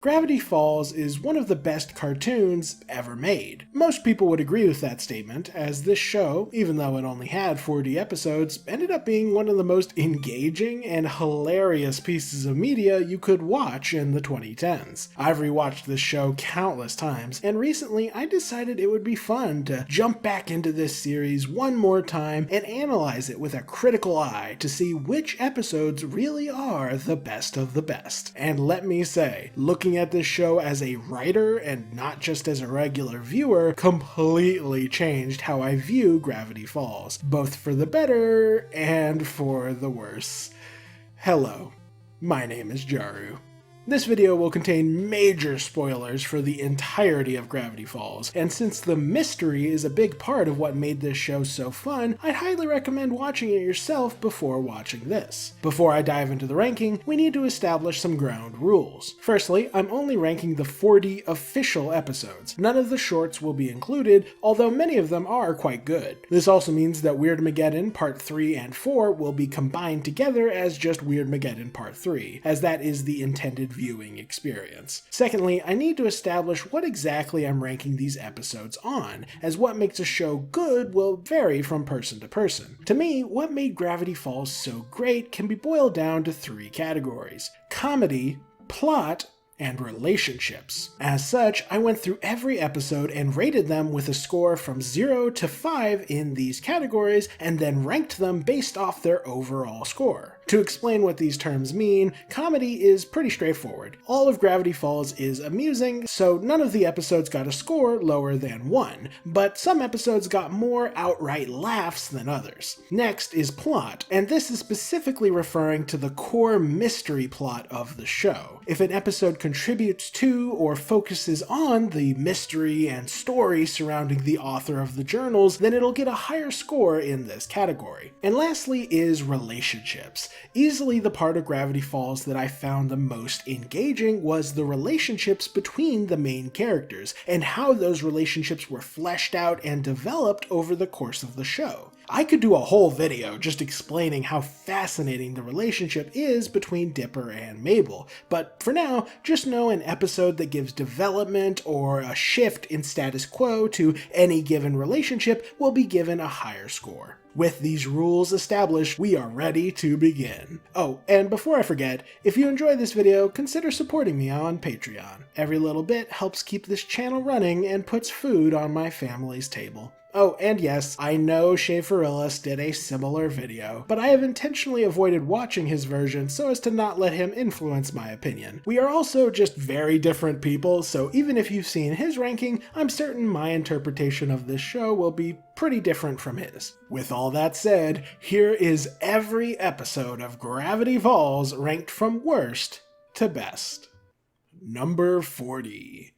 Gravity Falls is one of the best cartoons ever made. Most people would agree with that statement, as this show, even though it only had 40 episodes, ended up being one of the most engaging and hilarious pieces of media you could watch in the 2010s. I've rewatched this show countless times, and recently I decided it would be fun to jump back into this series one more time and analyze it with a critical eye to see which episodes really are the best of the best. And let me say, looking at this show as a writer and not just as a regular viewer completely changed how I view Gravity Falls, both for the better and for the worse. Hello, my name is Jaru. This video will contain major spoilers for the entirety of Gravity Falls, and since the mystery is a big part of what made this show so fun, I'd highly recommend watching it yourself before watching this. Before I dive into the ranking, we need to establish some ground rules. Firstly, I'm only ranking the 40 official episodes. None of the shorts will be included, although many of them are quite good. This also means that Weirdmageddon Part 3 and 4 will be combined together as just Weirdmageddon Part 3, as that is the intended viewing experience. Secondly, I need to establish what exactly I'm ranking these episodes on, as what makes a show good will vary from person to person. To me, what made Gravity Falls so great can be boiled down to 3 categories: comedy, plot, and relationships. As such, I went through every episode and rated them with a score from 0 to 5 in these categories, and then ranked them based off their overall score. To explain what these terms mean, comedy is pretty straightforward. All of Gravity Falls is amusing, so none of the episodes got a score lower than 1, but some episodes got more outright laughs than others. Next is plot, and this is specifically referring to the core mystery plot of the show. If an episode contributes to or focuses on the mystery and story surrounding the author of the journals, then it'll get a higher score in this category. And lastly is relationships. Easily the part of Gravity Falls that I found the most engaging was the relationships between the main characters, and how those relationships were fleshed out and developed over the course of the show. I could do a whole video just explaining how fascinating the relationship is between Dipper and Mabel, but for now, just know an episode that gives development or a shift in status quo to any given relationship will be given a higher score. With these rules established, we are ready to begin. Oh, and before I forget, if you enjoy this video, consider supporting me on Patreon. Every little bit helps keep this channel running and puts food on my family's table. Oh, and yes, I know Schaeferillis did a similar video, but I have intentionally avoided watching his version so as to not let him influence my opinion. We are also just very different people, so even if you've seen his ranking, I'm certain my interpretation of this show will be pretty different from his. With all that said, here is every episode of Gravity Falls ranked from worst to best. Number 40.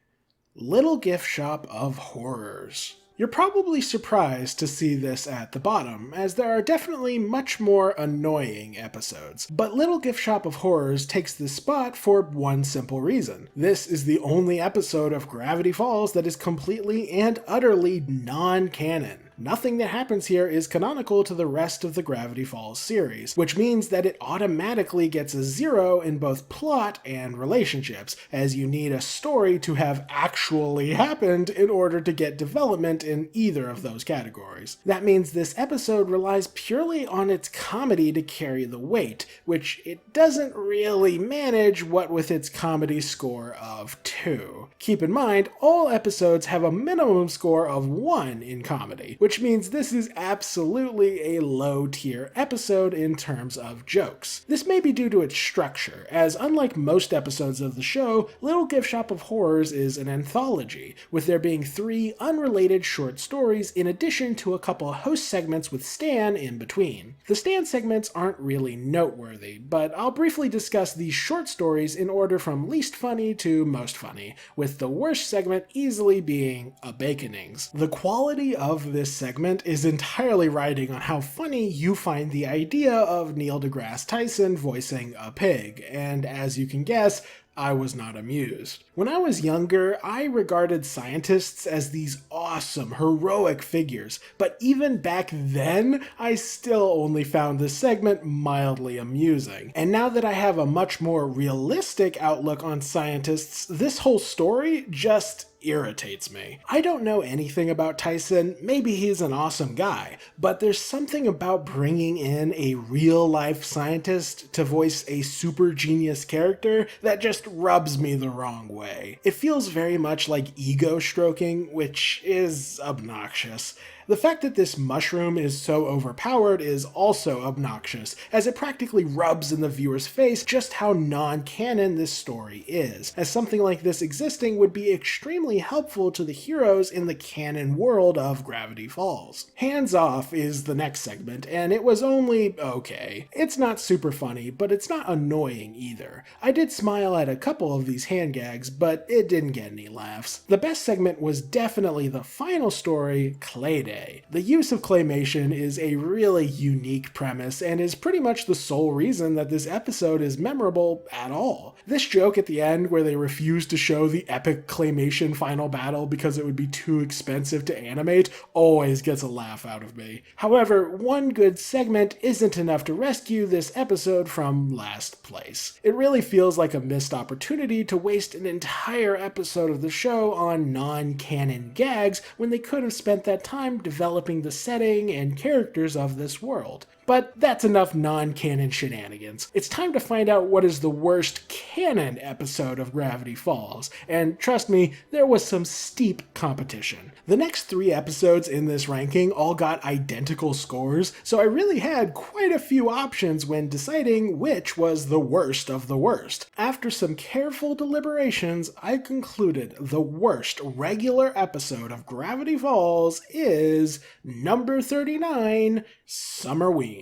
Little Gift Shop of Horrors. You're probably surprised to see this at the bottom, as there are definitely much more annoying episodes. But Little Gift Shop of Horrors takes this spot for one simple reason. This is the only episode of Gravity Falls that is completely and utterly non-canon. Nothing that happens here is canonical to the rest of the Gravity Falls series, which means that it automatically gets a 0 in both plot and relationships, as you need a story to have actually happened in order to get development in either of those categories. That means this episode relies purely on its comedy to carry the weight, which it doesn't really manage, what with its comedy score of 2. Keep in mind, all episodes have a minimum score of 1 in comedy, which means this is absolutely a low-tier episode in terms of jokes. This may be due to its structure, as unlike most episodes of the show, Little Gift Shop of Horrors is an anthology, with there being 3 unrelated short stories in addition to a couple host segments with Stan in between. The Stan segments aren't really noteworthy, but I'll briefly discuss these short stories in order from least funny to most funny, with the worst segment easily being A Baconings. The quality of this segment is entirely riding on how funny you find the idea of Neil deGrasse Tyson voicing a pig, and as you can guess, I was not amused. When I was younger, I regarded scientists as these awesome, heroic figures, but even back then, I still only found this segment mildly amusing. And now that I have a much more realistic outlook on scientists, this whole story just irritates me. I don't know anything about Tyson, maybe he's an awesome guy, but there's something about bringing in a real-life scientist to voice a super genius character that just rubs me the wrong way. It feels very much like ego stroking, which is obnoxious. The fact that this mushroom is so overpowered is also obnoxious, as it practically rubs in the viewer's face just how non-canon this story is, as something like this existing would be extremely helpful to the heroes in the canon world of Gravity Falls. Hands Off is the next segment, and it was only okay. It's not super funny, but it's not annoying either. I did smile at a couple of these hand gags, but it didn't get any laughs. The best segment was definitely the final story, Clay Day. The use of claymation is a really unique premise and is pretty much the sole reason that this episode is memorable at all. This joke at the end where they refuse to show the epic claymation final battle because it would be too expensive to animate always gets a laugh out of me. However, one good segment isn't enough to rescue this episode from last place. It really feels like a missed opportunity to waste an entire episode of the show on non-canon gags when they could have spent that time developing the setting and characters of this world. But that's enough non-canon shenanigans. It's time to find out what is the worst canon episode of Gravity Falls, and trust me, there was some steep competition. The next 3 episodes in this ranking all got identical scores, so I really had quite a few options when deciding which was the worst of the worst. After some careful deliberations, I concluded the worst regular episode of Gravity Falls is number 39, Summerween.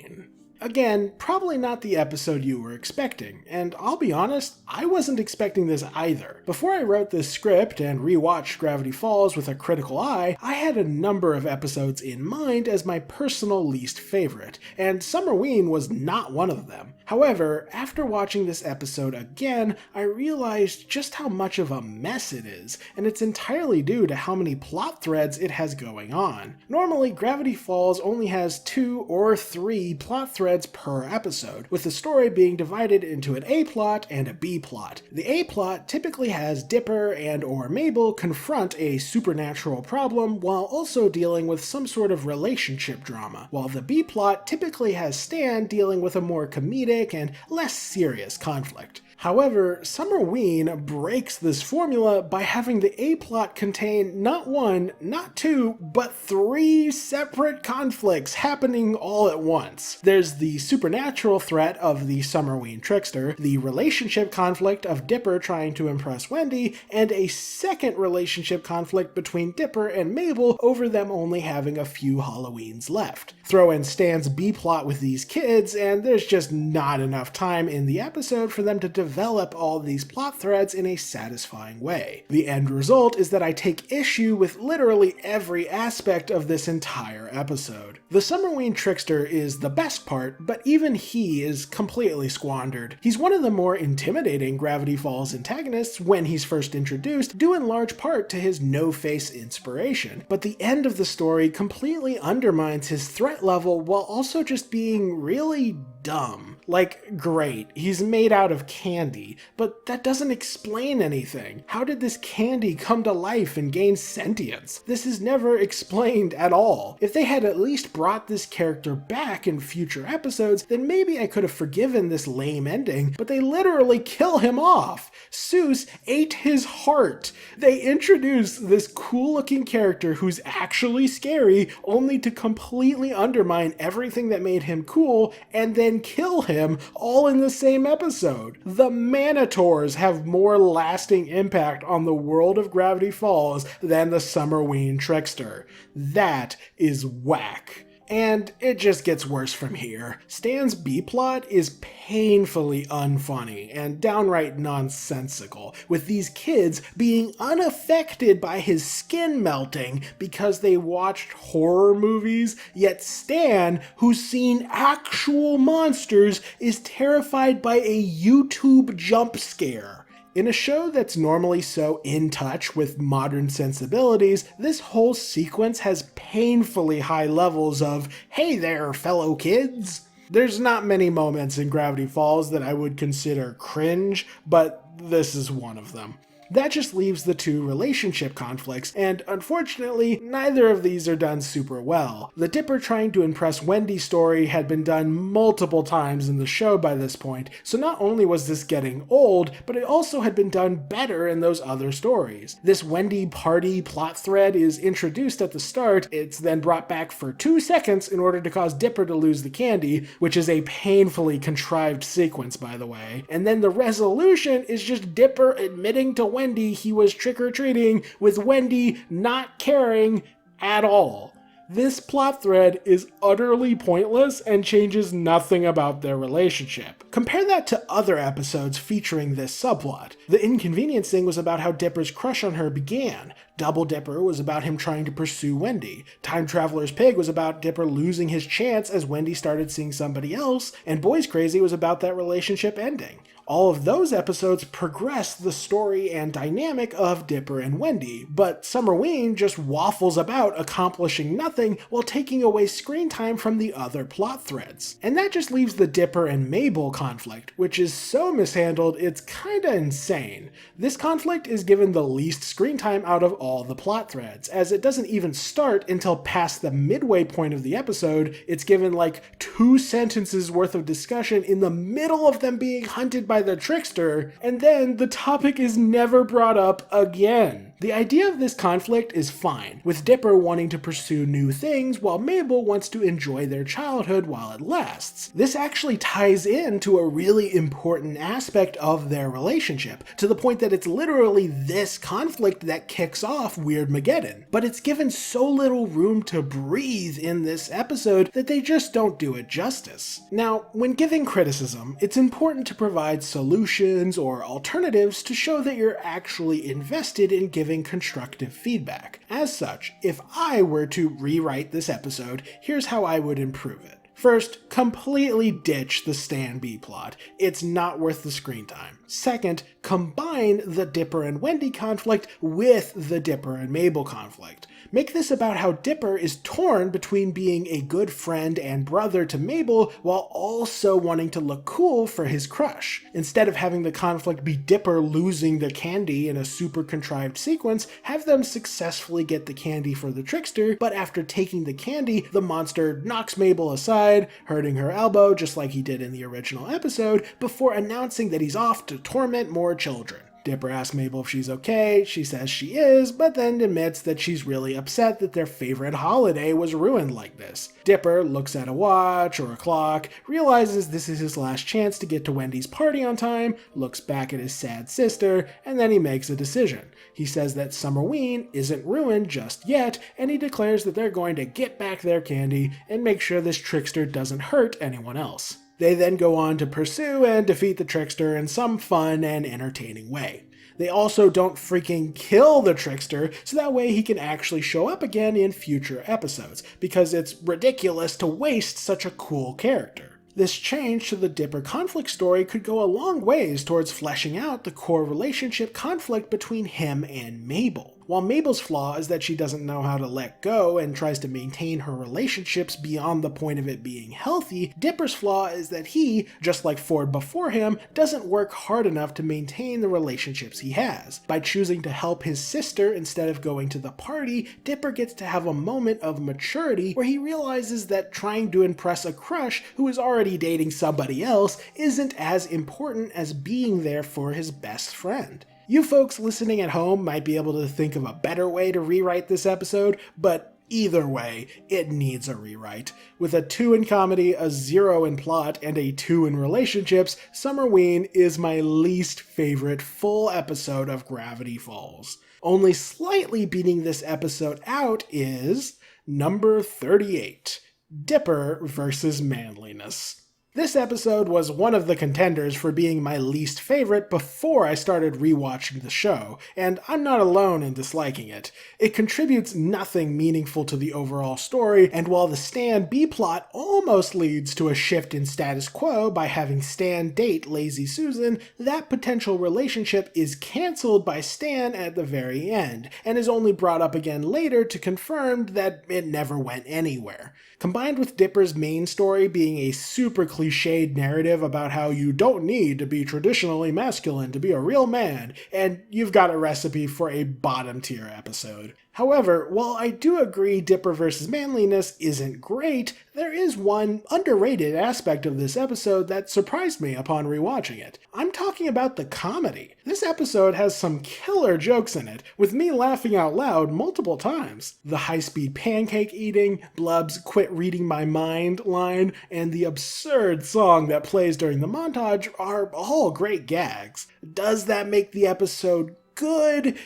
Again, probably not the episode you were expecting, and I'll be honest, I wasn't expecting this either. Before I wrote this script and rewatched Gravity Falls with a critical eye, I had a number of episodes in mind as my personal least favorite, and Summerween was not one of them. However, after watching this episode again, I realized just how much of a mess it is, and it's entirely due to how many plot threads it has going on. Normally, Gravity Falls only has 2 or 3 plot threads per episode, with the story being divided into an A-plot and a B-plot. The A-plot typically has Dipper and or Mabel confront a supernatural problem while also dealing with some sort of relationship drama, while the B-plot typically has Stan dealing with a more comedic and less serious conflict. However, Summerween breaks this formula by having the A-plot contain not 1, not 2, but 3 separate conflicts happening all at once. There's the supernatural threat of the Summerween trickster, the relationship conflict of Dipper trying to impress Wendy, and a second relationship conflict between Dipper and Mabel over them only having a few Halloweens left. Throw in Stan's B-plot with these kids, and there's just not enough time in the episode for them to develop all these plot threads in a satisfying way. The end result is that I take issue with literally every aspect of this entire episode. The Summerween trickster is the best part, but even he is completely squandered. He's one of the more intimidating Gravity Falls antagonists when he's first introduced, due in large part to his no-face inspiration, but the end of the story completely undermines his threat level while also just being really dumb. Like, great, he's made out of candy, but that doesn't explain anything. How did this candy come to life and gain sentience? This is never explained at all. If they had at least brought this character back in future episodes, then maybe I could have forgiven this lame ending, but they literally kill him off. Seuss ate his heart. They introduce this cool-looking character who's actually scary, only to completely undermine everything that made him cool, and then kill him all in the same episode. The Manitors have more lasting impact on the world of Gravity Falls than the Summerween trickster. That is whack. And it just gets worse from here. Stan's B-plot is painfully unfunny and downright nonsensical, with these kids being unaffected by his skin melting because they watched horror movies, yet Stan, who's seen actual monsters, is terrified by a YouTube jump scare. In a show that's normally so in touch with modern sensibilities, this whole sequence has painfully high levels of, "Hey there, fellow kids." There's not many moments in Gravity Falls that I would consider cringe, but this is one of them. That just leaves the two relationship conflicts, and unfortunately, neither of these are done super well. The Dipper trying to impress Wendy story had been done multiple times in the show by this point, so not only was this getting old, but it also had been done better in those other stories. This Wendy party plot thread is introduced at the start, it's then brought back for 2 seconds in order to cause Dipper to lose the candy, which is a painfully contrived sequence, by the way, and then the resolution is just Dipper admitting to Wendy he was trick-or-treating, with Wendy not caring at all. This plot thread is utterly pointless and changes nothing about their relationship. Compare that to other episodes featuring this subplot. The Inconvenience Thing was about how Dipper's crush on her began. Double Dipper was about him trying to pursue Wendy. Time Traveler's Pig was about Dipper losing his chance as Wendy started seeing somebody else, and Boys Crazy was about that relationship ending. All of those episodes progress the story and dynamic of Dipper and Wendy, but Summerween just waffles about accomplishing nothing while taking away screen time from the other plot threads. And that just leaves the Dipper and Mabel conflict, which is so mishandled it's kinda insane. This conflict is given the least screen time out of all the plot threads, as it doesn't even start until past the midway point of the episode. It's given like 2 sentences worth of discussion in the middle of them being hunted by the trickster, and then the topic is never brought up again. The idea of this conflict is fine, with Dipper wanting to pursue new things while Mabel wants to enjoy their childhood while it lasts. This actually ties into a really important aspect of their relationship, to the point that it's literally this conflict that kicks off Weirdmageddon. But it's given so little room to breathe in this episode that they just don't do it justice. Now, when giving criticism, it's important to provide solutions or alternatives to show that you're actually invested in giving constructive feedback. As such, if I were to rewrite this episode, here's how I would improve it. First, completely ditch the Stan B plot. It's not worth the screen time. Second, combine the Dipper and Wendy conflict with the Dipper and Mabel conflict. Make this about how Dipper is torn between being a good friend and brother to Mabel while also wanting to look cool for his crush. Instead of having the conflict be Dipper losing the candy in a super contrived sequence, have them successfully get the candy for the trickster, but after taking the candy, the monster knocks Mabel aside, hurting her elbow just like he did in the original episode, before announcing that he's off to torment more children. Dipper asks Mabel if she's okay, she says she is, but then admits that she's really upset that their favorite holiday was ruined like this. Dipper looks at a watch or a clock, realizes this is his last chance to get to Wendy's party on time, looks back at his sad sister, and then he makes a decision. He says that Summerween isn't ruined just yet, and he declares that they're going to get back their candy and make sure this trickster doesn't hurt anyone else. They then go on to pursue and defeat the trickster in some fun and entertaining way. They also don't freaking kill the trickster, so that way he can actually show up again in future episodes, because it's ridiculous to waste such a cool character. This change to the Dipper conflict story could go a long ways towards fleshing out the core relationship conflict between him and Mabel. While Mabel's flaw is that she doesn't know how to let go and tries to maintain her relationships beyond the point of it being healthy, Dipper's flaw is that he, just like Ford before him, doesn't work hard enough to maintain the relationships he has. By choosing to help his sister instead of going to the party, Dipper gets to have a moment of maturity where he realizes that trying to impress a crush who is already dating somebody else isn't as important as being there for his best friend. You folks listening at home might be able to think of a better way to rewrite this episode, but either way, it needs a rewrite. With a 2 in comedy, a 0 in plot, and a 2 in relationships, Summerween is my least favorite full episode of Gravity Falls. Only slightly beating this episode out is number 38, Dipper versus Manliness. This episode was one of the contenders for being my least favorite before I started rewatching the show, and I'm not alone in disliking it. It contributes nothing meaningful to the overall story, and while the Stan B-plot almost leads to a shift in status quo by having Stan date Lazy Susan, that potential relationship is cancelled by Stan at the very end, and is only brought up again later to confirm that it never went anywhere. Combined with Dipper's main story being a super cliched narrative about how you don't need to be traditionally masculine to be a real man, and you've got a recipe for a bottom-tier episode. However, while I do agree Dipper vs. Manliness isn't great, there is one underrated aspect of this episode that surprised me upon rewatching it. I'm talking about the comedy. This episode has some killer jokes in it, with me laughing out loud multiple times. The high-speed pancake eating, Blub's "quit reading my mind" line, and the absurd song that plays during the montage are all great gags. Does that make the episode good?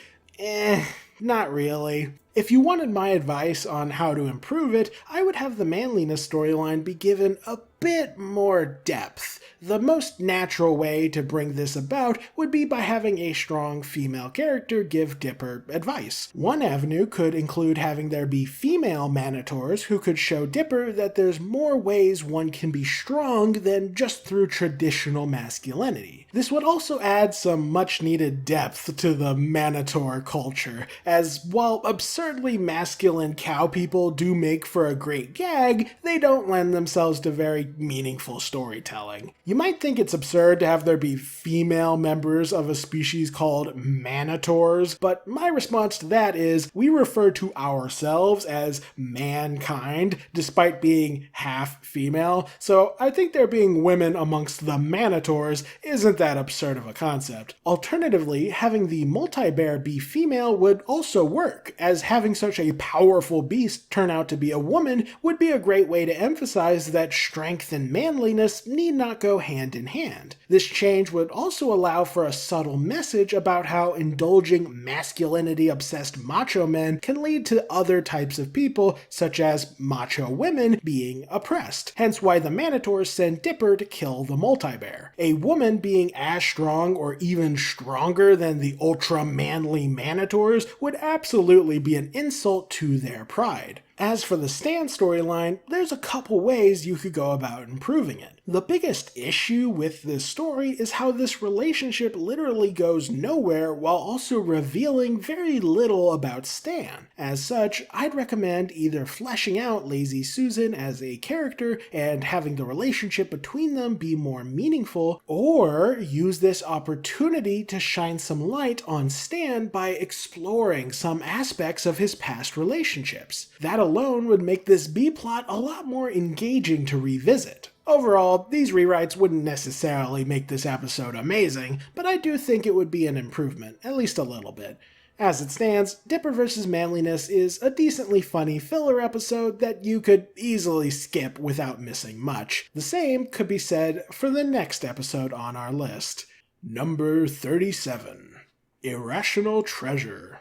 Not really. If you wanted my advice on how to improve it, I would have the manliness storyline be given a bit more depth. The most natural way to bring this about would be by having a strong female character give Dipper advice. One avenue could include having there be female manitors who could show Dipper that there's more ways one can be strong than just through traditional masculinity. This would also add some much-needed depth to the manitor culture, as while absurdly masculine cow people do make for a great gag, they don't lend themselves to very meaningful storytelling. You might think it's absurd to have there be female members of a species called manitors, but my response to that is we refer to ourselves as mankind despite being half female, so I think there being women amongst the manitors isn't that absurd of a concept. Alternatively, having the multi-bear be female would also work, as having such a powerful beast turn out to be a woman would be a great way to emphasize that strength and manliness need not go hand in hand. This change would also allow for a subtle message about how indulging masculinity-obsessed macho men can lead to other types of people, such as macho women, being oppressed. Hence why the manitors send Dipper to kill the multi-bear. A woman being as strong or even stronger than the ultra-manly manitors would absolutely be an insult to their pride. As for the Stan storyline, there's a couple ways you could go about improving it. The biggest issue with this story is how this relationship literally goes nowhere while also revealing very little about Stan. As such, I'd recommend either fleshing out Lazy Susan as a character and having the relationship between them be more meaningful, or use this opportunity to shine some light on Stan by exploring some aspects of his past relationships. That alone would make this B-plot a lot more engaging to revisit. Overall, these rewrites wouldn't necessarily make this episode amazing, but I do think it would be an improvement, at least a little bit. As it stands, Dipper vs. Manliness is a decently funny filler episode that you could easily skip without missing much. The same could be said for the next episode on our list. Number 37. Irrational Treasure.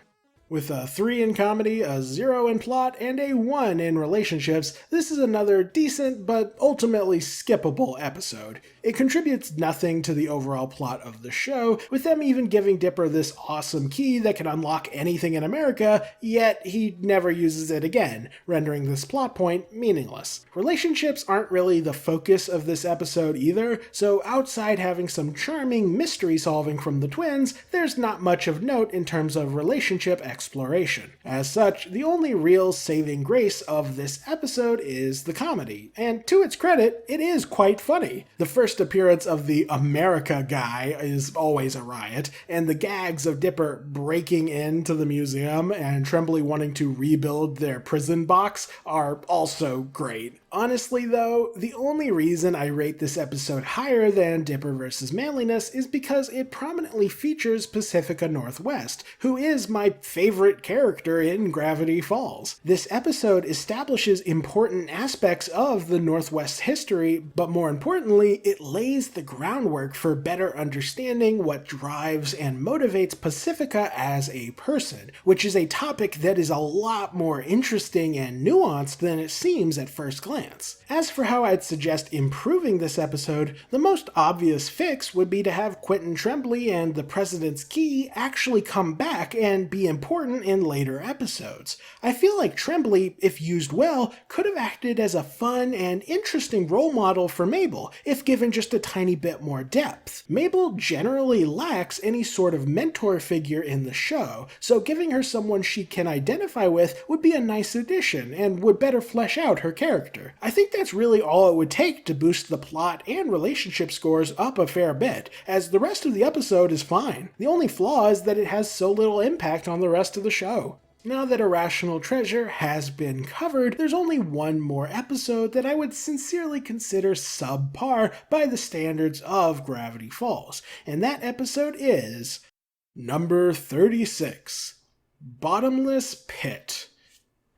With a 3 in comedy, a 0 in plot, and a 1 in relationships, this is another decent but ultimately skippable episode. It contributes nothing to the overall plot of the show, with them even giving Dipper this awesome key that can unlock anything in America, yet he never uses it again, rendering this plot point meaningless. Relationships aren't really the focus of this episode either, so outside having some charming mystery solving from the twins, there's not much of note in terms of relationship exploration. As such, the only real saving grace of this episode is the comedy, and to its credit, it is quite funny. The first appearance of the America guy is always a riot, and the gags of Dipper breaking into the museum and Tremblay wanting to rebuild their prison box are also great. Honestly though, the only reason I rate this episode higher than Dipper vs. Manliness is because it prominently features Pacifica Northwest, who is my favorite character in Gravity Falls. This episode establishes important aspects of the Northwest history, but more importantly, it lays the groundwork for better understanding what drives and motivates Pacifica as a person, which is a topic that is a lot more interesting and nuanced than it seems at first glance. glance. As for how I'd suggest improving this episode, the most obvious fix would be to have Quentin Tremblay and the President's Key actually come back and be important in later episodes. I feel like Tremblay, if used well, could have acted as a fun and interesting role model for Mabel if given just a tiny bit more depth. Mabel generally lacks any sort of mentor figure in the show, so giving her someone she can identify with would be a nice addition and would better flesh out her character. I think that's really all it would take to boost the plot and relationship scores up a fair bit, as the rest of the episode is fine. The only flaw is that it has so little impact on the rest of the show. Now that Irrational Treasure has been covered, there's only one more episode that I would sincerely consider subpar by the standards of Gravity Falls, and that episode is number 36, Bottomless Pit.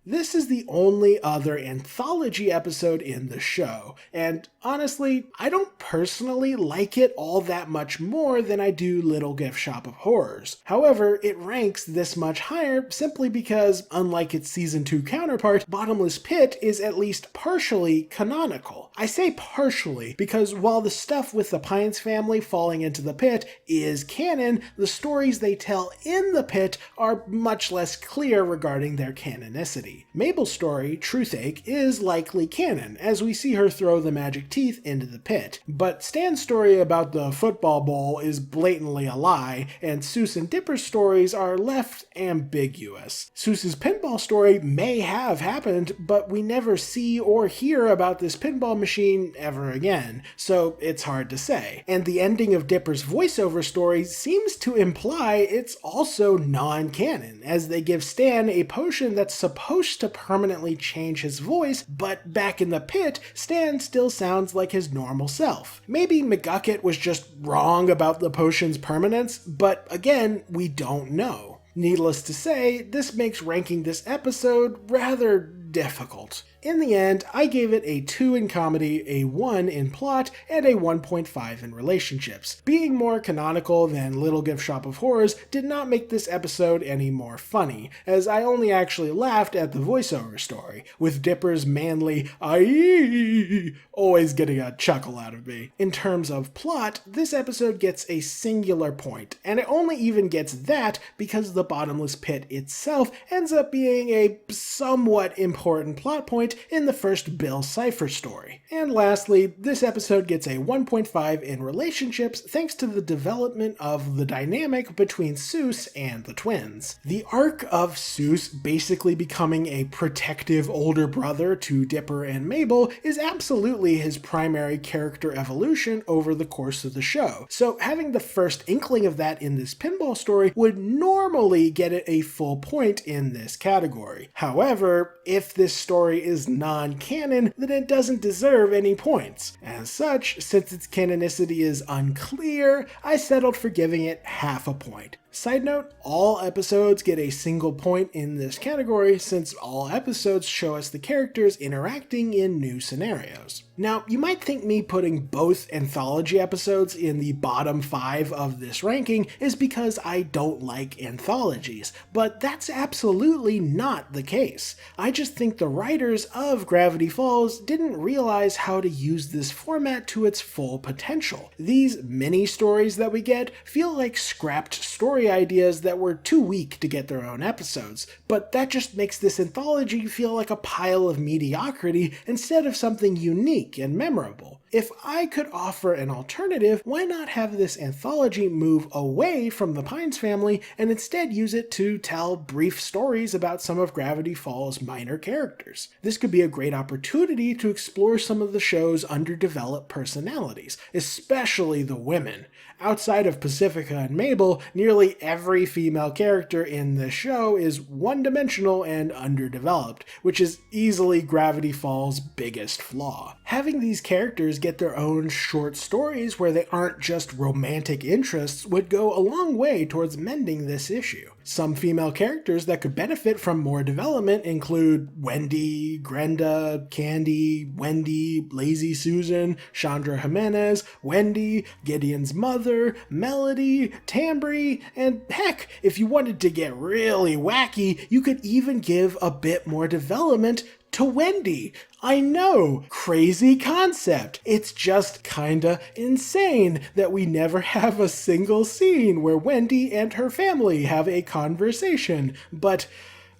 This is the only other anthology episode in the show, and honestly, I don't personally like it all that much more than I do Little Gift Shop of Horrors. However, it ranks this much higher simply because, unlike its Season 2 counterpart, Bottomless Pit is at least partially canonical. I say partially because while the stuff with the Pines family falling into the pit is canon, the stories they tell in the pit are much less clear regarding their canonicity. Mabel's story, Truthache, is likely canon, as we see her throw the magic teeth into the pit, but Stan's story about the football bowl is blatantly a lie, and Seuss and Dipper's stories are left ambiguous. Seuss's pinball story may have happened, but we never see or hear about this pinball machine ever again, so it's hard to say. And the ending of Dipper's voiceover story seems to imply it's also non-canon, as they give Stan a potion that's supposed to permanently change his voice, but back in the pit, Stan still sounds like his normal self. Maybe McGucket was just wrong about the potion's permanence, but again, we don't know. Needless to say, this makes ranking this episode rather difficult. In the end, I gave it a 2 in comedy, a 1 in plot, and a 1.5 in relationships. Being more canonical than Little Gift Shop of Horrors did not make this episode any more funny, as I only actually laughed at the voiceover story, with Dipper's manly "aye" always getting a chuckle out of me. In terms of plot, this episode gets a singular point, and it only even gets that because the Bottomless Pit itself ends up being a somewhat important plot point in the first Bill Cipher story. And lastly, this episode gets a 1.5 in relationships thanks to the development of the dynamic between Seuss and the twins. The arc of Seuss basically becoming a protective older brother to Dipper and Mabel is absolutely his primary character evolution over the course of the show, so having the first inkling of that in this pinball story would normally get it a full point in this category. However, if this story is non-canon, then it doesn't deserve any points. As such, since its canonicity is unclear, I settled for giving it half a point. Side note, all episodes get a single point in this category since all episodes show us the characters interacting in new scenarios. Now, you might think me putting both anthology episodes in the bottom 5 of this ranking is because I don't like anthologies, but that's absolutely not the case. I just think the writers of Gravity Falls didn't realize how to use this format to its full potential. These mini stories that we get feel like scrapped story ideas that were too weak to get their own episodes, but that just makes this anthology feel like a pile of mediocrity instead of something unique and memorable. If I could offer an alternative, why not have this anthology move away from the Pines family and instead use it to tell brief stories about some of Gravity Falls' minor characters? This could be a great opportunity to explore some of the show's underdeveloped personalities, especially the women. Outside of Pacifica and Mabel, nearly every female character in this show is one-dimensional and underdeveloped, which is easily Gravity Falls' biggest flaw. Having these characters get their own short stories where they aren't just romantic interests would go a long way towards mending this issue. Some female characters that could benefit from more development include Wendy, Grenda, Candy, Wendy, Lazy Susan, Chandra Jimenez, Wendy, Gideon's mother, Melody, Tambry, and heck, if you wanted to get really wacky, you could even give a bit more development to Wendy. I know, crazy concept. It's just kinda insane that we never have a single scene where Wendy and her family have a conversation, but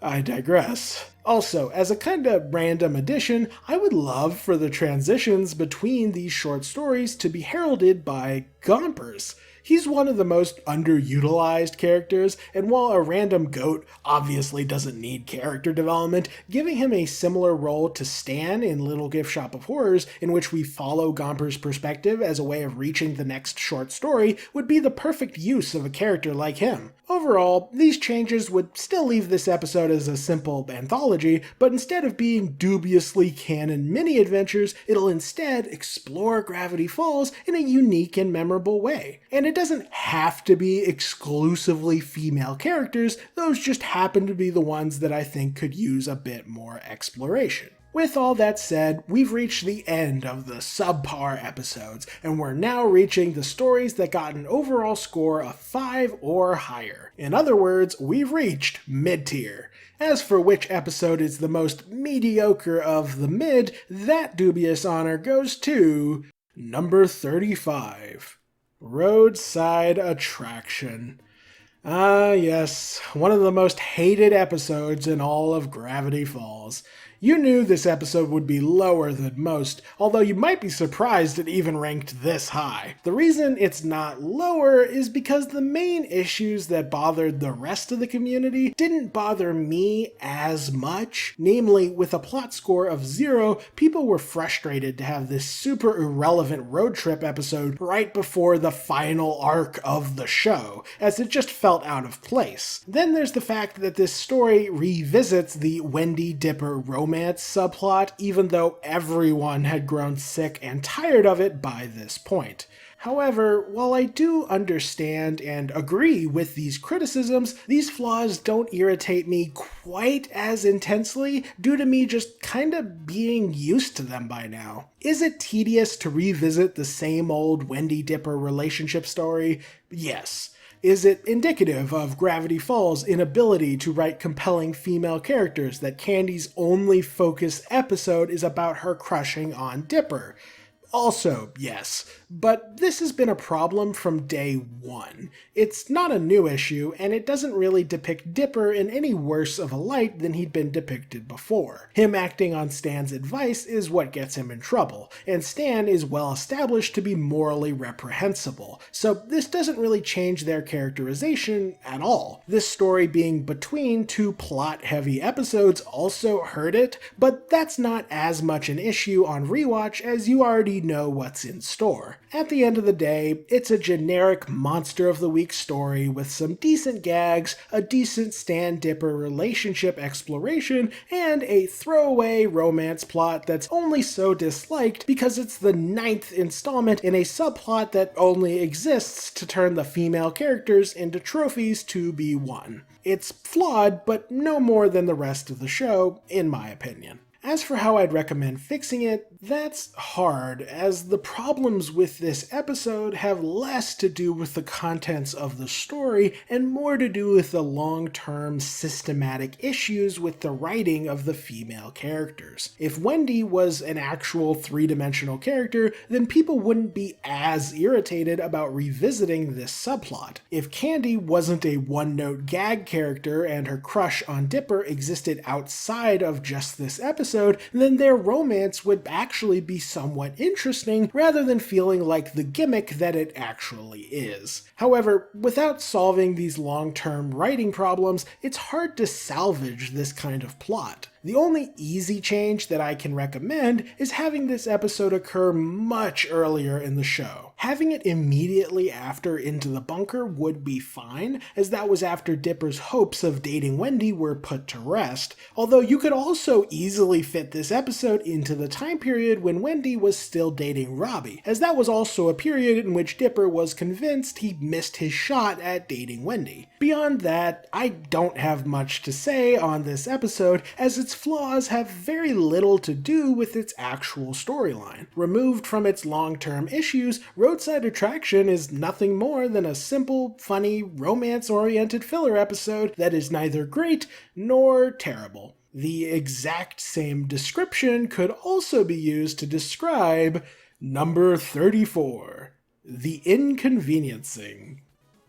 I digress. Also, as a kinda random addition, I would love for the transitions between these short stories to be heralded by Gompers. He's one of the most underutilized characters, and while a random goat obviously doesn't need character development, giving him a similar role to Stan in Little Gift Shop of Horrors, in which we follow Gomper's perspective as a way of reaching the next short story, would be the perfect use of a character like him. Overall, these changes would still leave this episode as a simple anthology, but instead of being dubiously canon mini-adventures, it'll instead explore Gravity Falls in a unique and memorable way. And it doesn't have to be exclusively female characters, those just happen to be the ones that I think could use a bit more exploration. With all that said, we've reached the end of the subpar episodes, and we're now reaching the stories that got an overall score of 5 or higher. In other words, we've reached mid-tier. As for which episode is the most mediocre of the mid, that dubious honor goes to number 35, Roadside Attraction. Ah yes, one of the most hated episodes in all of Gravity Falls. You knew this episode would be lower than most, although you might be surprised it even ranked this high. The reason it's not lower is because the main issues that bothered the rest of the community didn't bother me as much. Namely, with a plot score of 0, people were frustrated to have this super irrelevant road trip episode right before the final arc of the show, as it just felt out of place. Then there's the fact that this story revisits the Wendy Dipper romance subplot, even though everyone had grown sick and tired of it by this point. However, while I do understand and agree with these criticisms, these flaws don't irritate me quite as intensely due to me just kinda being used to them by now. Is it tedious to revisit the same old Wendy Dipper relationship story? Yes. Is it indicative of Gravity Falls' inability to write compelling female characters that Candy's only focused episode is about her crushing on Dipper? Also, yes, but this has been a problem from day one. It's not a new issue, and it doesn't really depict Dipper in any worse of a light than he'd been depicted before. Him acting on Stan's advice is what gets him in trouble, and Stan is well established to be morally reprehensible, so this doesn't really change their characterization at all. This story being between two plot-heavy episodes also hurt it, but that's not as much an issue on rewatch as you already know what's in store. At the end of the day, it's a generic Monster of the Week story with some decent gags, a decent Stan Dipper relationship exploration, and a throwaway romance plot that's only so disliked because it's the 9th installment in a subplot that only exists to turn the female characters into trophies to be won. It's flawed, but no more than the rest of the show, in my opinion. As for how I'd recommend fixing it, that's hard, as the problems with this episode have less to do with the contents of the story and more to do with the long-term systematic issues with the writing of the female characters. If Wendy was an actual three-dimensional character, then people wouldn't be as irritated about revisiting this subplot. If Candy wasn't a one-note gag character and her crush on Dipper existed outside of just this episode, then their romance would actually be somewhat interesting rather than feeling like the gimmick that it actually is. However, without solving these long-term writing problems, it's hard to salvage this kind of plot. The only easy change that I can recommend is having this episode occur much earlier in the show. Having it immediately after Into the Bunker would be fine, as that was after Dipper's hopes of dating Wendy were put to rest, although you could also easily fit this episode into the time period when Wendy was still dating Robbie, as that was also a period in which Dipper was convinced he missed his shot at dating Wendy. Beyond that, I don't have much to say on this episode, as its flaws have very little to do with its actual storyline. Removed from its long-term issues, Roadside Attraction is nothing more than a simple, funny, romance-oriented filler episode that is neither great nor terrible. The exact same description could also be used to describe number 34, the inconveniencing.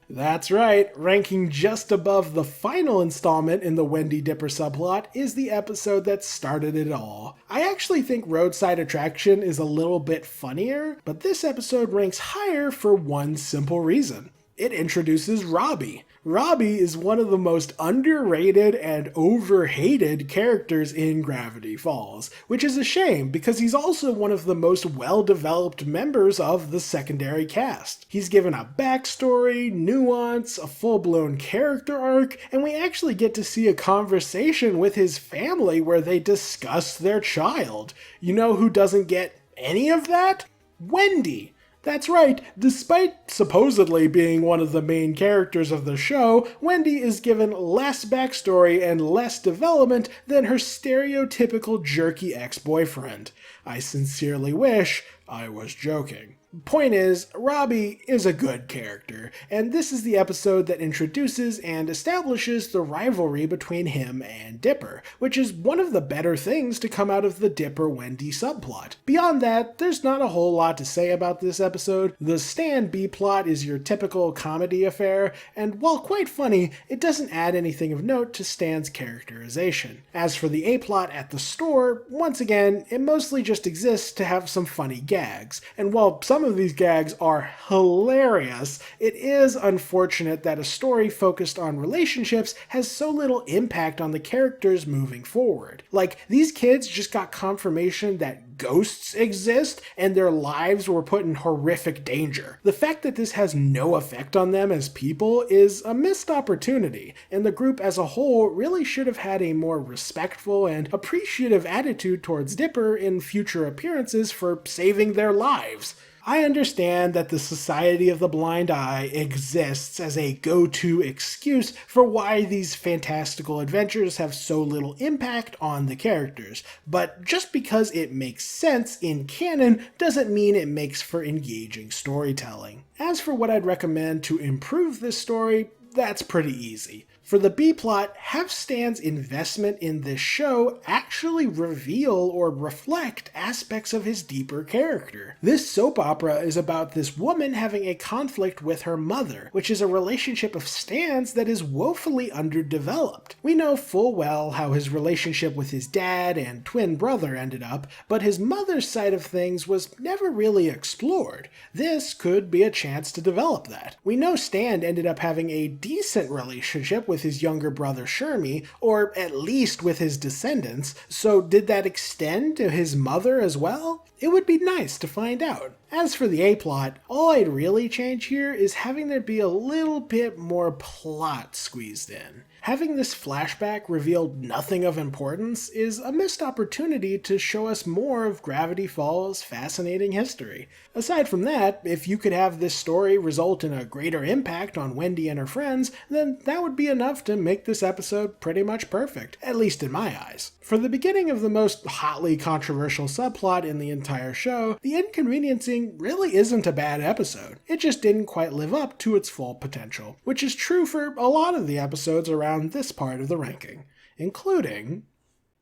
That's right, ranking just above the final installment in the Wendy Dipper subplot is the episode that started it all. I actually think Roadside Attraction is a little bit funnier, but this episode ranks higher for one simple reason. It introduces Robbie. Robbie is one of the most underrated and overhated characters in Gravity Falls, which is a shame because he's also one of the most well-developed members of the secondary cast. He's given a backstory, nuance, a full-blown character arc, and we actually get to see a conversation with his family where they discuss their child. You know who doesn't get any of that? Wendy! That's right, despite supposedly being one of the main characters of the show, Wendy is given less backstory and less development than her stereotypical jerky ex-boyfriend. I sincerely wish I was joking. Point is, Robbie is a good character, and this is the episode that introduces and establishes the rivalry between him and Dipper, which is one of the better things to come out of the Dipper-Wendy subplot. Beyond that, there's not a whole lot to say about this episode. The Stan B-plot is your typical comedy affair, and while quite funny, it doesn't add anything of note to Stan's characterization. As for the A-plot at the store, once again, it mostly just exists to have some funny gags, and while some of these gags are hilarious, it is unfortunate that a story focused on relationships has so little impact on the characters moving forward. Like, these kids just got confirmation that ghosts exist and their lives were put in horrific danger. The fact that this has no effect on them as people is a missed opportunity, and the group as a whole really should have had a more respectful and appreciative attitude towards Dipper in future appearances for saving their lives. I understand that the Society of the Blind Eye exists as a go-to excuse for why these fantastical adventures have so little impact on the characters, but just because it makes sense in canon doesn't mean it makes for engaging storytelling. As for what I'd recommend to improve this story, that's pretty easy. For the B-plot, have Stan's investment in this show actually reveal or reflect aspects of his deeper character. This soap opera is about this woman having a conflict with her mother, which is a relationship of Stan's that is woefully underdeveloped. We know full well how his relationship with his dad and twin brother ended up, but his mother's side of things was never really explored. This could be a chance to develop that. We know Stan ended up having a decent relationship with his younger brother Shermie, or at least with his descendants, so did that extend to his mother as well? It would be nice to find out. As for the A-plot, all I'd really change here is having there be a little bit more plot squeezed in. Having this flashback reveal nothing of importance is a missed opportunity to show us more of Gravity Falls' fascinating history. Aside from that, if you could have this story result in a greater impact on Wendy and her friends, then that would be enough to make this episode pretty much perfect, at least in my eyes. For the beginning of the most hotly controversial subplot in the entire show, the inconveniencing really isn't a bad episode. It just didn't quite live up to its full potential, which is true for a lot of the episodes around this part of the ranking, including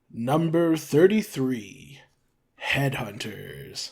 number 33, Headhunters.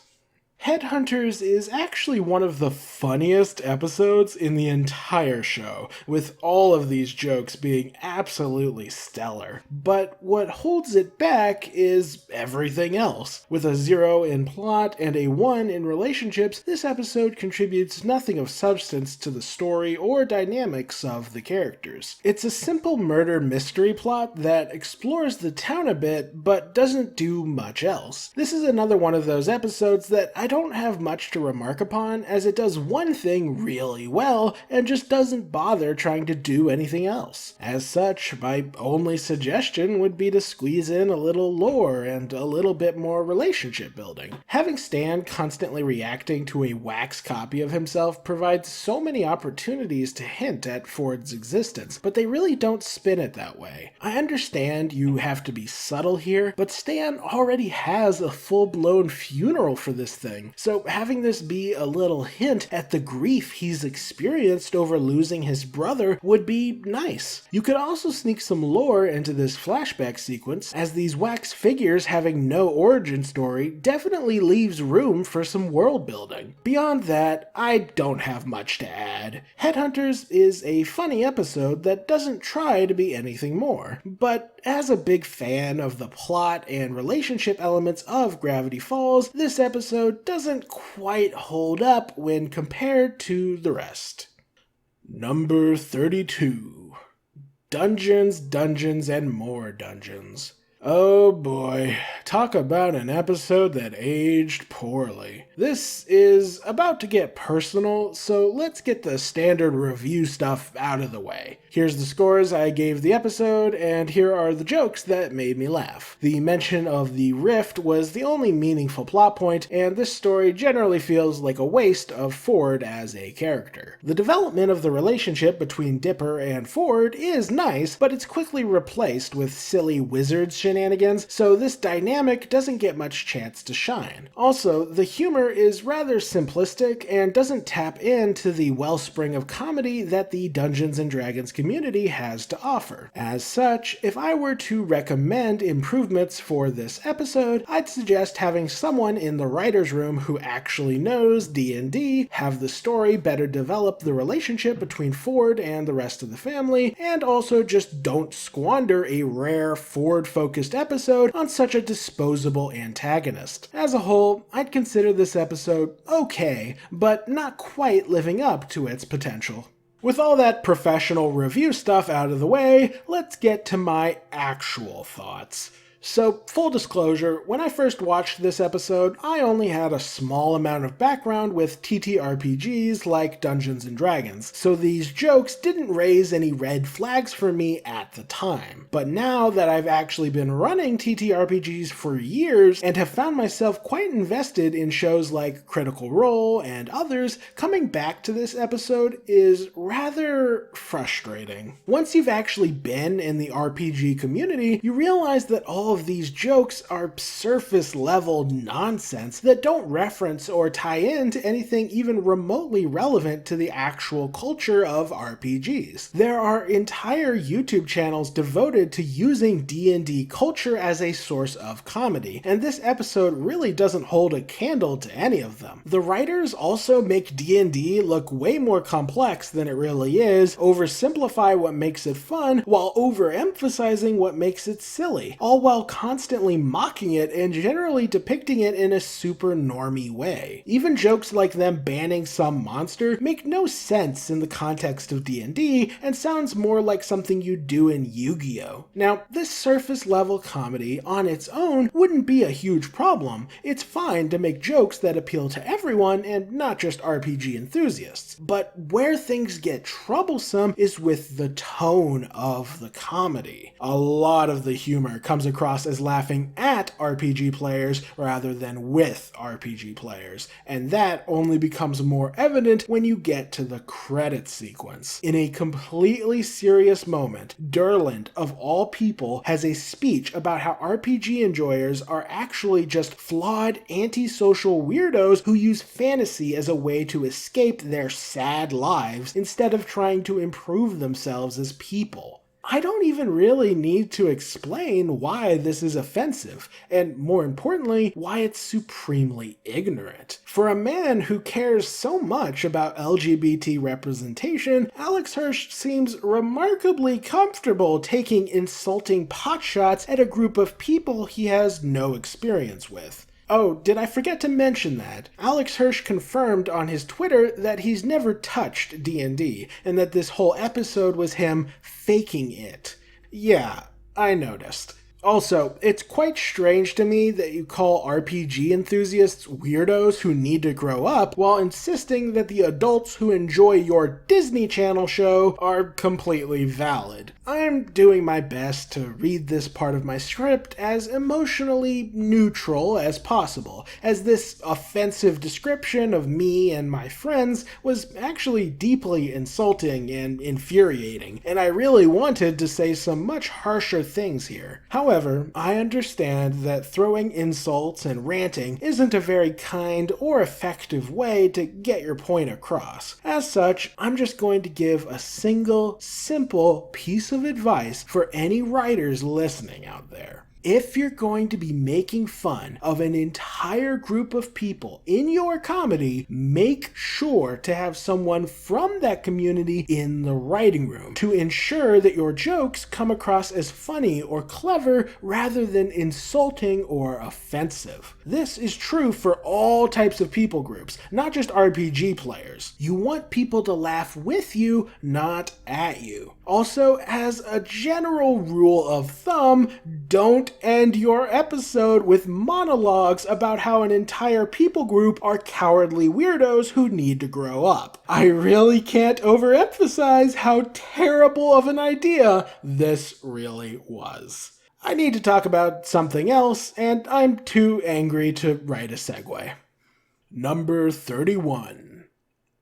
Headhunters is actually one of the funniest episodes in the entire show, with all of these jokes being absolutely stellar. But what holds it back is everything else. With a 0 in plot and a 1 in relationships, this episode contributes nothing of substance to the story or dynamics of the characters. It's a simple murder mystery plot that explores the town a bit, but doesn't do much else. This is another one of those episodes that I don't have much to remark upon, as it does one thing really well and just doesn't bother trying to do anything else. As such, my only suggestion would be to squeeze in a little lore and a little bit more relationship building. Having Stan constantly reacting to a wax copy of himself provides so many opportunities to hint at Ford's existence, but they really don't spin it that way. I understand you have to be subtle here, but Stan already has a full-blown funeral for this thing, everything. So having this be a little hint at the grief he's experienced over losing his brother would be nice. You could also sneak some lore into this flashback sequence, as these wax figures having no origin story definitely leaves room for some world building. Beyond that, I don't have much to add. Headhunters is a funny episode that doesn't try to be anything more, but as a big fan of the plot and relationship elements of Gravity Falls, this episode doesn't quite hold up when compared to the rest. Number 32. Dungeons, Dungeons, and More Dungeons. Oh boy, talk about an episode that aged poorly. This is about to get personal, so let's get the standard review stuff out of the way. Here's the scores I gave the episode, and here are the jokes that made me laugh. The mention of the rift was the only meaningful plot point, and this story generally feels like a waste of Ford as a character. The development of the relationship between Dipper and Ford is nice, but it's quickly replaced with silly wizards shenanigans, so this dynamic doesn't get much chance to shine. Also, the humor is rather simplistic and doesn't tap into the wellspring of comedy that the Dungeons & Dragons community has to offer. As such, if I were to recommend improvements for this episode, I'd suggest having someone in the writer's room who actually knows D&D, have the story better develop the relationship between Ford and the rest of the family, and also just don't squander a rare Ford-focused episode on such a disposable antagonist. As a whole, I'd consider this episode okay, but not quite living up to its potential. With all that professional review stuff out of the way, let's get to my actual thoughts. So, full disclosure, when I first watched this episode, I only had a small amount of background with TTRPGs like Dungeons & Dragons, so these jokes didn't raise any red flags for me at the time. But now that I've actually been running TTRPGs for years and have found myself quite invested in shows like Critical Role and others, coming back to this episode is rather frustrating. Once you've actually been in the RPG community, you realize that all of these jokes are surface level nonsense that don't reference or tie in to anything even remotely relevant to the actual culture of RPGs. There are entire YouTube channels devoted to using D&D culture as a source of comedy, and this episode really doesn't hold a candle to any of them. The writers also make D&D look way more complex than it really is, oversimplify what makes it fun, while overemphasizing what makes it silly, all while constantly mocking it and generally depicting it in a super normie way. Even jokes like them banning some monster make no sense in the context of D&D and sounds more like something you'd do in Yu-Gi-Oh! Now, this surface level comedy on its own wouldn't be a huge problem. It's fine to make jokes that appeal to everyone and not just RPG enthusiasts. But where things get troublesome is with the tone of the comedy. A lot of the humor comes across as laughing at RPG players rather than with RPG players, and that only becomes more evident when you get to the credit sequence. In a completely serious moment, Durland, of all people, has a speech about how RPG enjoyers are actually just flawed, antisocial weirdos who use fantasy as a way to escape their sad lives instead of trying to improve themselves as people. I don't even really need to explain why this is offensive, and more importantly, why it's supremely ignorant. For a man who cares so much about LGBT representation, Alex Hirsch seems remarkably comfortable taking insulting potshots at a group of people he has no experience with. Oh, did I forget to mention that? Alex Hirsch confirmed on his Twitter that he's never touched D&D, and that this whole episode was him faking it. Yeah, I noticed. Also, it's quite strange to me that you call RPG enthusiasts weirdos who need to grow up while insisting that the adults who enjoy your Disney Channel show are completely valid. I'm doing my best to read this part of my script as emotionally neutral as possible, as this offensive description of me and my friends was actually deeply insulting and infuriating, and I really wanted to say some much harsher things here. However, However, I understand that throwing insults and ranting isn't a very kind or effective way to get your point across. As such, I'm just going to give a single, simple piece of advice for any writers listening out there. If you're going to be making fun of an entire group of people in your comedy, make sure to have someone from that community in the writing room to ensure that your jokes come across as funny or clever rather than insulting or offensive. This is true for all types of people groups, not just RPG players. You want people to laugh with you, not at you. Also, as a general rule of thumb, don't end your episode with monologues about how an entire people group are cowardly weirdos who need to grow up. I really can't overemphasize how terrible of an idea this really was. I need to talk about something else, and I'm too angry to write a segue. Number 31.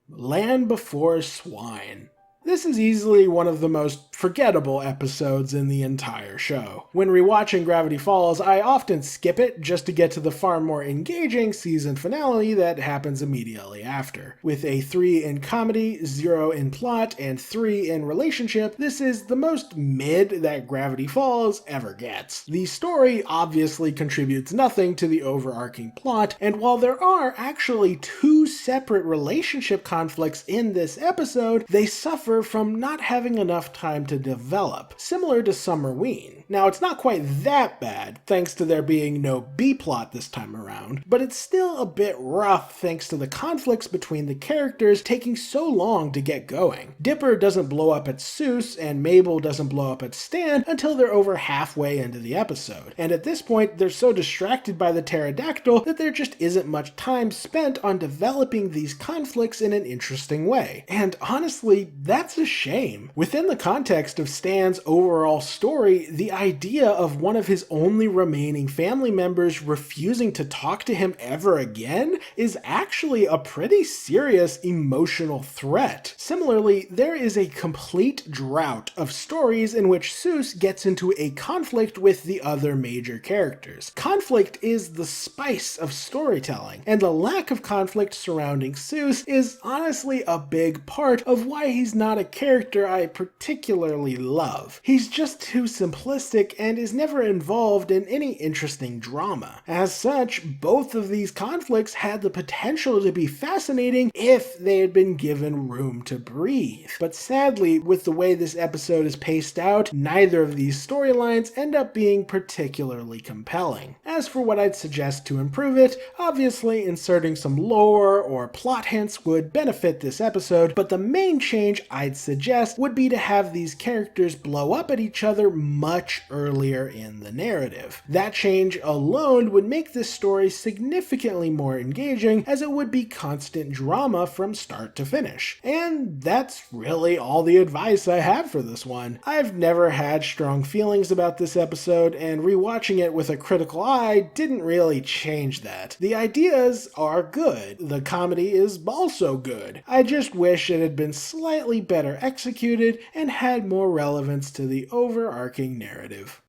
Land Before Swine. This is easily one of the most forgettable episodes in the entire show. When rewatching Gravity Falls, I often skip it just to get to the far more engaging season finale that happens immediately after. With a 3 in comedy, 0 in plot, and 3 in relationship, this is the most mid that Gravity Falls ever gets. The story obviously contributes nothing to the overarching plot, and while there are actually 2 separate relationship conflicts in this episode, they suffer from not having enough time to develop, similar to Summerween. Now, it's not quite that bad, thanks to there being no B-plot this time around, but it's still a bit rough thanks to the conflicts between the characters taking so long to get going. Dipper doesn't blow up at Seuss, and Mabel doesn't blow up at Stan until they're over halfway into the episode, and at this point, they're so distracted by the pterodactyl that there just isn't much time spent on developing these conflicts in an interesting way. And honestly, that's a shame. Within the context of Stan's overall story, the idea of one of his only remaining family members refusing to talk to him ever again is actually a pretty serious emotional threat. Similarly, there is a complete drought of stories in which Seuss gets into a conflict with the other major characters. Conflict is the spice of storytelling, and the lack of conflict surrounding Seuss is honestly a big part of why he's not a character I particularly love. He's just too simplistic and is never involved in any interesting drama. As such, both of these conflicts had the potential to be fascinating if they had been given room to breathe. But sadly, with the way this episode is paced out, neither of these storylines end up being particularly compelling. As for what I'd suggest to improve it, obviously inserting some lore or plot hints would benefit this episode, but the main change I'd suggest would be to have these characters blow up at each other much earlier in the narrative. That change alone would make this story significantly more engaging, as it would be constant drama from start to finish. And that's really all the advice I have for this one. I've never had strong feelings about this episode, and rewatching it with a critical eye didn't really change that. The ideas are good. The comedy is also good. I just wish it had been slightly better executed and had more relevance to the overarching narrative.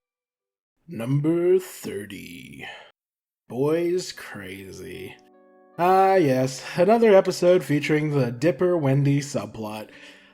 Number 30. Boys Crazy. Ah yes, another episode featuring the Dipper-Wendy subplot.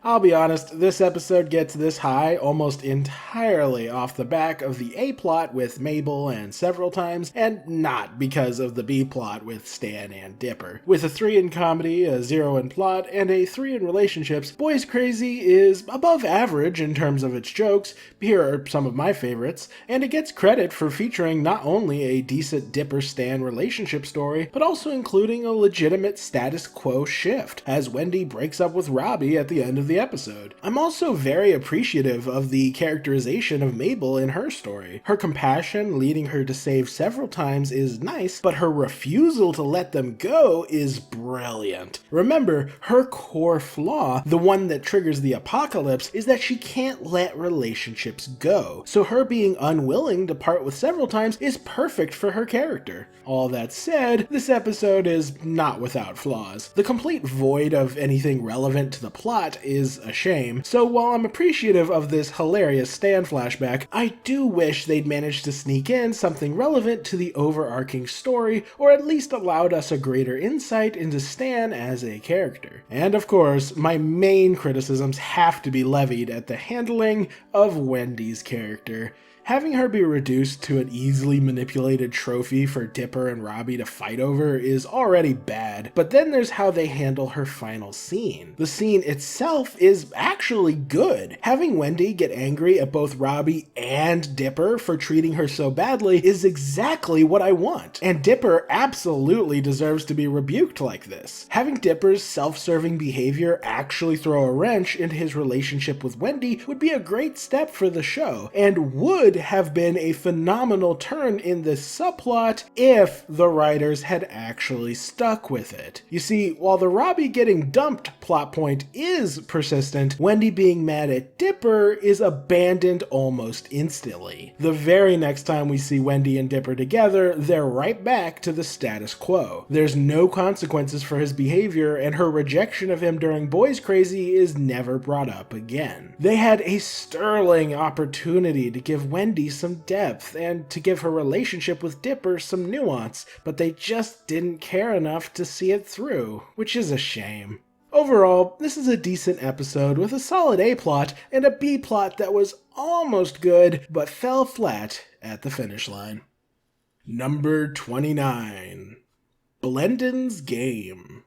I'll be honest, this episode gets this high almost entirely off the back of the A-plot with Mabel and several times, and not because of the B-plot with Stan and Dipper. With a 3 in comedy, a 0 in plot, and a 3 in relationships, Boys Crazy is above average in terms of its jokes. Here are some of my favorites, and it gets credit for featuring not only a decent Dipper-Stan relationship story, but also including a legitimate status quo shift, as Wendy breaks up with Robbie at the end of the episode. I'm also very appreciative of the characterization of Mabel in her story. Her compassion leading her to save several times is nice, but her refusal to let them go is brilliant. Remember, her core flaw, the one that triggers the apocalypse, is that she can't let relationships go. So her being unwilling to part with several times is perfect for her character. All that said, this episode is not without flaws. The complete void of anything relevant to the plot is is a shame. So while I'm appreciative of this hilarious Stan flashback, I do wish they'd managed to sneak in something relevant to the overarching story, or at least allowed us a greater insight into Stan as a character. And of course, my main criticisms have to be levied at the handling of Wendy's character. Having her be reduced to an easily manipulated trophy for Dipper and Robbie to fight over is already bad, but then there's how they handle her final scene. The scene itself is actually good. Having Wendy get angry at both Robbie and Dipper for treating her so badly is exactly what I want, and Dipper absolutely deserves to be rebuked like this. Having Dipper's self-serving behavior actually throw a wrench into his relationship with Wendy would be a great step for the show, and would have been a phenomenal turn in this subplot if the writers had actually stuck with it. You see, while the Robbie getting dumped plot point is persistent, Wendy being mad at Dipper is abandoned almost instantly. The very next time we see Wendy and Dipper together, they're right back to the status quo. There's no consequences for his behavior, and her rejection of him during Boys Crazy is never brought up again. They had a sterling opportunity to give Wendy some depth and to give her relationship with Dipper some nuance, but they just didn't care enough to see it through, which is a shame. Overall, this is a decent episode with a solid A plot and a B plot that was almost good, but fell flat at the finish line. Number 29. Blendon's Game.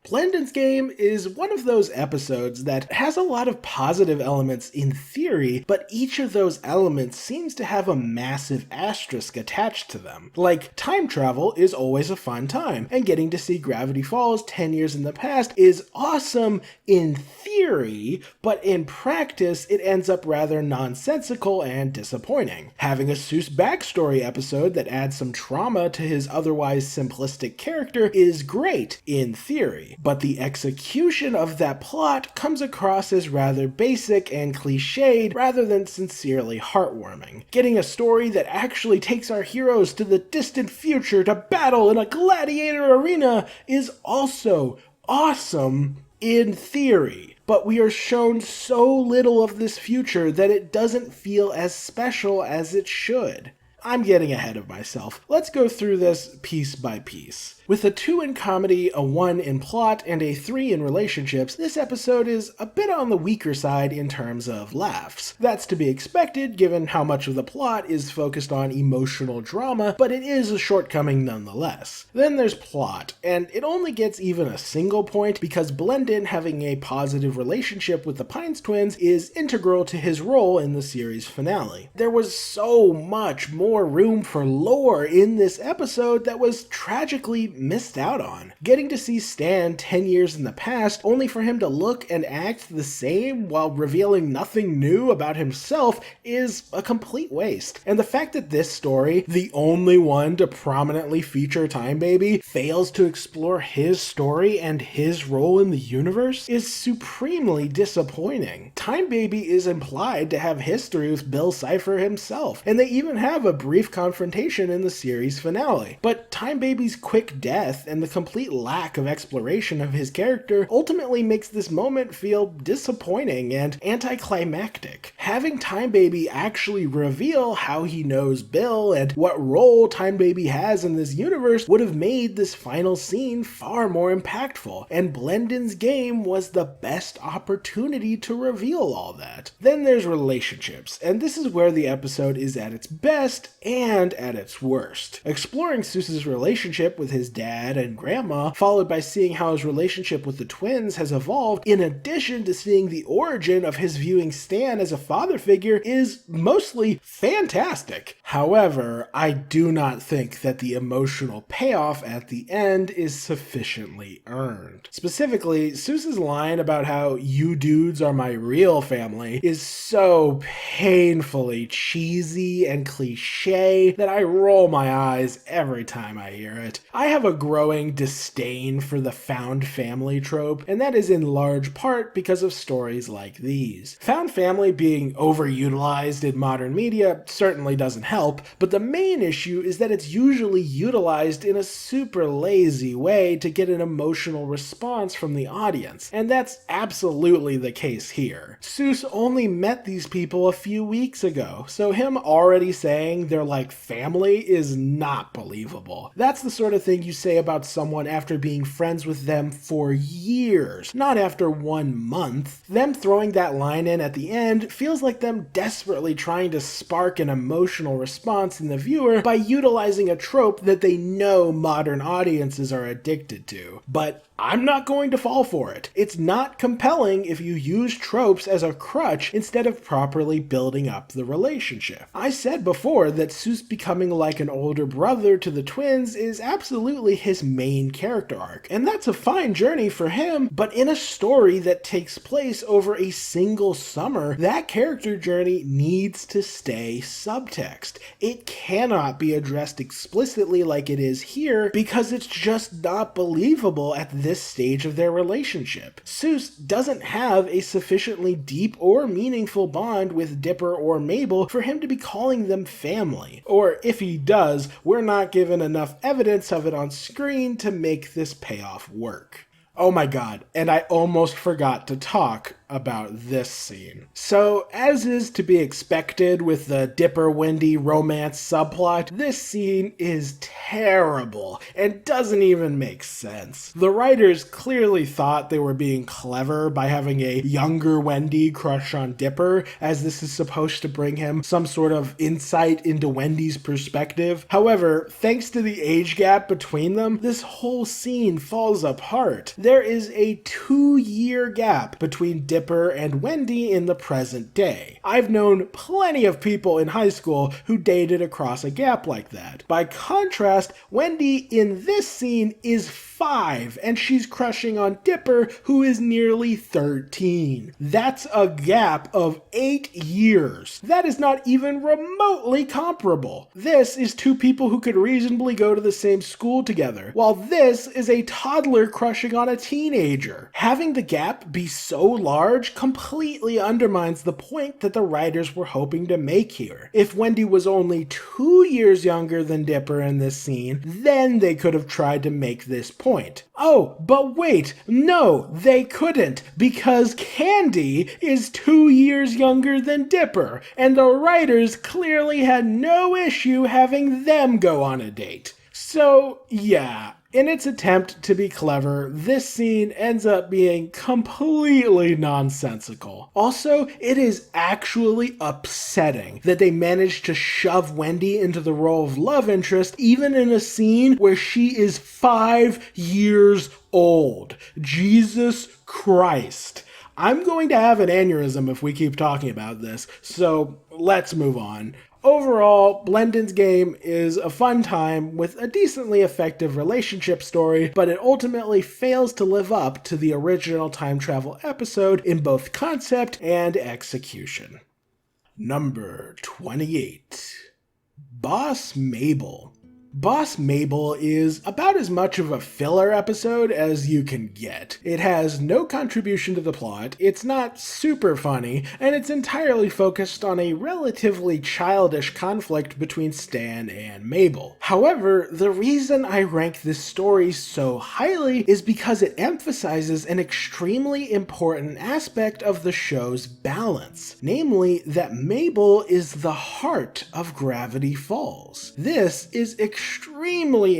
Blendon's Game is one of those episodes that has a lot of positive elements in theory, but each of those elements seems to have a massive asterisk attached to them. Like, time travel is always a fun time, and getting to see Gravity Falls 10 years in the past is awesome in theory, but in practice it ends up rather nonsensical and disappointing. Having a Seuss backstory episode that adds some trauma to his otherwise simplistic character is great in theory. But the execution of that plot comes across as rather basic and cliched rather than sincerely heartwarming. Getting a story that actually takes our heroes to the distant future to battle in a gladiator arena is also awesome in theory. But we are shown so little of this future that it doesn't feel as special as it should. I'm getting ahead of myself. Let's go through this piece by piece. With a 2 in comedy, a 1 in plot, and a 3 in relationships, this episode is a bit on the weaker side in terms of laughs. That's to be expected given how much of the plot is focused on emotional drama, but it is a shortcoming nonetheless. Then there's plot, and it only gets even a single point because Blendon having a positive relationship with the Pines twins is integral to his role in the series finale. There was so much more room for lore in this episode that was tragically missed out on. Getting to see Stan 10 years in the past only for him to look and act the same while revealing nothing new about himself is a complete waste. And the fact that this story, the only one to prominently feature Time Baby, fails to explore his story and his role in the universe is supremely disappointing. Time Baby is implied to have history with Bill Cipher himself, and they even have a brief confrontation in the series finale. But Time Baby's quick death and the complete lack of exploration of his character ultimately makes this moment feel disappointing and anticlimactic. Having Time Baby actually reveal how he knows Bill and what role Time Baby has in this universe would have made this final scene far more impactful, and Blendon's Game was the best opportunity to reveal all that. Then there's relationships, and this is where the episode is at its best and at its worst. Exploring Seuss's relationship with his dad and grandma, followed by seeing how his relationship with the twins has evolved, in addition to seeing the origin of his viewing Stan as a father figure, is mostly fantastic. However, I do not think that the emotional payoff at the end is sufficiently earned. Specifically, Seuss's line about how "you dudes are my real family" is so painfully cheesy and cliche that I roll my eyes every time I hear it. I have a growing disdain for the found family trope, and that is in large part because of stories like these. Found family being overutilized in modern media certainly doesn't help, but the main issue is that it's usually utilized in a super lazy way to get an emotional response from the audience, and that's absolutely the case here. Seuss only met these people a few weeks ago, so him already saying they're like family is not believable. That's the sort of thing you say about someone after being friends with them for years, not after 1 month. Them throwing that line in at the end feels like them desperately trying to spark an emotional response in the viewer by utilizing a trope that they know modern audiences are addicted to. But I'm not going to fall for it. It's not compelling if you use tropes as a crutch instead of properly building up the relationship. I said before that Seuss becoming like an older brother to the twins is absolutely his main character arc, and that's a fine journey for him, but in a story that takes place over a single summer, that character journey needs to stay subtext. It cannot be addressed explicitly like it is here because it's just not believable at this stage of their relationship. Seuss doesn't have a sufficiently deep or meaningful bond with Dipper or Mabel for him to be calling them family. Or if he does, we're not given enough evidence of it on screen to make this payoff work. Oh my god, and I almost forgot to talk about this scene. So, as is to be expected with the Dipper-Wendy romance subplot, this scene is terrible and doesn't even make sense. The writers clearly thought they were being clever by having a younger Wendy crush on Dipper, as this is supposed to bring him some sort of insight into Wendy's perspective. However, thanks to the age gap between them, this whole scene falls apart. There is a 2-year gap between Dipper and Wendy in the present day. I've known plenty of people in high school who dated across a gap like that. By contrast, Wendy in this scene is 5, and she's crushing on Dipper, who is nearly 13. That's a gap of 8 years. That is not even remotely comparable. This is 2 people who could reasonably go to the same school together, while this is a toddler crushing on a teenager. Having the gap be so large completely undermines the point that the writers were hoping to make here. If Wendy was only 2 years younger than Dipper in this scene, then they could have tried to make this point. Oh, but wait, no, they couldn't, because Candy is 2 years younger than Dipper, and the writers clearly had no issue having them go on a date. So, yeah. In its attempt to be clever, this scene ends up being completely nonsensical. Also, it is actually upsetting that they managed to shove Wendy into the role of love interest even in a scene where she is 5 years old. Jesus Christ. I'm going to have an aneurysm if we keep talking about this, so let's move on. Overall, Blendon's Game is a fun time with a decently effective relationship story, but it ultimately fails to live up to the original time travel episode in both concept and execution. Number 28. Boss Mabel. Boss Mabel is about as much of a filler episode as you can get. It has no contribution to the plot, it's not super funny, and it's entirely focused on a relatively childish conflict between Stan and Mabel. However, the reason I rank this story so highly is because it emphasizes an extremely important aspect of the show's balance, namely that Mabel is the heart of Gravity Falls. This is extremely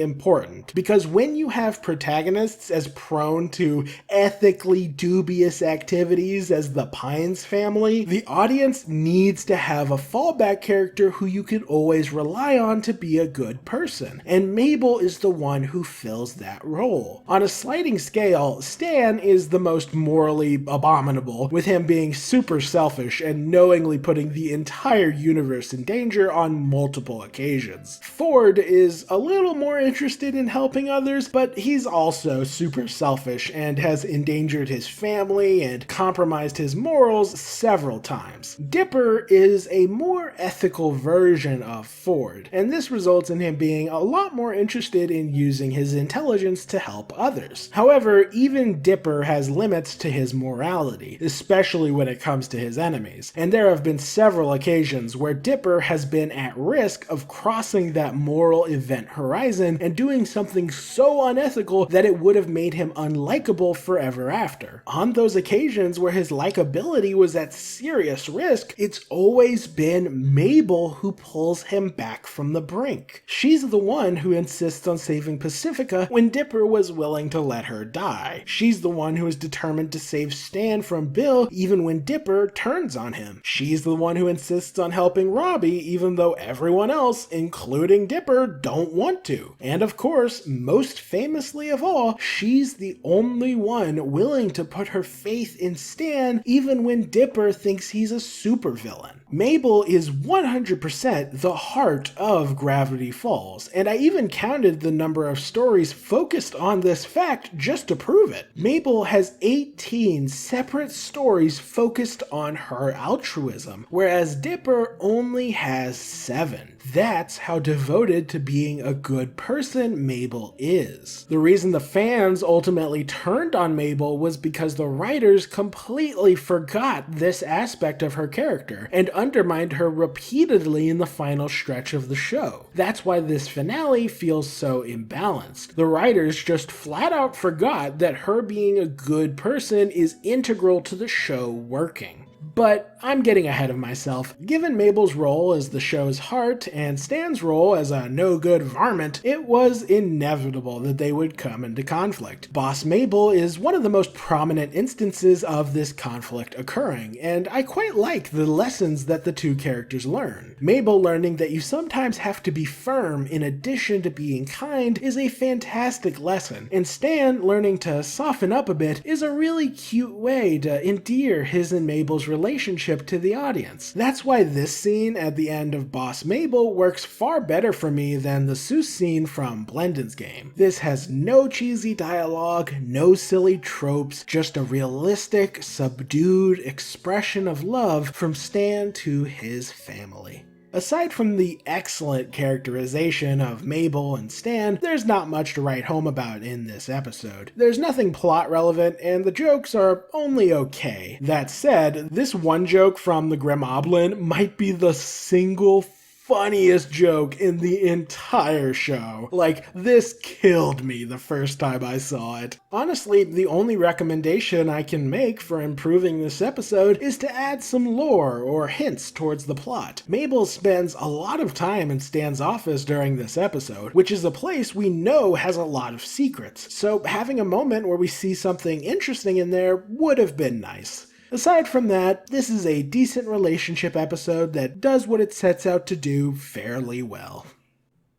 important because when you have protagonists as prone to ethically dubious activities as the Pines family, the audience needs to have a fallback character who you can always rely on to be a good person, and Mabel is the one who fills that role. On a sliding scale, Stan is the most morally abominable, with him being super selfish and knowingly putting the entire universe in danger on multiple occasions. Ford is is a little more interested in helping others, but he's also super selfish and has endangered his family and compromised his morals several times. Dipper is a more ethical version of Ford, and this results in him being a lot more interested in using his intelligence to help others. However, even Dipper has limits to his morality, especially when it comes to his enemies, and there have been several occasions where Dipper has been at risk of crossing that moral event horizon and doing something so unethical that it would have made him unlikable forever after. On those occasions where his likability was at serious risk, it's always been Mabel who pulls him back from the brink. She's the one who insists on saving Pacifica when Dipper was willing to let her die. She's the one who is determined to save Stan from Bill even when Dipper turns on him. She's the one who insists on helping Robbie even though everyone else, including Dipper, don't want to. And of course, most famously of all, she's the only one willing to put her faith in Stan even when Dipper thinks he's a supervillain. Mabel is 100% the heart of Gravity Falls, and I even counted the number of stories focused on this fact just to prove it. Mabel has 18 separate stories focused on her altruism, whereas Dipper only has 7. That's how devoted to being a good person Mabel is. The reason the fans ultimately turned on Mabel was because the writers completely forgot this aspect of her character and undermined her repeatedly in the final stretch of the show. That's why this finale feels so imbalanced. The writers just flat out forgot that her being a good person is integral to the show working. But I'm getting ahead of myself. Given Mabel's role as the show's heart and Stan's role as a no-good varmint, it was inevitable that they would come into conflict. Boss Mabel is one of the most prominent instances of this conflict occurring, and I quite like the lessons that the two characters learn. Mabel learning that you sometimes have to be firm in addition to being kind is a fantastic lesson, and Stan learning to soften up a bit is a really cute way to endear his and Mabel's relationship to the audience. That's why this scene at the end of Boss Mabel works far better for me than the Seuss scene from Blendon's Game. This has no cheesy dialogue, no silly tropes, just a realistic, subdued expression of love from Stan to his family. Aside from the excellent characterization of Mabel and Stan, there's not much to write home about in this episode. There's nothing plot relevant, and the jokes are only okay. That said, this one joke from the Grimoblin might be the single funniest joke in the entire show. Like, this killed me the first time I saw it. Honestly, the only recommendation I can make for improving this episode is to add some lore or hints towards the plot. Mabel spends a lot of time in Stan's office during this episode, which is a place we know has a lot of secrets, so having a moment where we see something interesting in there would have been nice. Aside from that, this is a decent relationship episode that does what it sets out to do fairly well.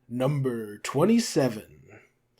Number 27.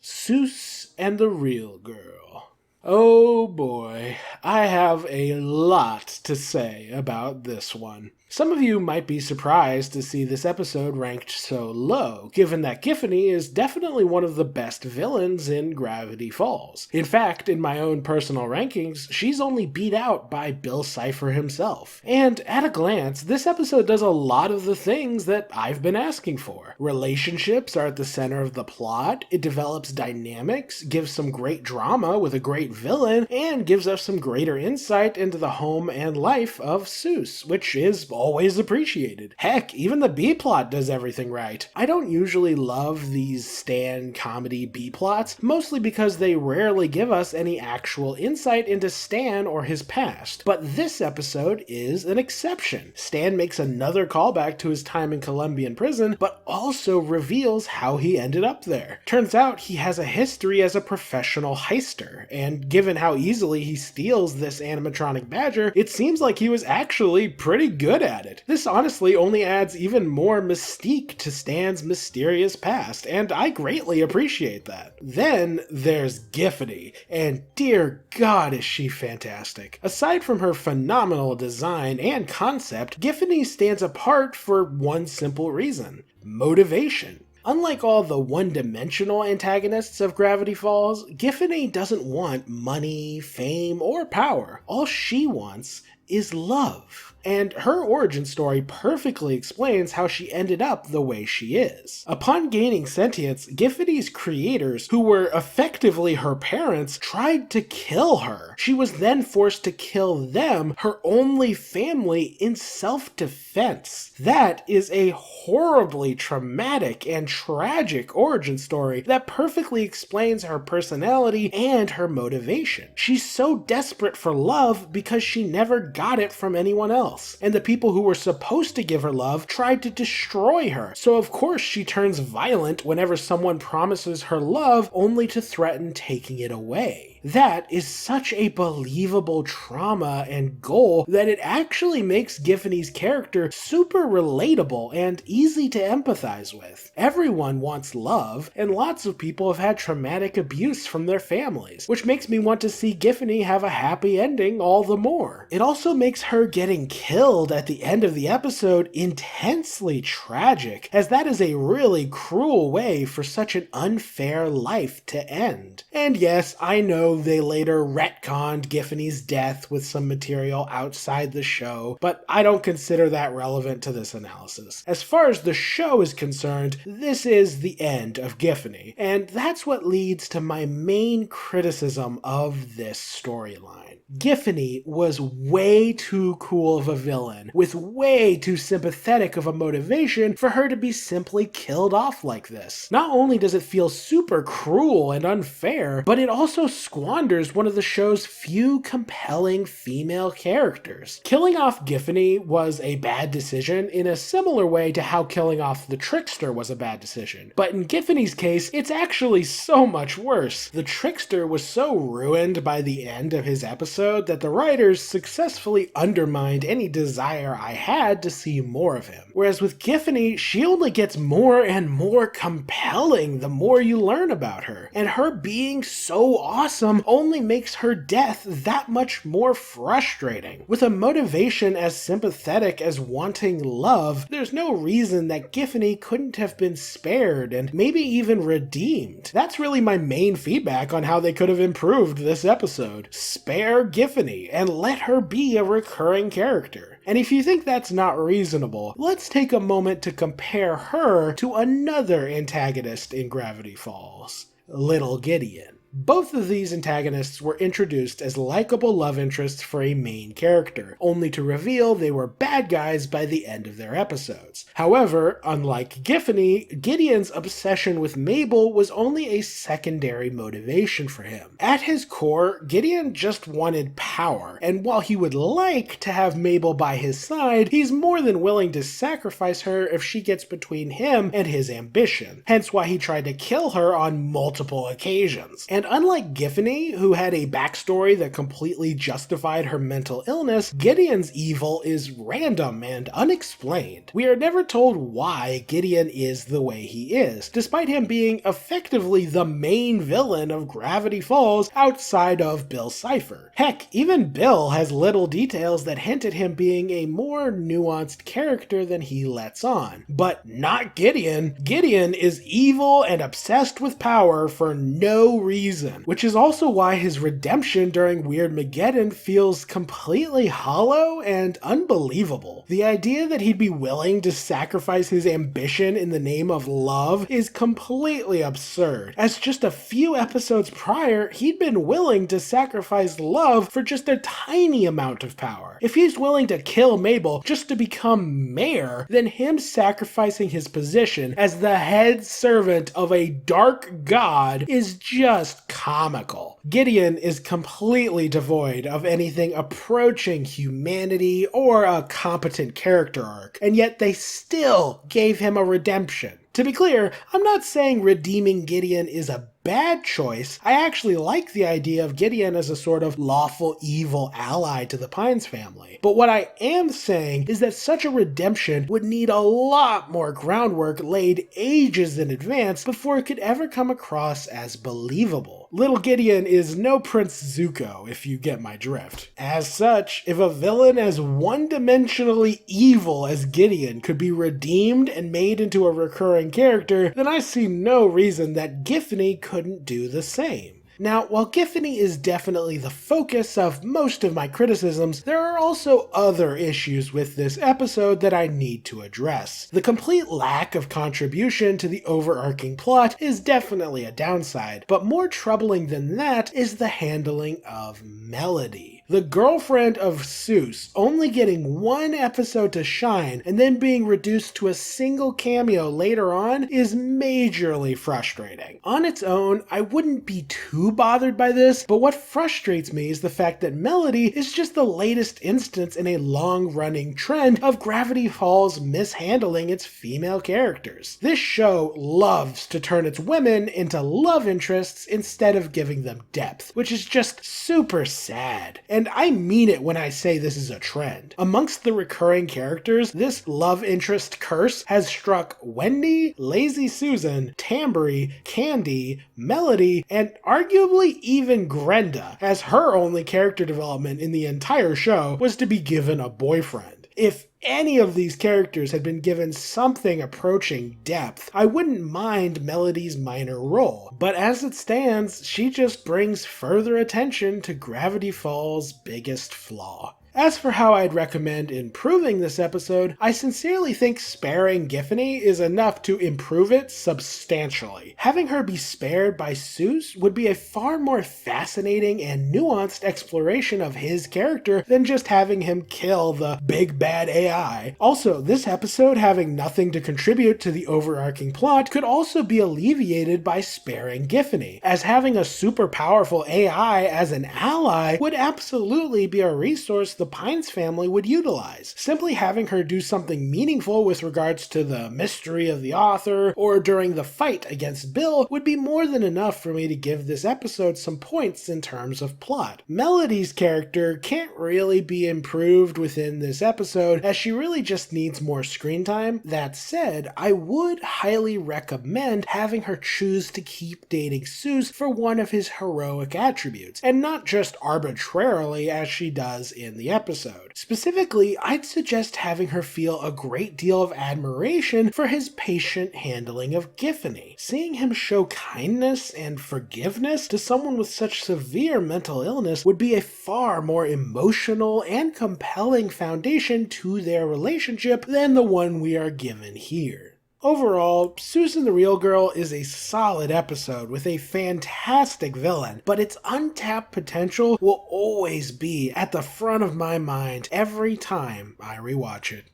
Seuss and the Real Girl. Oh boy, I have a lot to say about this one. Some of you might be surprised to see this episode ranked so low, given that Giffany is definitely one of the best villains in Gravity Falls. In fact, in my own personal rankings, she's only beat out by Bill Cipher himself. And at a glance, this episode does a lot of the things that I've been asking for. Relationships are at the center of the plot, it develops dynamics, gives some great drama with a great villain, and gives us some greater insight into the home and life of Seuss, which is always appreciated. Heck, even the B-plot does everything right. I don't usually love these Stan comedy B-plots, mostly because they rarely give us any actual insight into Stan or his past. But this episode is an exception. Stan makes another callback to his time in Colombian prison, but also reveals how he ended up there. Turns out he has a history as a professional heister, and given how easily he steals this animatronic badger, it seems like he was actually pretty good at it. This honestly only adds even more mystique to Stan's mysterious past, and I greatly appreciate that. Then there's Giffany, and dear God is she fantastic. Aside from her phenomenal design and concept, Giffany stands apart for one simple reason: motivation. Unlike all the one-dimensional antagonists of Gravity Falls, Giffany doesn't want money, fame, or power. All she wants is love. And her origin story perfectly explains how she ended up the way she is. Upon gaining sentience, Giffany's creators, who were effectively her parents, tried to kill her. She was then forced to kill them, her only family, in self-defense. That is a horribly traumatic and tragic origin story that perfectly explains her personality and her motivation. She's so desperate for love because she never got it from anyone else. And the people who were supposed to give her love tried to destroy her. So of course she turns violent whenever someone promises her love only to threaten taking it away. That is such a believable trauma and goal that it actually makes Giffany's character super relatable and easy to empathize with. Everyone wants love, and lots of people have had traumatic abuse from their families, which makes me want to see Giffany have a happy ending all the more. It also makes her getting killed at the end of the episode intensely tragic, as that is a really cruel way for such an unfair life to end. And yes, I know they later retconned Giffany's death with some material outside the show, but I don't consider that relevant to this analysis. As far as the show is concerned, this is the end of Giffany, and that's what leads to my main criticism of this storyline. Giffany was way too cool of a villain, with way too sympathetic of a motivation for her to be simply killed off like this. Not only does it feel super cruel and unfair, but it also squanders one of the show's few compelling female characters. Killing off Giffany was a bad decision in a similar way to how killing off the Trickster was a bad decision. But in Giffany's case, it's actually so much worse. The Trickster was so ruined by the end of his episode that the writers successfully undermined any desire I had to see more of him. Whereas with Giffany, she only gets more and more compelling the more you learn about her. And her being so awesome only makes her death that much more frustrating. With a motivation as sympathetic as wanting love, there's no reason that Giffany couldn't have been spared and maybe even redeemed. That's really my main feedback on how they could have improved this episode. Spare Giffany and let her be a recurring character. And if you think that's not reasonable, let's take a moment to compare her to another antagonist in Gravity Falls, Little Gideon. Both of these antagonists were introduced as likable love interests for a main character, only to reveal they were bad guys by the end of their episodes. However, unlike Giffany, Gideon's obsession with Mabel was only a secondary motivation for him. At his core, Gideon just wanted power, and while he would like to have Mabel by his side, he's more than willing to sacrifice her if she gets between him and his ambition, hence why he tried to kill her on multiple occasions. And unlike Giffany, who had a backstory that completely justified her mental illness, Gideon's evil is random and unexplained. We are never told why Gideon is the way he is, despite him being effectively the main villain of Gravity Falls outside of Bill Cipher. Heck, even Bill has little details that hint at him being a more nuanced character than he lets on. But not Gideon. Gideon is evil and obsessed with power for no reason, which is also why his redemption during Weirdmageddon feels completely hollow and unbelievable. The idea that he'd be willing to sacrifice his ambition in the name of love is completely absurd, as just a few episodes prior, he'd been willing to sacrifice love for just a tiny amount of power. If he's willing to kill Mabel just to become mayor, then him sacrificing his position as the head servant of a dark god is just comical. Gideon is completely devoid of anything approaching humanity or a competent character arc, and yet they still gave him a redemption. To be clear, I'm not saying redeeming Gideon is a bad choice. I actually like the idea of Gideon as a sort of lawful evil ally to the Pines family. But what I am saying is that such a redemption would need a lot more groundwork laid ages in advance before it could ever come across as believable. Little Gideon is no Prince Zuko, if you get my drift. As such, if a villain as one-dimensionally evil as Gideon could be redeemed and made into a recurring character, then I see no reason that Githany couldn't do the same. Now, while Githany is definitely the focus of most of my criticisms, there are also other issues with this episode that I need to address. The complete lack of contribution to the overarching plot is definitely a downside, but more troubling than that is the handling of Melody. The girlfriend of Seuss only getting one episode to shine and then being reduced to a single cameo later on is majorly frustrating. On its own, I wouldn't be too bothered by this, but what frustrates me is the fact that Melody is just the latest instance in a long-running trend of Gravity Falls mishandling its female characters. This show loves to turn its women into love interests instead of giving them depth, which is just super sad. And I mean it when I say this is a trend. Amongst the recurring characters, this love interest curse has struck Wendy, Lazy Susan, Tambury, Candy, Melody, and arguably even Grenda, as her only character development in the entire show was to be given a boyfriend. If any of these characters had been given something approaching depth, I wouldn't mind Melody's minor role, but as it stands, she just brings further attention to Gravity Falls' biggest flaw. As for how I'd recommend improving this episode, I sincerely think sparing Githany is enough to improve it substantially. Having her be spared by Seuss would be a far more fascinating and nuanced exploration of his character than just having him kill the big bad AI. Also, this episode having nothing to contribute to the overarching plot could also be alleviated by sparing Githany, as having a super powerful AI as an ally would absolutely be a resource the Pines family would utilize. Simply having her do something meaningful with regards to the mystery of the author or during the fight against Bill would be more than enough for me to give this episode some points in terms of plot. Melody's character can't really be improved within this episode as she really just needs more screen time. That said, I would highly recommend having her choose to keep dating Seuss for one of his heroic attributes, and not just arbitrarily as she does in the episode. Specifically, I'd suggest having her feel a great deal of admiration for his patient handling of Githany. Seeing him show kindness and forgiveness to someone with such severe mental illness would be a far more emotional and compelling foundation to their relationship than the one we are given here. Overall, Seuss and the Real Girl is a solid episode with a fantastic villain, but its untapped potential will always be at the front of my mind every time I rewatch it.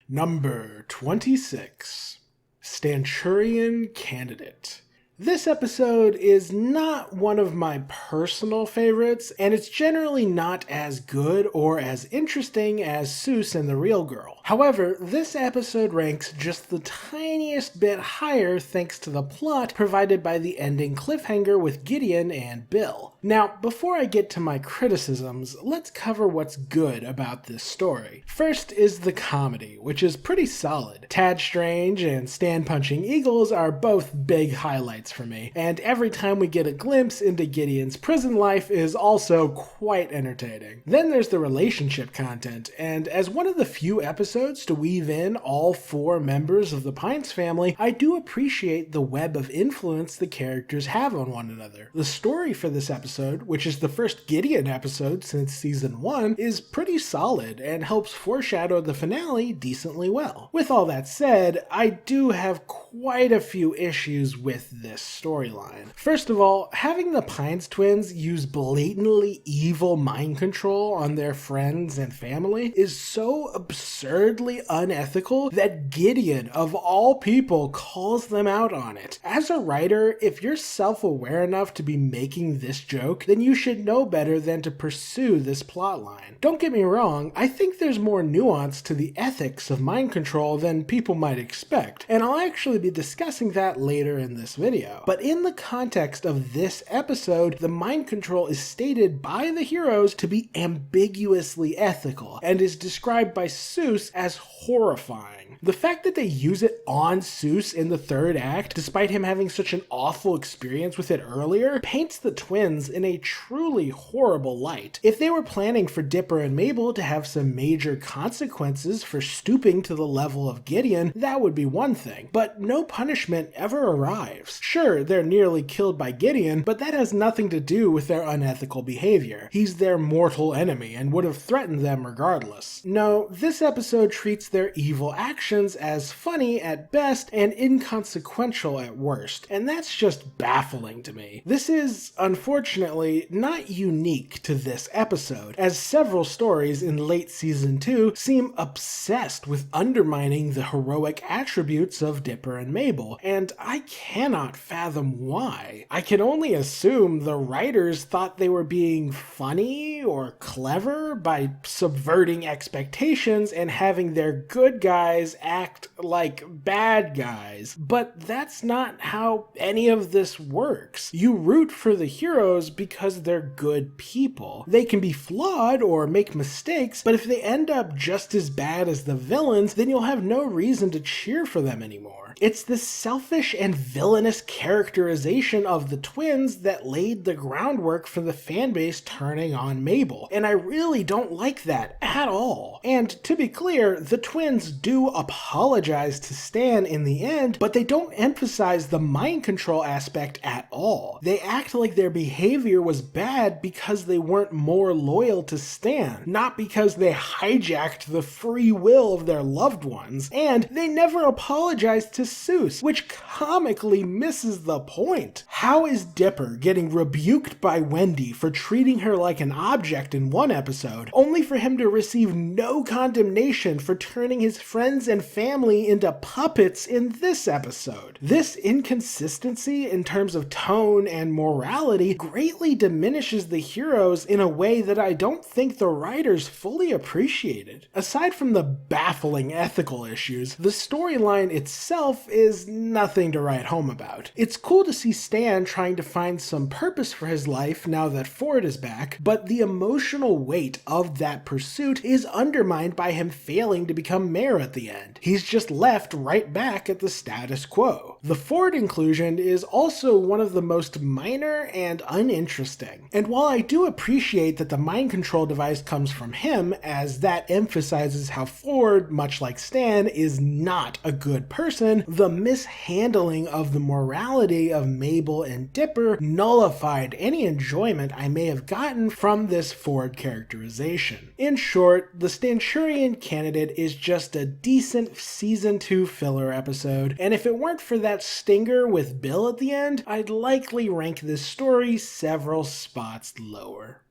Number 26. Stanchurian Candidate. This episode is not one of my personal favorites, and it's generally not as good or as interesting as Seuss and the Real Girl. However, this episode ranks just the tiniest bit higher thanks to the plot provided by the ending cliffhanger with Gideon and Bill. Now, before I get to my criticisms, let's cover what's good about this story. First is the comedy, which is pretty solid. Tad Strange and Stan Punching Eagles are both big highlights for me, and every time we get a glimpse into Gideon's prison life is also quite entertaining. Then there's the relationship content, and as one of the few episodes to weave in all four members of the Pines family, I do appreciate the web of influence the characters have on one another. The story for this episode, which is the first Gideon episode since season 1, is pretty solid and helps foreshadow the finale decently well. With all that said, I do have quite a few issues with this storyline. First of all, having the Pines twins use blatantly evil mind control on their friends and family is so absurd absurdly unethical that Gideon, of all people, calls them out on it. As a writer, if you're self-aware enough to be making this joke, then you should know better than to pursue this plotline. Don't get me wrong, I think there's more nuance to the ethics of mind control than people might expect, and I'll actually be discussing that later in this video. But in the context of this episode, the mind control is stated by the heroes to be ambiguously ethical, and is described by Seuss as horrifying. The fact that they use it on Seuss in the third act, despite him having such an awful experience with it earlier, paints the twins in a truly horrible light. If they were planning for Dipper and Mabel to have some major consequences for stooping to the level of Gideon, that would be one thing, but no punishment ever arrives. Sure, they're nearly killed by Gideon, but that has nothing to do with their unethical behavior. He's their mortal enemy and would have threatened them regardless. No, this episode treats their evil actions as funny at best and inconsequential at worst, and that's just baffling to me. This is, unfortunately, not unique to this episode, as several stories in late season 2 seem obsessed with undermining the heroic attributes of Dipper and Mabel, and I cannot fathom why. I can only assume the writers thought they were being funny or clever by subverting expectations and having their good guys act like bad guys, but that's not how any of this works. You root for the heroes because they're good people. They can be flawed or make mistakes, but if they end up just as bad as the villains, then you'll have no reason to cheer for them anymore. It's this selfish and villainous characterization of the twins that laid the groundwork for the fanbase turning on Mabel, and I really don't like that at all. And to be clear, the twins do apologize to Stan in the end, but they don't emphasize the mind control aspect at all. They act like their behavior was bad because they weren't more loyal to Stan, not because they hijacked the free will of their loved ones, and they never apologized to Seuss, which comically misses the point. How is Dipper getting rebuked by Wendy for treating her like an object in one episode, only for him to receive no condemnation for turning his friends and family into puppets in this episode? This inconsistency in terms of tone and morality greatly diminishes the heroes in a way that I don't think the writers fully appreciated. Aside from the baffling ethical issues, the storyline itself is nothing to write home about. It's cool to see Stan trying to find some purpose for his life now that Ford is back, but the emotional weight of that pursuit is undermined by him failing to become mayor at the end. He's just left right back at the status quo. The Ford inclusion is also one of the most minor and uninteresting. And while I do appreciate that the mind control device comes from him, as that emphasizes how Ford, much like Stan, is not a good person, the mishandling of the morality of Mabel and Dipper nullified any enjoyment I may have gotten from this Ford characterization. In short, the Stanchurian Candidate is just a decent season 2 filler episode, and if it weren't for that stinger with Bill at the end, I'd likely rank this story several spots lower.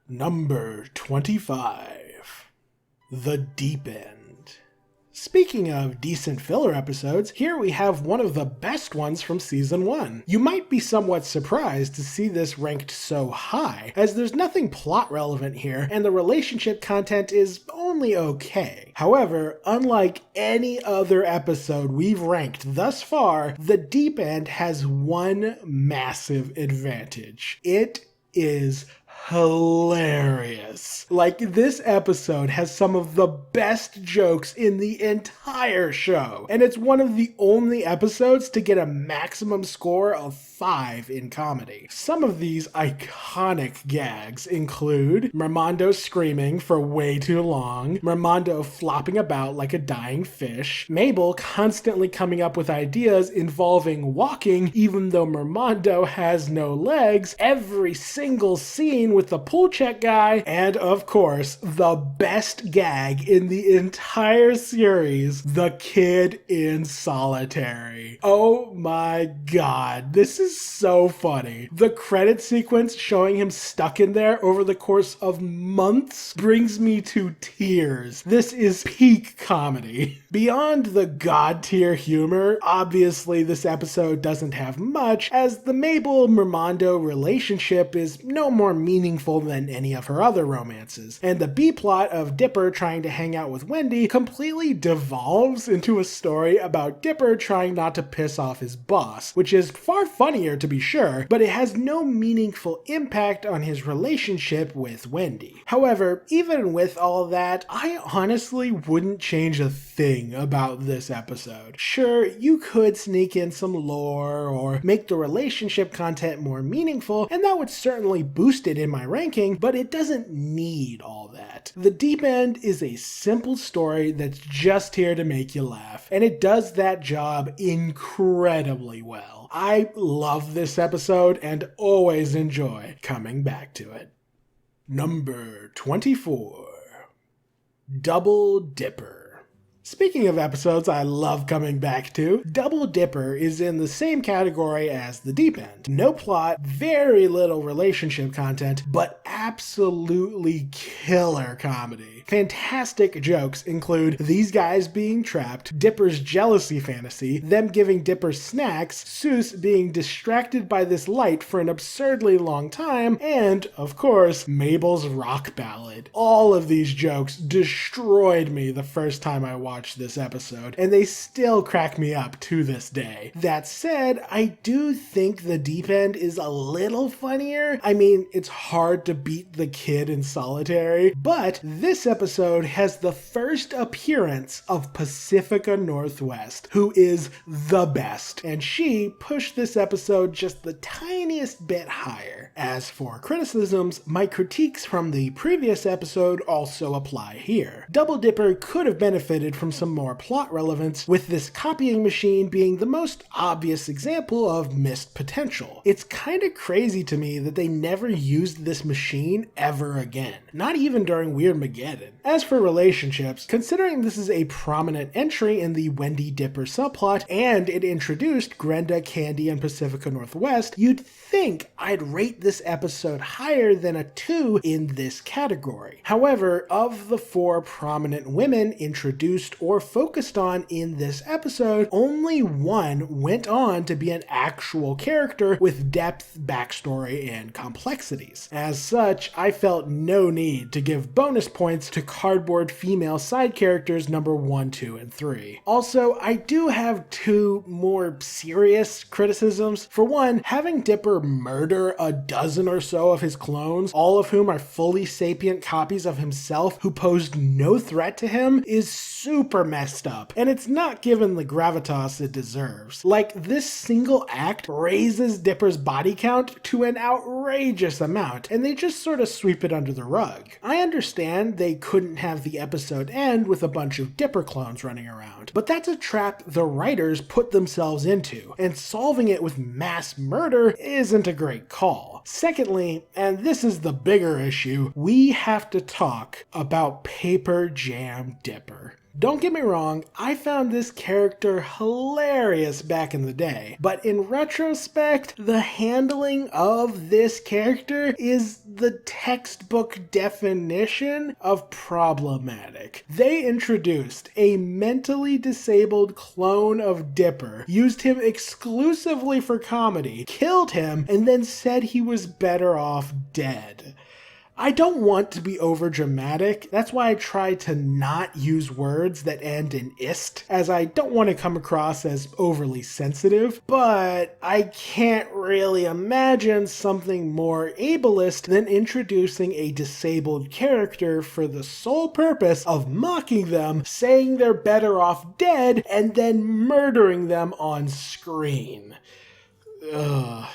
Number 25. The Deep End. Speaking of decent filler episodes, here we have one of the best ones from season 1. You might be somewhat surprised to see this ranked so high, as there's nothing plot relevant here, and the relationship content is only okay. However, unlike any other episode we've ranked thus far, The Deep End has one massive advantage. It is hilarious. Like, this episode has some of the best jokes in the entire show, and it's one of the only episodes to get a maximum score of 5 in comedy. Some of these iconic gags include Mermando screaming for way too long, Mermando flopping about like a dying fish, Mabel constantly coming up with ideas involving walking even though Mermando has no legs, every single scene scene with the pool check guy, and of course, the best gag in the entire series, the kid in solitary. Oh my god, this is so funny. The credit sequence showing him stuck in there over the course of months brings me to tears. This is peak comedy. Beyond the god tier humor, obviously this episode doesn't have much, as the Mabel-Mermando relationship is no more meaningful than any of her other romances, and the B-plot of Dipper trying to hang out with Wendy completely devolves into a story about Dipper trying not to piss off his boss, which is far funnier to be sure, but it has no meaningful impact on his relationship with Wendy. However, even with all that, I honestly wouldn't change a thing about this episode. Sure, you could sneak in some lore or make the relationship content more meaningful, and that would certainly boost it in my ranking, but it doesn't need all that. The Deep End is a simple story that's just here to make you laugh, and it does that job incredibly well. I love this episode and always enjoy coming back to it. Number 24. Double Dipper. Speaking of episodes I love coming back to, Double Dipper is in the same category as The Deep End. No plot, very little relationship content, but absolutely killer comedy. Fantastic jokes include these guys being trapped, Dipper's jealousy fantasy, them giving Dipper snacks, Seuss being distracted by this light for an absurdly long time, and, of course, Mabel's rock ballad. All of these jokes destroyed me the first time I watched this episode, and they still crack me up to this day. That said, I do think The Deep End is a little funnier. I mean, it's hard to beat the kid in solitary, but this episode has the first appearance of Pacifica Northwest, who is the best, and she pushed this episode just the tiniest bit higher. As for criticisms, my critiques from the previous episode also apply here. Double Dipper could have benefited from some more plot relevance, with this copying machine being the most obvious example of missed potential. It's kinda crazy to me that they never used this machine ever again, not even during Weirdmageddon. As for relationships, considering this is a prominent entry in the Wendy Dipper subplot, and it introduced Grenda, Candy, and Pacifica Northwest, you'd think I'd rate this episode higher than a 2 in this category. However, of the 4 prominent women introduced or focused on in this episode, only one went on to be an actual character with depth, backstory, and complexities. As such, I felt no need to give bonus points to cardboard female side characters number 1, 2, and 3. Also, I do have 2 more serious criticisms. For one, having Dipper murder a dozen or so of his clones, all of whom are fully sapient copies of himself who posed no threat to him, is super messed up, and it's not given the gravitas it deserves. Like, this single act raises Dipper's body count to an outrageous amount, and they just sort of sweep it under the rug. I understand they couldn't have the episode end with a bunch of Dipper clones running around, but that's a trap the writers put themselves into, and solving it with mass murder isn't a great call. Secondly, and this is the bigger issue, we have to talk about Paper Jam Dipper. Don't get me wrong, I found this character hilarious back in the day, but in retrospect, the handling of this character is the textbook definition of problematic. They introduced a mentally disabled clone of Dipper, used him exclusively for comedy, killed him, and then said he was better off dead. I don't want to be overdramatic, that's why I try to not use words that end in ist, as I don't want to come across as overly sensitive, but I can't really imagine something more ableist than introducing a disabled character for the sole purpose of mocking them, saying they're better off dead, and then murdering them on screen. Ugh.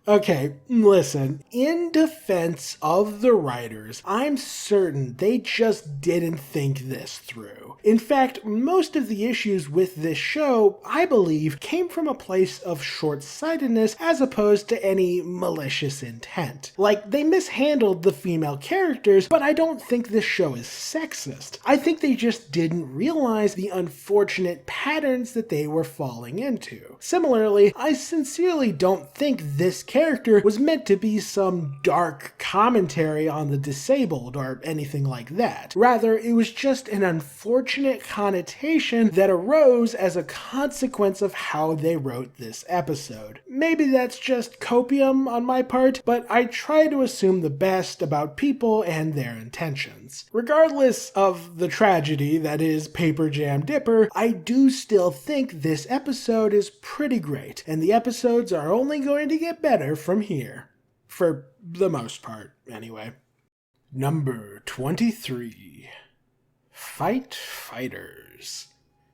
Okay, listen, in defense of the writers, I'm certain they just didn't think this through. In fact, most of the issues with this show, I believe, came from a place of short-sightedness as opposed to any malicious intent. Like, they mishandled the female characters, but I don't think this show is sexist. I think they just didn't realize the unfortunate patterns that they were falling into. Similarly, I sincerely don't think this character was meant to be some dark commentary on the disabled or anything like that. Rather, it was just an unfortunate connotation that arose as a consequence of how they wrote this episode. Maybe that's just copium on my part, but I try to assume the best about people and their intentions. Regardless of the tragedy that is Paper Jam Dipper, I do still think this episode is pretty great, and the episodes are only going to get better from here. For the most part, anyway. Number 23. Fight Fighters.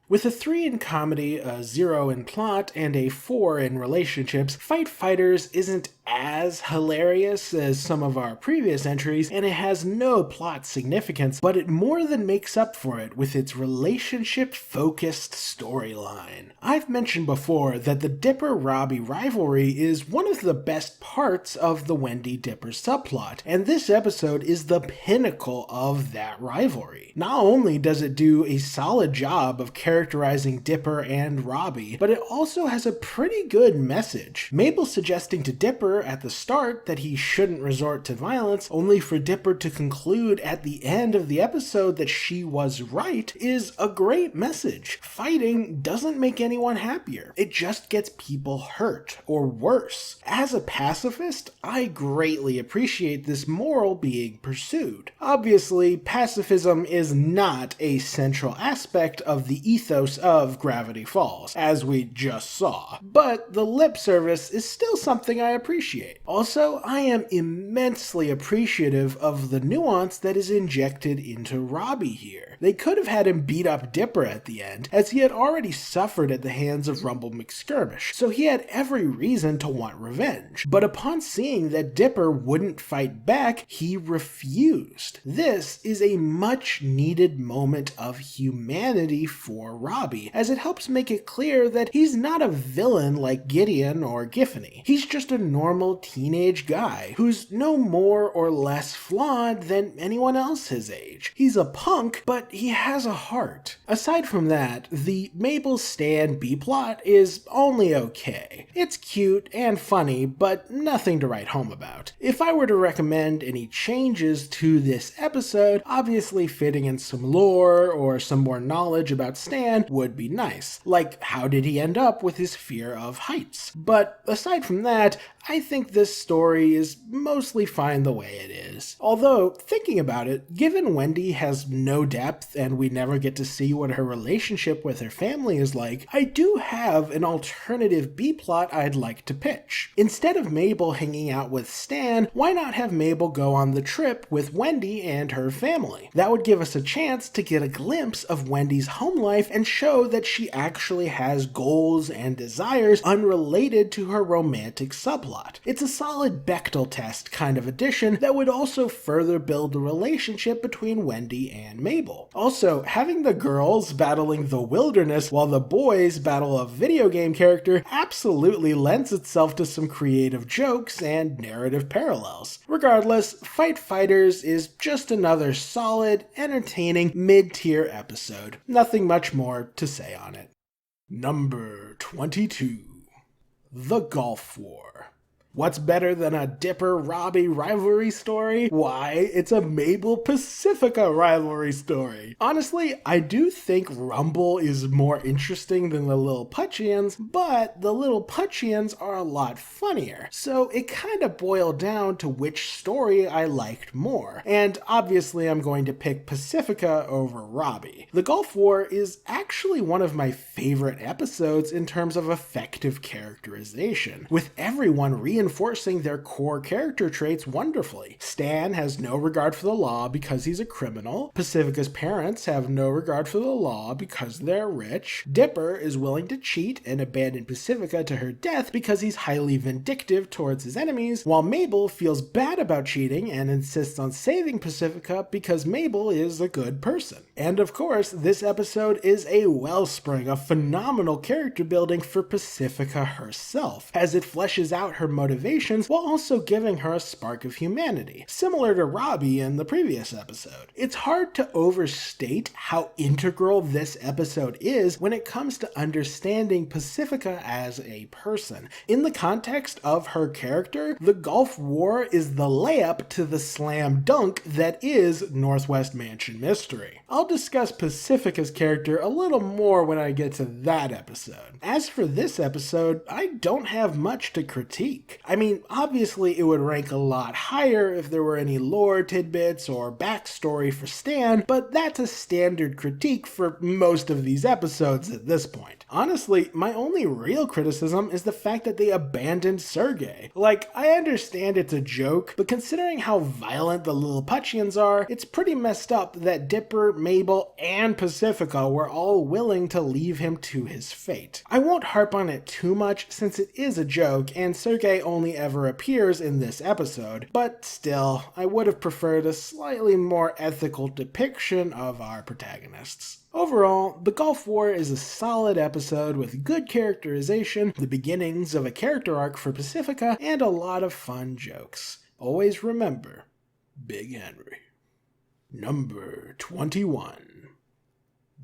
With a 3 in comedy, a 0 in plot, and a 4 in relationships, Fight Fighters isn't as hilarious as some of our previous entries, and it has no plot significance, but it more than makes up for it with its relationship-focused storyline. I've mentioned before that the Dipper-Robbie rivalry is one of the best parts of the Wendy-Dipper subplot, and this episode is the pinnacle of that rivalry. Not only does it do a solid job of characterizing Dipper and Robbie, but it also has a pretty good message. Mabel suggesting to Dipper at the start that he shouldn't resort to violence, only for Dipper to conclude at the end of the episode that she was right, is a great message. Fighting doesn't make anyone happier. It just gets people hurt, or worse. As a pacifist, I greatly appreciate this moral being pursued. Obviously, pacifism is not a central aspect of the ethos of Gravity Falls, as we just saw, but the lip service is still something I appreciate. Also, I am immensely appreciative of the nuance that is injected into Robbie here. They could have had him beat up Dipper at the end, as he had already suffered at the hands of Rumble McSkirmish, so he had every reason to want revenge. But upon seeing that Dipper wouldn't fight back, he refused. This is a much needed moment of humanity for Robbie, as it helps make it clear that he's not a villain like Gideon or Giffany. He's just a normal teenage guy who's no more or less flawed than anyone else his age. He's a punk, but he has a heart. Aside from that, the Mabel Stan B-plot is only okay. It's cute and funny, but nothing to write home about. If I were to recommend any changes to this episode, obviously fitting in some lore or some more knowledge about Stan would be nice. Like, how did he end up with his fear of heights? But aside from that, I think this story is mostly fine the way it is. Although, thinking about it, given Wendy has no depth and we never get to see what her relationship with her family is like, I do have an alternative B-plot I'd like to pitch. Instead of Mabel hanging out with Stan, why not have Mabel go on the trip with Wendy and her family? That would give us a chance to get a glimpse of Wendy's home life and show that she actually has goals and desires unrelated to her romantic subplot. It's a solid Bechdel test kind of addition that would also further build the relationship between Wendy and Mabel. Also, having the girls battling the wilderness while the boys battle a video game character absolutely lends itself to some creative jokes and narrative parallels. Regardless, Fight Fighters is just another solid, entertaining, mid-tier episode. Nothing much more to say on it. Number 22. The Gulf War. What's better than a Dipper-Robbie rivalry story? Why, it's a Mabel-Pacifica rivalry story. Honestly, I do think Rumble is more interesting than the Lilliputians, but the Lilliputians are a lot funnier, so it kind of boiled down to which story I liked more. And obviously I'm going to pick Pacifica over Robbie. The Gulf War is actually one of my favorite episodes in terms of effective characterization, with everyone reinventing reinforcing their core character traits wonderfully. Stan has no regard for the law because he's a criminal. Pacifica's parents have no regard for the law because they're rich. Dipper is willing to cheat and abandon Pacifica to her death because he's highly vindictive towards his enemies, while Mabel feels bad about cheating and insists on saving Pacifica because Mabel is a good person. And of course, this episode is a wellspring of phenomenal character building for Pacifica herself, as it fleshes out her motivations while also giving her a spark of humanity, similar to Robbie in the previous episode. It's hard to overstate how integral this episode is when it comes to understanding Pacifica as a person. In the context of her character, the Gulf War is the layup to the slam dunk that is Northwest Mansion Mystery. I'll discuss Pacifica's character a little more when I get to that episode. As for this episode, I don't have much to critique. I mean, obviously it would rank a lot higher if there were any lore tidbits or backstory for Stan, but that's a standard critique for most of these episodes at this point. Honestly, my only real criticism is the fact that they abandoned Sergei. Like, I understand it's a joke, but considering how violent the Lilliputians are, it's pretty messed up that Dipper, Mabel, and Pacifica were all willing to leave him to his fate. I won't harp on it too much since it is a joke and Sergei only ever appears in this episode, but still, I would have preferred a slightly more ethical depiction of our protagonists. Overall, The Gulf War is a solid episode with good characterization, the beginnings of a character arc for Pacifica, and a lot of fun jokes. Always remember, Big Henry. Number 21.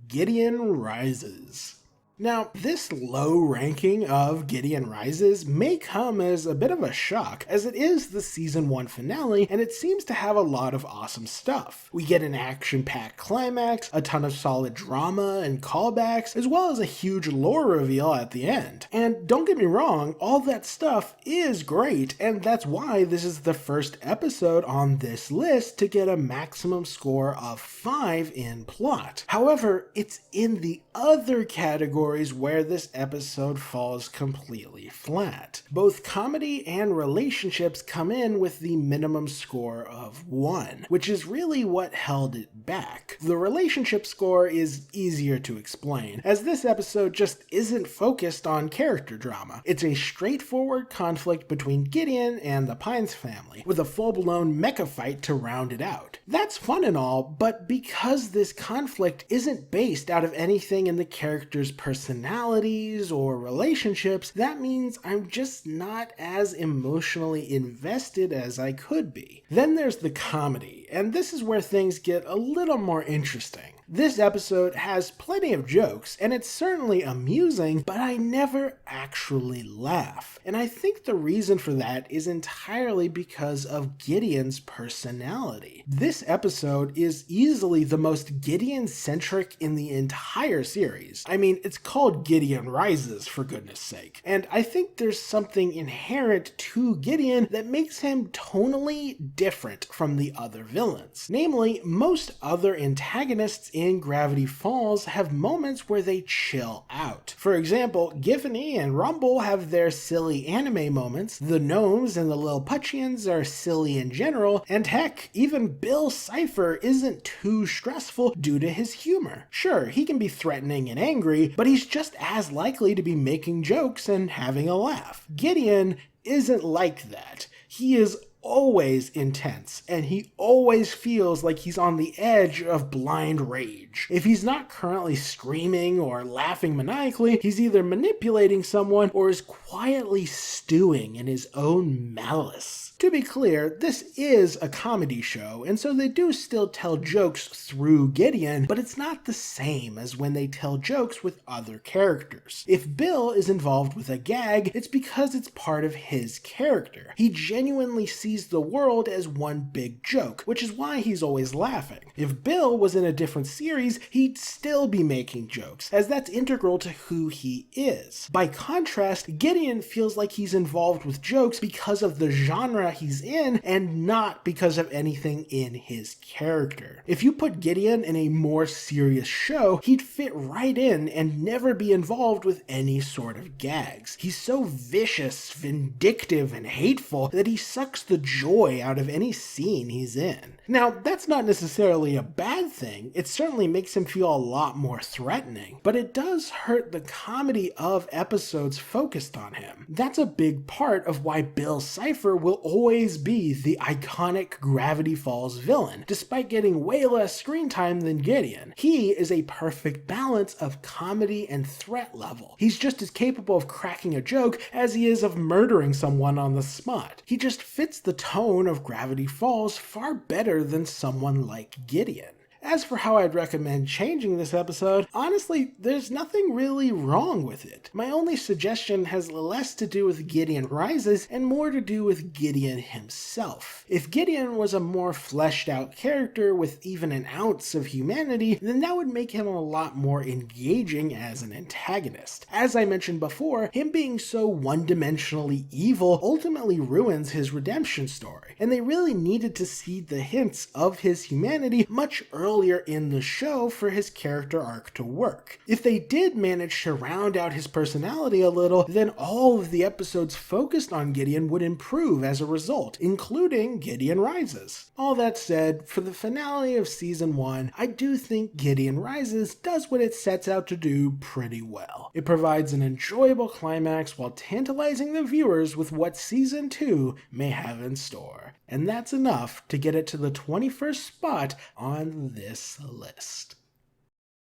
Gideon Rises. Now, this low ranking of Gideon Rises may come as a bit of a shock, as it is the season 1 finale, and it seems to have a lot of awesome stuff. We get an action-packed climax, a ton of solid drama and callbacks, as well as a huge lore reveal at the end. And don't get me wrong, all that stuff is great, and that's why this is the first episode on this list to get a maximum score of 5 in plot. However, it's in the other category where this episode falls completely flat. Both comedy and relationships come in with the minimum score of 1, which is really what held it back. The relationship score is easier to explain, as this episode just isn't focused on character drama. It's a straightforward conflict between Gideon and the Pines family, with a full-blown mecha fight to round it out. That's fun and all, but because this conflict isn't based out of anything in the character's personalities or relationships, that means I'm just not as emotionally invested as I could be. Then there's the comedy, and this is where things get a little more interesting. This episode has plenty of jokes, and it's certainly amusing, but I never actually laugh. And I think the reason for that is entirely because of Gideon's personality. This episode is easily the most Gideon-centric in the entire series. I mean, it's called Gideon Rises, for goodness sake. And I think there's something inherent to Gideon that makes him tonally different from the other villains. Namely, most other antagonists in Gravity Falls have moments where they chill out. For example, Giffany and Rumble have their silly anime moments, the gnomes and the Lilliputians are silly in general, and heck, even Bill Cipher isn't too stressful due to his humor. Sure, he can be threatening and angry, but he's just as likely to be making jokes and having a laugh. Gideon isn't like that. He is always intense, and he always feels like he's on the edge of blind rage. If he's not currently screaming or laughing maniacally, he's either manipulating someone or is quietly stewing in his own malice. To be clear, this is a comedy show, and so they do still tell jokes through Gideon, but it's not the same as when they tell jokes with other characters. If Bill is involved with a gag, it's because it's part of his character. He genuinely sees sees the world as one big joke, which is why he's always laughing. If Bill was in a different series, he'd still be making jokes, as that's integral to who he is. By contrast, Gideon feels like he's involved with jokes because of the genre he's in and not because of anything in his character. If you put Gideon in a more serious show, he'd fit right in and never be involved with any sort of gags. He's so vicious, vindictive, and hateful that he sucks the joy out of any scene he's in. Now, that's not necessarily a bad thing. It certainly makes him feel a lot more threatening, but it does hurt the comedy of episodes focused on him. That's a big part of why Bill Cipher will always be the iconic Gravity Falls villain, despite getting way less screen time than Gideon. He is a perfect balance of comedy and threat level. He's just as capable of cracking a joke as he is of murdering someone on the spot. He just fits the tone of Gravity Falls far better than someone like Gideon. As for how I'd recommend changing this episode, honestly, there's nothing really wrong with it. My only suggestion has less to do with Gideon Rises and more to do with Gideon himself. If Gideon was a more fleshed out character with even an ounce of humanity, then that would make him a lot more engaging as an antagonist. As I mentioned before, him being so one-dimensionally evil ultimately ruins his redemption story, and they really needed to see the hints of his humanity much earlier in the show for his character arc to work. If they did manage to round out his personality a little, then all of the episodes focused on Gideon would improve as a result, including Gideon Rises. All that said, for the finale of Season 1, I do think Gideon Rises does what it sets out to do pretty well. It provides an enjoyable climax while tantalizing the viewers with what Season 2 may have in store. And that's enough to get it to the 21st spot on this list.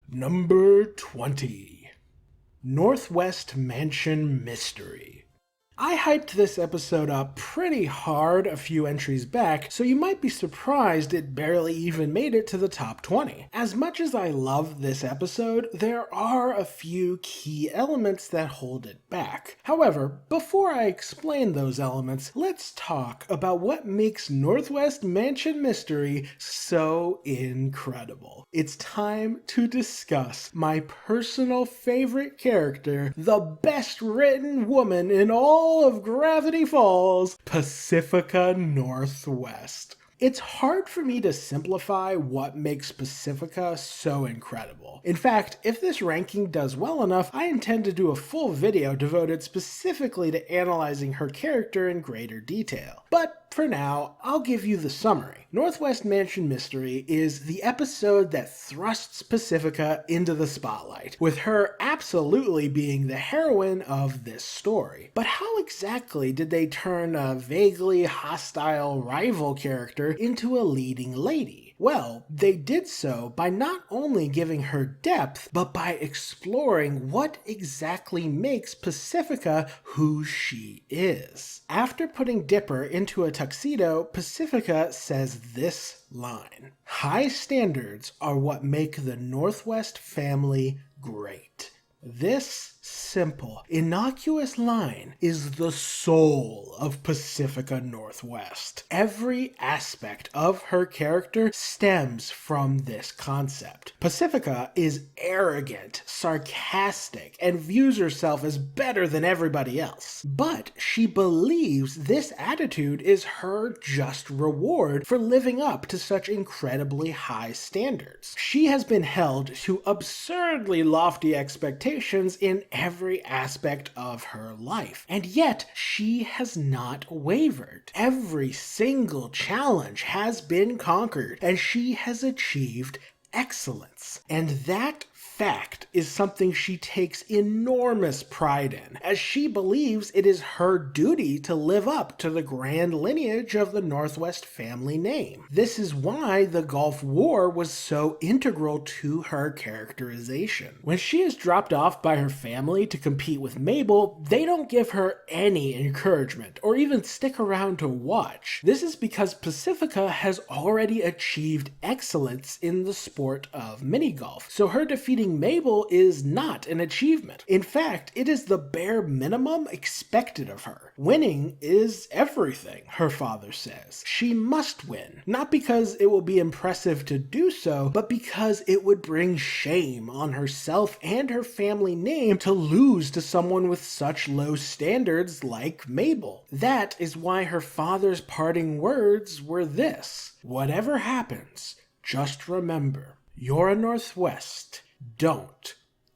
Number 20. Northwest Mansion Mystery. I hyped this episode up pretty hard a few entries back, so you might be surprised it barely even made it to the top 20. As much as I love this episode, there are a few key elements that hold it back. However, before I explain those elements, let's talk about what makes Northwest Mansion Mystery so incredible. It's time to discuss my personal favorite character, the best written woman in all of Gravity Falls, Pacifica Northwest. It's hard for me to simplify what makes Pacifica so incredible. In fact, if this ranking does well enough, I intend to do a full video devoted specifically to analyzing her character in greater detail. But for now, I'll give you the summary. Northwest Mansion Mystery is the episode that thrusts Pacifica into the spotlight, with her absolutely being the heroine of this story. But how exactly did they turn a vaguely hostile rival character into a leading lady? Well, they did so by not only giving her depth, but by exploring what exactly makes Pacifica who she is. After putting Dipper into a tuxedo, Pacifica says this line: "High standards are what make the Northwest family great." This simple, innocuous line is the soul of Pacifica Northwest. Every aspect of her character stems from this concept. Pacifica is arrogant, sarcastic, and views herself as better than everybody else. But she believes this attitude is her just reward for living up to such incredibly high standards. She has been held to absurdly lofty expectations in every aspect of her life, and yet she has not wavered. Every single challenge has been conquered, and she has achieved excellence. And that fact is something she takes enormous pride in, as she believes it is her duty to live up to the grand lineage of the Northwest family name. This is why the Gulf War was so integral to her characterization. When she is dropped off by her family to compete with Mabel, they don't give her any encouragement or even stick around to watch. This is because Pacifica has already achieved excellence in the sport of mini golf, so her defeating being Mabel is not an achievement. In fact, it is the bare minimum expected of her. Winning is everything, her father says. She must win, not because it will be impressive to do so, but because it would bring shame on herself and her family name to lose to someone with such low standards like Mabel. That is why her father's parting words were this: "Whatever happens, just remember, you're a Northwest. Don't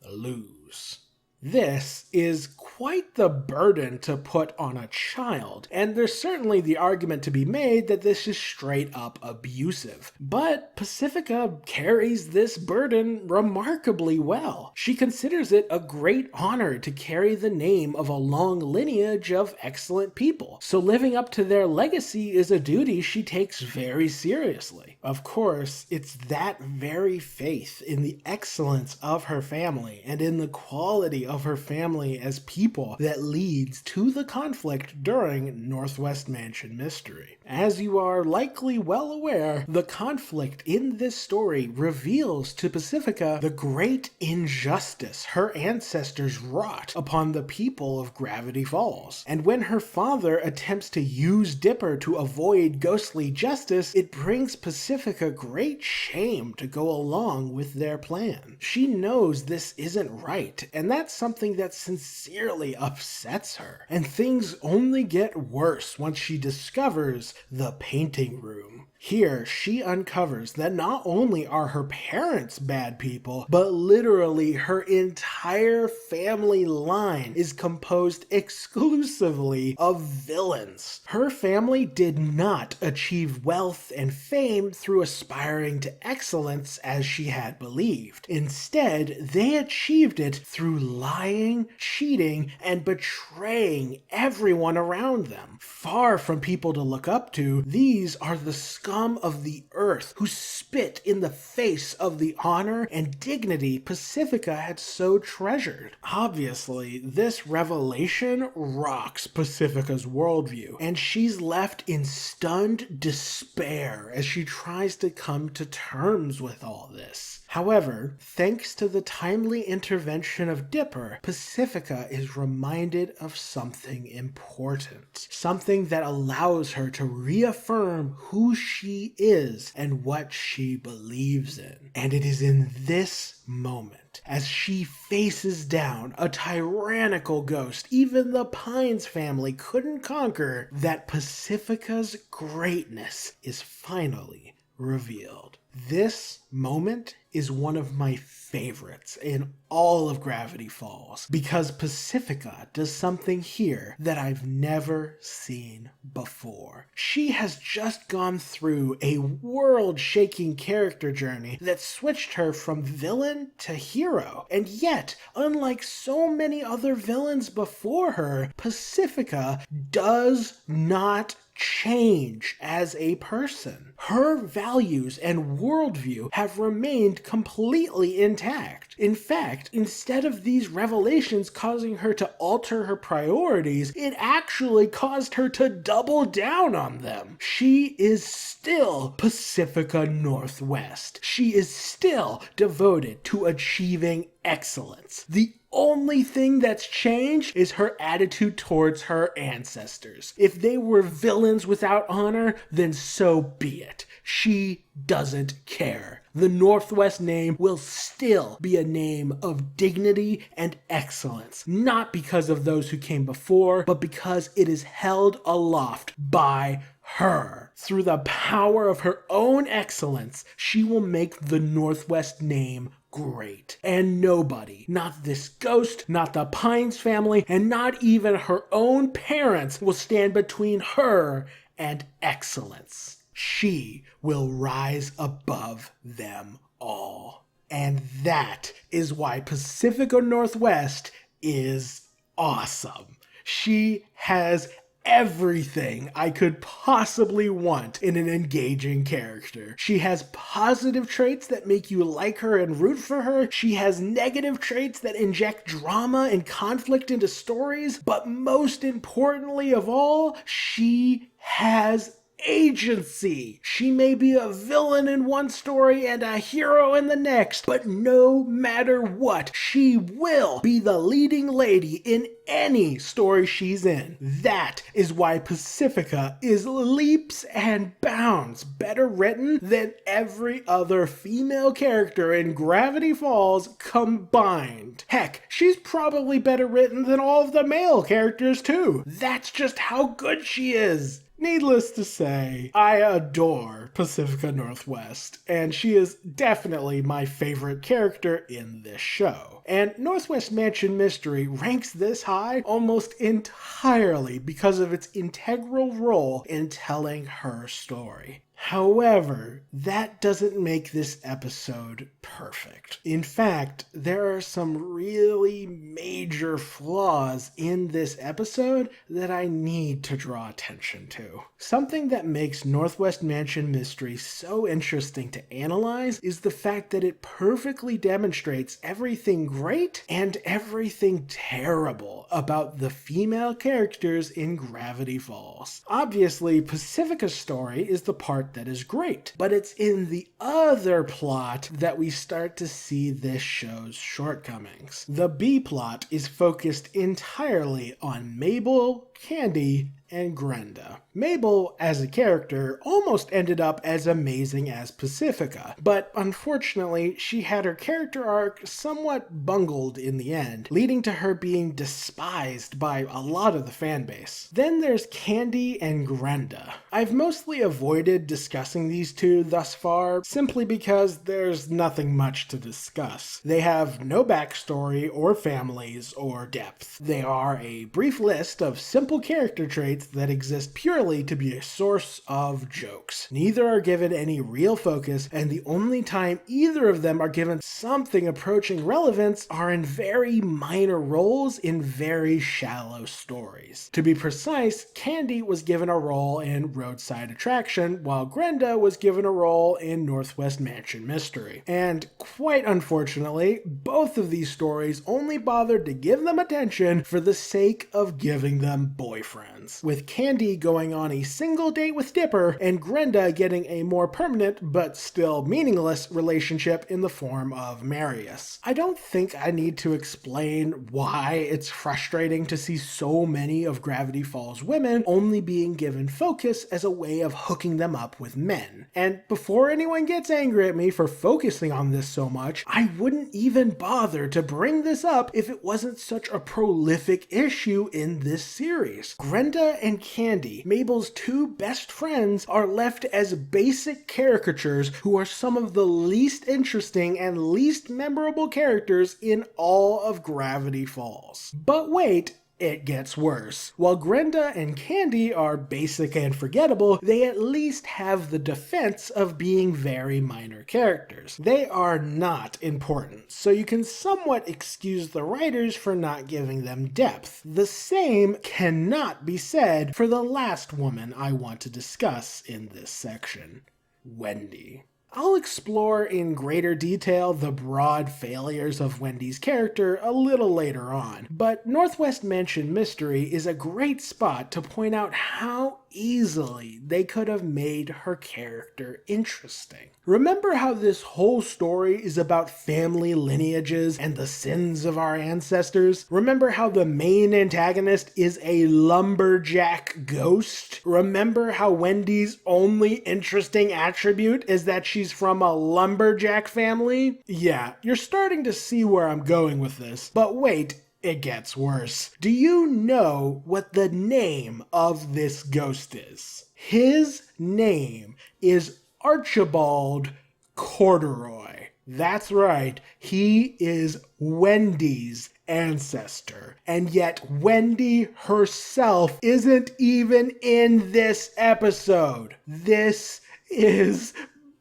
lose." This is quite the burden to put on a child, and there's certainly the argument to be made that this is straight up abusive. But Pacifica carries this burden remarkably well. She considers it a great honor to carry the name of a long lineage of excellent people, so living up to their legacy is a duty she takes very seriously. Of course, it's that very faith in the excellence of her family and in the quality of her family as people that leads to the conflict during Northwest Mansion Mystery. As you are likely well aware, the conflict in this story reveals to Pacifica the great injustice her ancestors wrought upon the people of Gravity Falls. And when her father attempts to use Dipper to avoid ghostly justice, it brings Pacifica great shame to go along with their plan. She knows this isn't right, and that's something that sincerely upsets her. And things only get worse once she discovers the painting room. Here, she uncovers that not only are her parents bad people, but literally her entire family line is composed exclusively of villains. Her family did not achieve wealth and fame through aspiring to excellence as she had believed. Instead, they achieved it through lying, cheating, and betraying everyone around them. Far from people to look up to, these are the scum of the earth who spit in the face of the honor and dignity Pacifica had so treasured. Obviously, this revelation rocks Pacifica's worldview, and she's left in stunned despair as she tries to come to terms with all this. However, thanks to the timely intervention of Dipper, Pacifica is reminded of something important. Something that allows her to reaffirm who she is and what she believes in. And it is in this moment, as she faces down a tyrannical ghost even the Pines family couldn't conquer, that Pacifica's greatness is finally revealed. This moment is one of my favorites in all of Gravity Falls because Pacifica does something here that I've never seen before. She has just gone through a world-shaking character journey that switched her from villain to hero. And yet, unlike so many other villains before her, Pacifica does not change as a person. Her values and worldview have remained completely intact. In fact, instead of these revelations causing her to alter her priorities, it actually caused her to double down on them. She is still Pacifica Northwest. She is still devoted to achieving excellence. The only thing that's changed is her attitude towards her ancestors. If they were villains without honor, then so be it. She doesn't care. The Northwest name will still be a name of dignity and excellence, not because of those who came before, but because it is held aloft by her. Through the power of her own excellence, she will make the Northwest name great. And nobody, not this ghost, not the Pines family, and not even her own parents will stand between her and excellence. She will rise above them all. And that is why Pacifica Northwest is awesome. She has everything I could possibly want in an engaging character. She has positive traits that make you like her and root for her. She has negative traits that inject drama and conflict into stories. But most importantly of all, she has agency. She may be a villain in one story and a hero in the next, but no matter what, she will be the leading lady in any story she's in. That is why Pacifica is leaps and bounds better written than every other female character in Gravity Falls combined. Heck, she's probably better written than all of the male characters too. That's just how good she is. Needless to say, I adore Pacifica Northwest, and she is definitely my favorite character in this show. And Northwest Mansion Mystery ranks this high almost entirely because of its integral role in telling her story. However, that doesn't make this episode perfect. In fact, there are some really major flaws in this episode that I need to draw attention to. Something that makes Northwest Mansion Mystery so interesting to analyze is the fact that it perfectly demonstrates everything great and everything terrible about the female characters in Gravity Falls. Obviously, Pacifica's story is the part that is great, but it's in the other plot that we start to see this show's shortcomings. The B plot is focused entirely on Mabel, Candy, and Grenda. Mabel, as a character, almost ended up as amazing as Pacifica, but unfortunately, she had her character arc somewhat bungled in the end, leading to her being despised by a lot of the fanbase. Then there's Candy and Grenda. I've mostly avoided discussing these two thus far, simply because there's nothing much to discuss. They have no backstory or families or depth. They are a brief list of simple character traits that exist purely to be a source of jokes. Neither are given any real focus, and the only time either of them are given something approaching relevance are in very minor roles in very shallow stories. To be precise, Candy was given a role in Roadside Attraction, while Grenda was given a role in Northwest Mansion Mystery. And quite unfortunately, both of these stories only bothered to give them attention for the sake of giving them boyfriends, with Candy going on a single date with Dipper and Grenda getting a more permanent but still meaningless relationship in the form of Marius. I don't think I need to explain why it's frustrating to see so many of Gravity Falls women only being given focus as a way of hooking them up with men. And before anyone gets angry at me for focusing on this so much, I wouldn't even bother to bring this up if it wasn't such a prolific issue in this series. Grenda and Candy, Mabel's two best friends, are left as basic caricatures who are some of the least interesting and least memorable characters in all of Gravity Falls. But wait, it gets worse. While Grenda and Candy are basic and forgettable, they at least have the defense of being very minor characters. They are not important, so you can somewhat excuse the writers for not giving them depth. The same cannot be said for the last woman I want to discuss in this section, Wendy. I'll explore in greater detail the broad failures of Wendy's character a little later on, but Northwest Mansion Mystery is a great spot to point out how easily they could have made her character interesting. Remember how this whole story is about family lineages and the sins of our ancestors? Remember how the main antagonist is a lumberjack ghost? Remember how Wendy's only interesting attribute is that she's from a lumberjack family? Yeah, you're starting to see where I'm going with this, but wait, it gets worse. Do you know what the name of this ghost is? His name is Archibald Corduroy. That's right, he is Wendy's ancestor. And yet Wendy herself isn't even in this episode. This is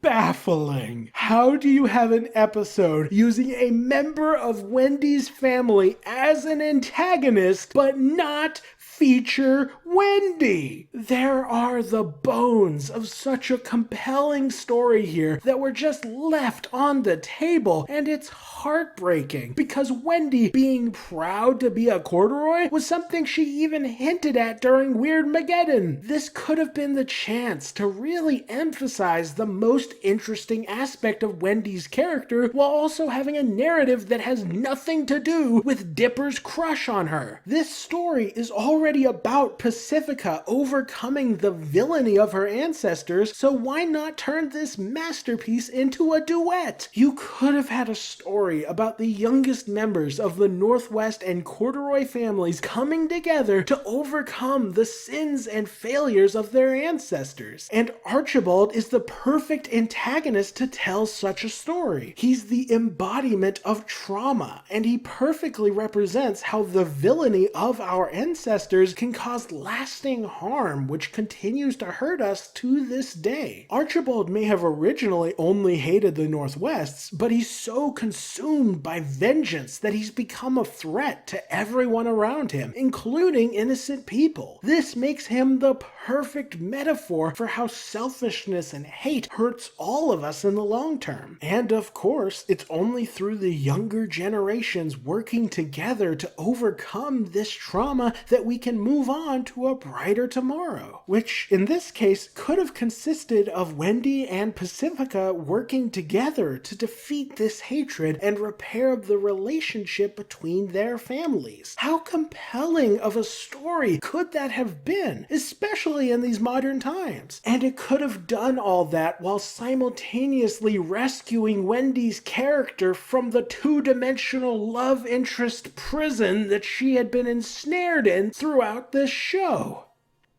baffling. How do you have an episode using a member of Wendy's family as an antagonist but not feature Wendy! There are the bones of such a compelling story here that were just left on the table, and it's heartbreaking because Wendy being proud to be a corduroy was something she even hinted at during Weirdmageddon. This could have been the chance to really emphasize the most interesting aspect of Wendy's character while also having a narrative that has nothing to do with Dipper's crush on her. This story is already about Pacifica overcoming the villainy of her ancestors, so why not turn this masterpiece into a duet? You could have had a story about the youngest members of the Northwest and Corduroy families coming together to overcome the sins and failures of their ancestors. And Archibald is the perfect antagonist to tell such a story. He's the embodiment of trauma, and he perfectly represents how the villainy of our ancestors can cause lasting harm, which continues to hurt us to this day. Archibald may have originally only hated the Northwests, but he's so consumed by vengeance that he's become a threat to everyone around him, including innocent people. This makes him the perfect metaphor for how selfishness and hate hurts all of us in the long term. And of course, it's only through the younger generations working together to overcome this trauma that we can move on to a brighter tomorrow, which in this case could have consisted of Wendy and Pacifica working together to defeat this hatred and repair the relationship between their families. How compelling of a story could that have been, especially in these modern times? And it could have done all that while simultaneously rescuing Wendy's character from the two-dimensional love interest prison that she had been ensnared in throughout this show.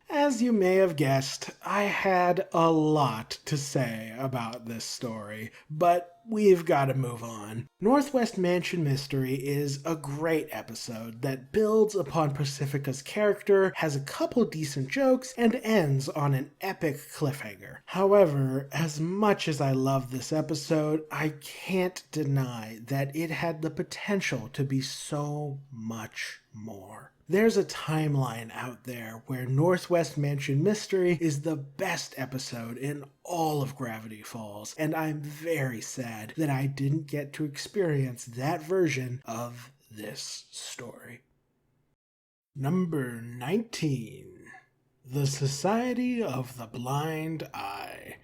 As you may have guessed, I had a lot to say about this story, but we've got to move on. Northwest Mansion Mystery is a great episode that builds upon Pacifica's character, has a couple decent jokes, and ends on an epic cliffhanger. However, as much as I love this episode, I can't deny that it had the potential to be so much more. There's a timeline out there where Northwest Mansion Mystery is the best episode in all of Gravity Falls, and I'm very sad that I didn't get to experience that version of this story. Number 19. The Society of the Blind Eye.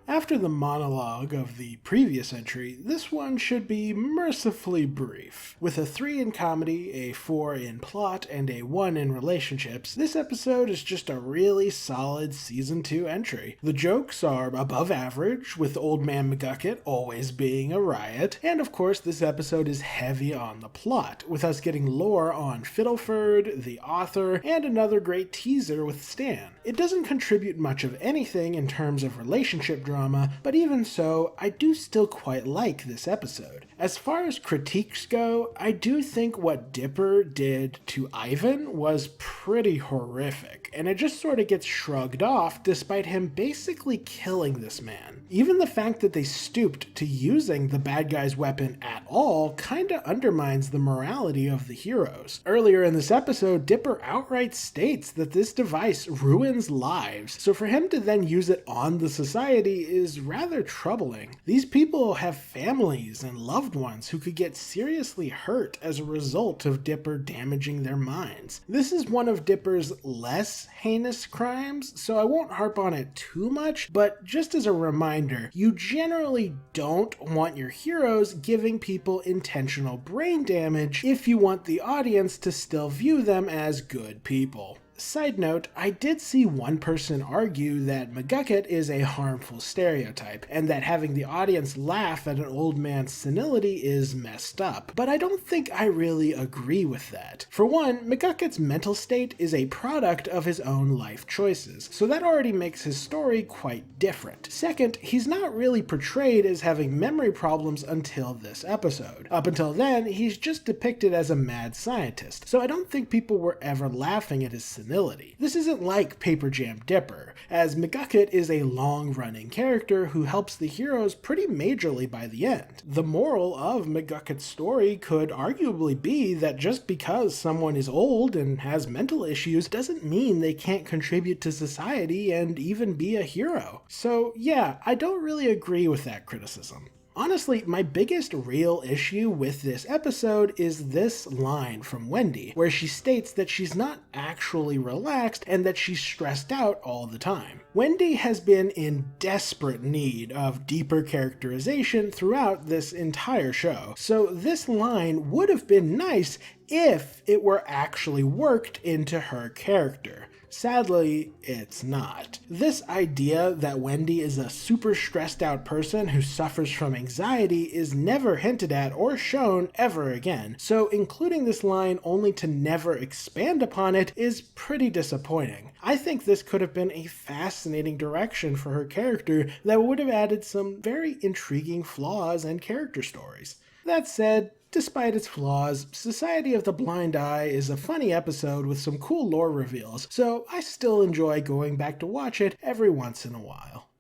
After the monologue of the previous entry, this one should be mercifully brief. With a 3 in comedy, a 4 in plot, and a 1 in relationships, this episode is just a really solid Season 2 entry. The jokes are above average, with Old Man McGucket always being a riot, and of course this episode is heavy on the plot, with us getting lore on Fiddleford, the author, and another great teaser with Stan. It doesn't contribute much of anything in terms of relationship drama, but even so, I do still quite like this episode. As far as critiques go, I do think what Dipper did to Ivan was pretty horrific, and it just sort of gets shrugged off despite him basically killing this man. Even the fact that they stooped to using the bad guy's weapon at all kinda undermines the morality of the heroes. Earlier in this episode, Dipper outright states that this device ruins lives, so for him to then use it on the society is rather troubling. These people have families and loved ones who could get seriously hurt as a result of Dipper damaging their minds. This is one of Dipper's less heinous crimes, so I won't harp on it too much, but just as a reminder, you generally don't want your heroes giving people intentional brain damage if you want the audience to still view them as good people. Side note, I did see one person argue that McGucket is a harmful stereotype, and that having the audience laugh at an old man's senility is messed up, but I don't think I really agree with that. For one, McGucket's mental state is a product of his own life choices, so that already makes his story quite different. Second, he's not really portrayed as having memory problems until this episode. Up until then, he's just depicted as a mad scientist, so I don't think people were ever laughing at his senility senility. This isn't like Paper Jam Dipper, as McGucket is a long-running character who helps the heroes pretty majorly by the end. The moral of McGucket's story could arguably be that just because someone is old and has mental issues doesn't mean they can't contribute to society and even be a hero. So yeah, I don't really agree with that criticism. Honestly, my biggest real issue with this episode is this line from Wendy, where she states that she's not actually relaxed and that she's stressed out all the time. Wendy has been in desperate need of deeper characterization throughout this entire show, so this line would have been nice if it were actually worked into her character. Sadly, it's not. This idea that Wendy is a super stressed out person who suffers from anxiety is never hinted at or shown ever again, so including this line only to never expand upon it is pretty disappointing. I think this could have been a fascinating direction for her character that would have added some very intriguing flaws and character stories. That said, despite its flaws, Society of the Blind Eye is a funny episode with some cool lore reveals, so I still enjoy going back to watch it every once in a while.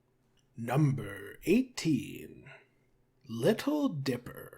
Number 18. Little Dipper.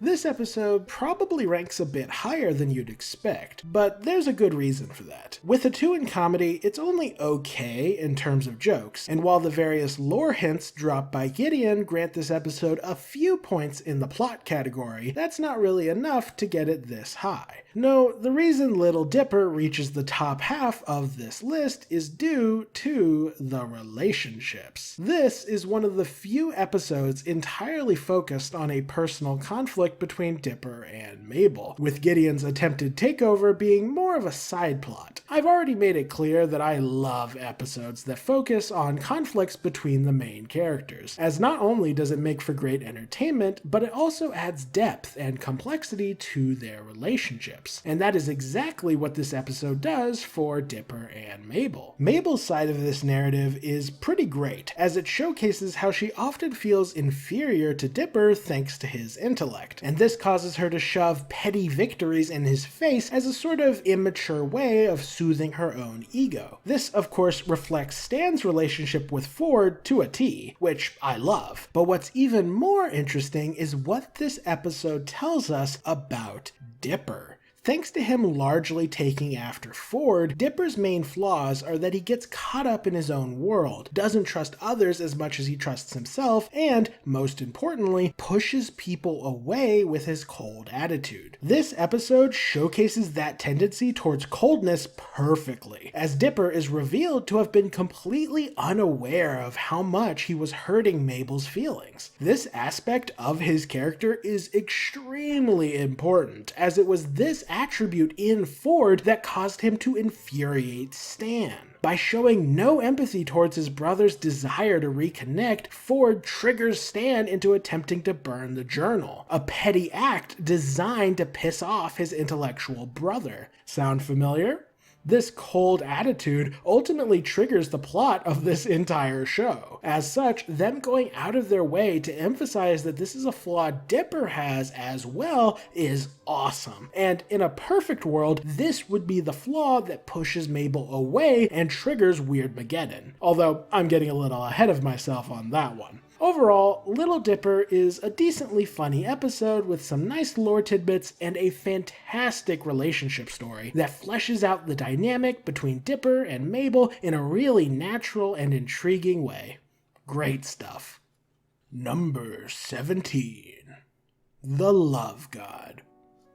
This episode probably ranks a bit higher than you'd expect, but there's a good reason for that. With a 2 in comedy, it's only okay in terms of jokes, and while the various lore hints dropped by Gideon grant this episode a few points in the plot category, that's not really enough to get it this high. No, the reason Little Dipper reaches the top half of this list is due to the relationships. This is one of the few episodes entirely focused on a personal conflict between Dipper and Mabel, with Gideon's attempted takeover being more of a side plot. I've already made it clear that I love episodes that focus on conflicts between the main characters, as not only does it make for great entertainment, but it also adds depth and complexity to their relationships. And that is exactly what this episode does for Dipper and Mabel. Mabel's side of this narrative is pretty great, as it showcases how she often feels inferior to Dipper thanks to his intellect, and this causes her to shove petty victories in his face as a sort of immature way of soothing her own ego. This, of course, reflects Stan's relationship with Ford to a T, which I love, but what's even more interesting is what this episode tells us about Dipper. Thanks to him largely taking after Ford, Dipper's main flaws are that he gets caught up in his own world, doesn't trust others as much as he trusts himself, and, most importantly, pushes people away with his cold attitude. This episode showcases that tendency towards coldness perfectly, as Dipper is revealed to have been completely unaware of how much he was hurting Mabel's feelings. This aspect of his character is extremely important, as it was this attribute in Ford that caused him to infuriate Stan. By showing no empathy towards his brother's desire to reconnect, Ford triggers Stan into attempting to burn the journal, a petty act designed to piss off his intellectual brother. Sound familiar? This cold attitude ultimately triggers the plot of this entire show. As such, them going out of their way to emphasize that this is a flaw Dipper has as well is awesome. And in a perfect world, this would be the flaw that pushes Mabel away and triggers Weirdmageddon. Although I'm getting a little ahead of myself on that one. Overall, Little Dipper is a decently funny episode with some nice lore tidbits and a fantastic relationship story that fleshes out the dynamic between Dipper and Mabel in a really natural and intriguing way. Great stuff. Number 17. The Love God.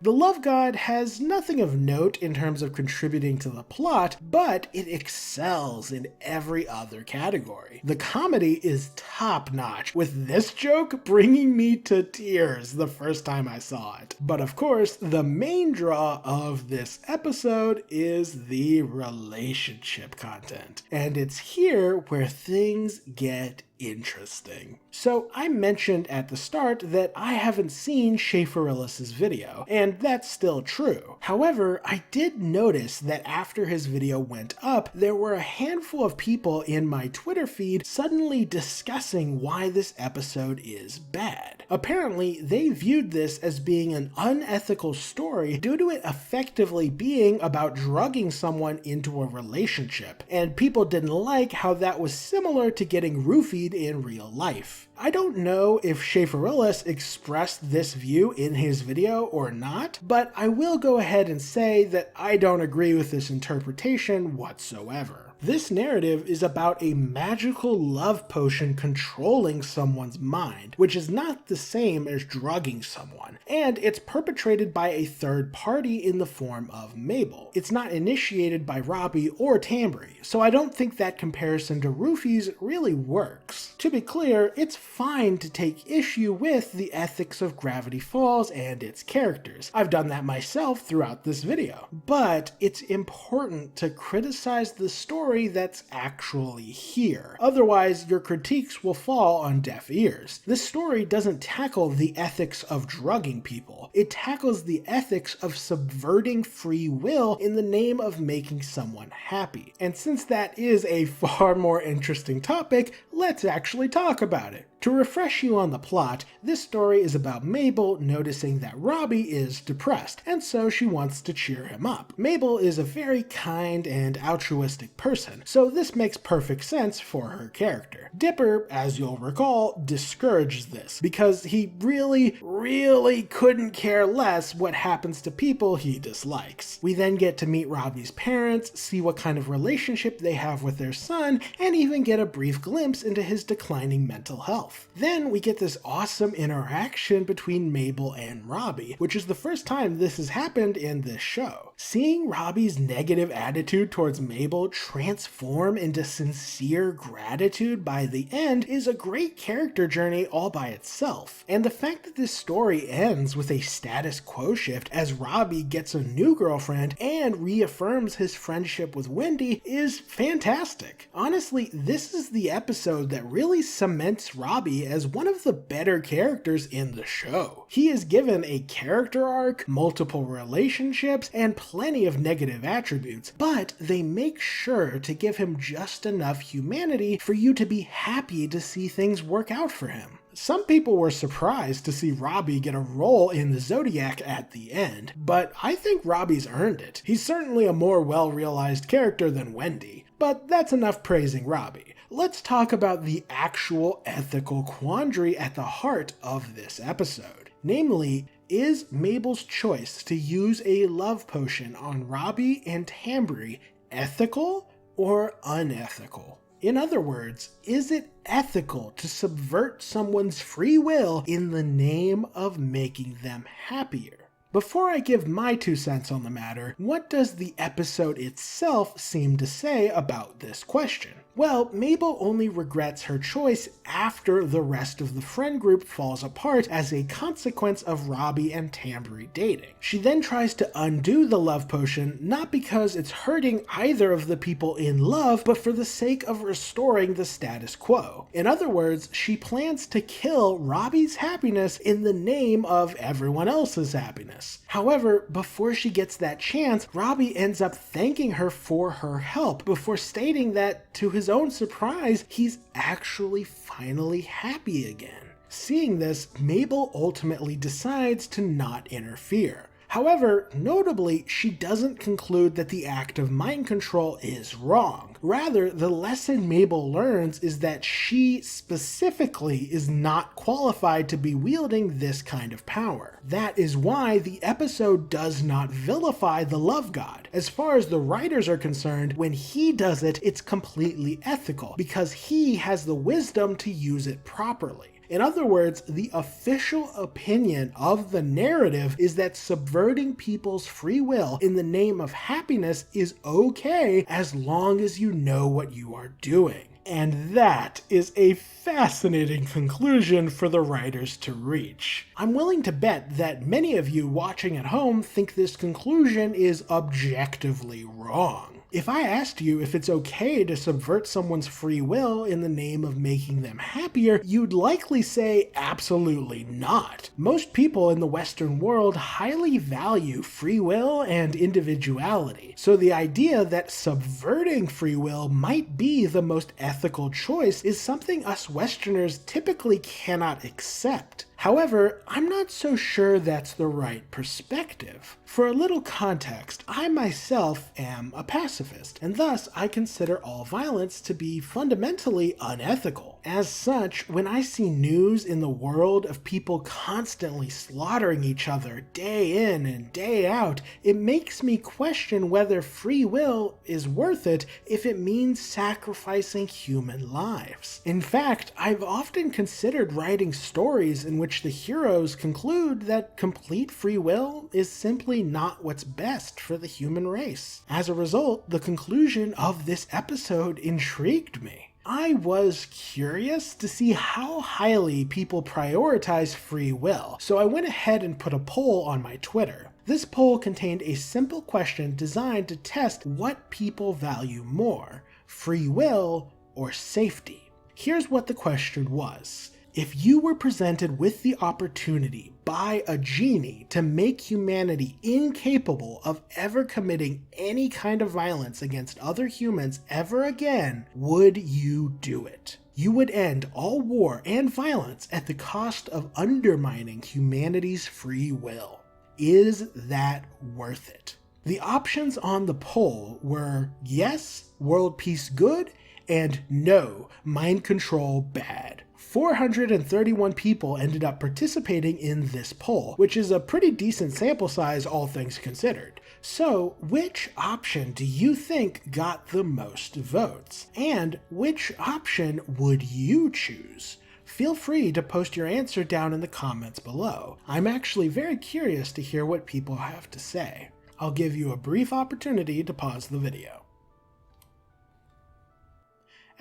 The Love God has nothing of note in terms of contributing to the plot, but it excels in every other category. The comedy is top-notch, with this joke bringing me to tears the first time I saw it. But of course, the main draw of this episode is the relationship content. And it's here where things get interesting. So I mentioned at the start that I haven't seen Schaefer-Ellis's video, and that's still true. However, I did notice that after his video went up, there were a handful of people in my Twitter feed suddenly discussing why this episode is bad. Apparently, they viewed this as being an unethical story due to it effectively being about drugging someone into a relationship, and people didn't like how that was similar to getting roofied in real life. I don't know if Schaefer-Ellis expressed this view in his video or not, but I will go ahead and say that I don't agree with this interpretation whatsoever. This narrative is about a magical love potion controlling someone's mind, which is not the same as drugging someone, and it's perpetrated by a third party in the form of Mabel. It's not initiated by Robbie or Tambry, so I don't think that comparison to roofies really works. To be clear, it's fine to take issue with the ethics of Gravity Falls and its characters. I've done that myself throughout this video, but it's important to criticize the story that's actually here. Otherwise, your critiques will fall on deaf ears. This story doesn't tackle the ethics of drugging people. It tackles the ethics of subverting free will in the name of making someone happy. And since that is a far more interesting topic, let's actually talk about it. To refresh you on the plot, this story is about Mabel noticing that Robbie is depressed, and so she wants to cheer him up. Mabel is a very kind and altruistic person, so this makes perfect sense for her character. Dipper, as you'll recall, discourages this, because he really couldn't care less what happens to people he dislikes. We then get to meet Robbie's parents, see what kind of relationship they have with their son, and even get a brief glimpse into his declining mental health. Then we get this awesome interaction between Mabel and Robbie, which is the first time this has happened in this show. Seeing Robbie's negative attitude towards Mabel transform into sincere gratitude by the end is a great character journey all by itself. And the fact that this story ends with a status quo shift as Robbie gets a new girlfriend and reaffirms his friendship with Wendy is fantastic. Honestly, this is the episode that really cements Robbie as one of the better characters in the show. He is given a character arc, multiple relationships, and plenty of negative attributes, but they make sure to give him just enough humanity for you to be happy to see things work out for him. Some people were surprised to see Robbie get a role in the Zodiac at the end, but I think Robbie's earned it. He's certainly a more well-realized character than Wendy, but that's enough praising Robbie. Let's talk about the actual ethical quandary at the heart of this episode. Namely, is Mabel's choice to use a love potion on Robbie and Tambry ethical or unethical? In other words, is it ethical to subvert someone's free will in the name of making them happier? Before I give my 2 cents on the matter, what does the episode itself seem to say about this question? Well, Mabel only regrets her choice after the rest of the friend group falls apart as a consequence of Robbie and Tambry dating. She then tries to undo the love potion, not because it's hurting either of the people in love, but for the sake of restoring the status quo. In other words, she plans to kill Robbie's happiness in the name of everyone else's happiness. However, before she gets that chance, Robbie ends up thanking her for her help before stating that, to his own surprise, he's actually finally happy again. Seeing this, Mabel ultimately decides to not interfere. However, notably, she doesn't conclude that the act of mind control is wrong. Rather, the lesson Mabel learns is that she specifically is not qualified to be wielding this kind of power. That is why the episode does not vilify the love god. As far as the writers are concerned, when he does it, it's completely ethical, because he has the wisdom to use it properly. In other words, the official opinion of the narrative is that subverting people's free will in the name of happiness is okay as long as you know what you are doing. And that is a fascinating conclusion for the writers to reach. I'm willing to bet that many of you watching at home think this conclusion is objectively wrong. If I asked you if it's okay to subvert someone's free will in the name of making them happier, you'd likely say absolutely not. Most people in the Western world highly value free will and individuality, so the idea that subverting free will might be the most ethical choice is something us Westerners typically cannot accept. However, I'm not so sure that's the right perspective. For a little context, I myself am a pacifist, and thus I consider all violence to be fundamentally unethical. As such, when I see news in the world of people constantly slaughtering each other day in and day out, it makes me question whether free will is worth it if it means sacrificing human lives. In fact, I've often considered writing stories in which the heroes conclude that complete free will is simply not what's best for the human race. As a result, the conclusion of this episode intrigued me. I was curious to see how highly people prioritize free will, so I went ahead and put a poll on my Twitter. This poll contained a simple question designed to test what people value more, free will or safety. Here's what the question was. If you were presented with the opportunity by a genie to make humanity incapable of ever committing any kind of violence against other humans ever again, would you do it? You would end all war and violence at the cost of undermining humanity's free will. Is that worth it? The options on the poll were yes, world peace good, and no, mind control bad. 431 people ended up participating in this poll, which is a pretty decent sample size all things considered. So, which option do you think got the most votes? And which option would you choose? Feel free to post your answer down in the comments below. I'm actually very curious to hear what people have to say. I'll give you a brief opportunity to pause the video.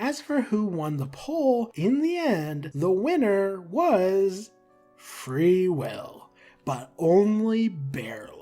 As for who won the poll, in the end, the winner was free will, but only barely.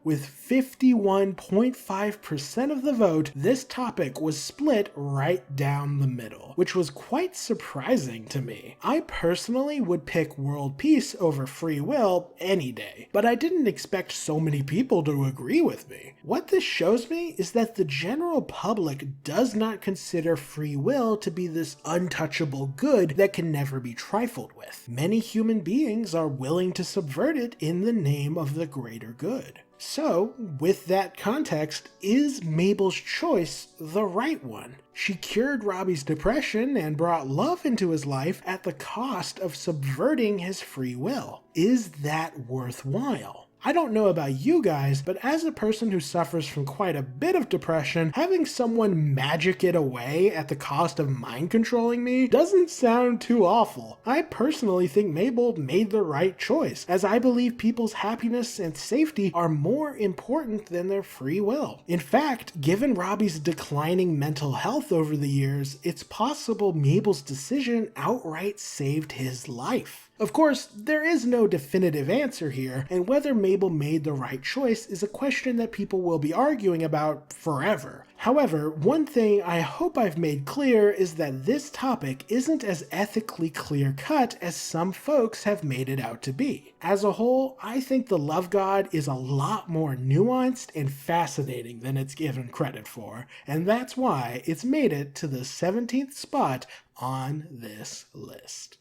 With 51.5% of the vote, this topic was split right down the middle, which was quite surprising to me. I personally would pick world peace over free will any day, but I didn't expect so many people to agree with me. What this shows me is that the general public does not consider free will to be this untouchable good that can never be trifled with. Many human beings are willing to subvert it in the name of the greater good. So, with that context, is Mabel's choice the right one? She cured Robbie's depression and brought love into his life at the cost of subverting his free will. Is that worthwhile? I don't know about you guys, but as a person who suffers from quite a bit of depression, having someone magic it away at the cost of mind controlling me doesn't sound too awful. I personally think Mabel made the right choice, as I believe people's happiness and safety are more important than their free will. In fact, given Robbie's declining mental health over the years, it's possible Mabel's decision outright saved his life. Of course, there is no definitive answer here, and whether Mabel made the right choice is a question that people will be arguing about forever. However, one thing I hope I've made clear is that this topic isn't as ethically clear-cut as some folks have made it out to be. As a whole, I think the love god is a lot more nuanced and fascinating than it's given credit for, and that's why it's made it to the 17th spot on this list.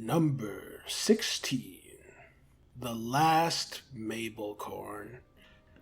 Number 16. The Last Mabelcorn.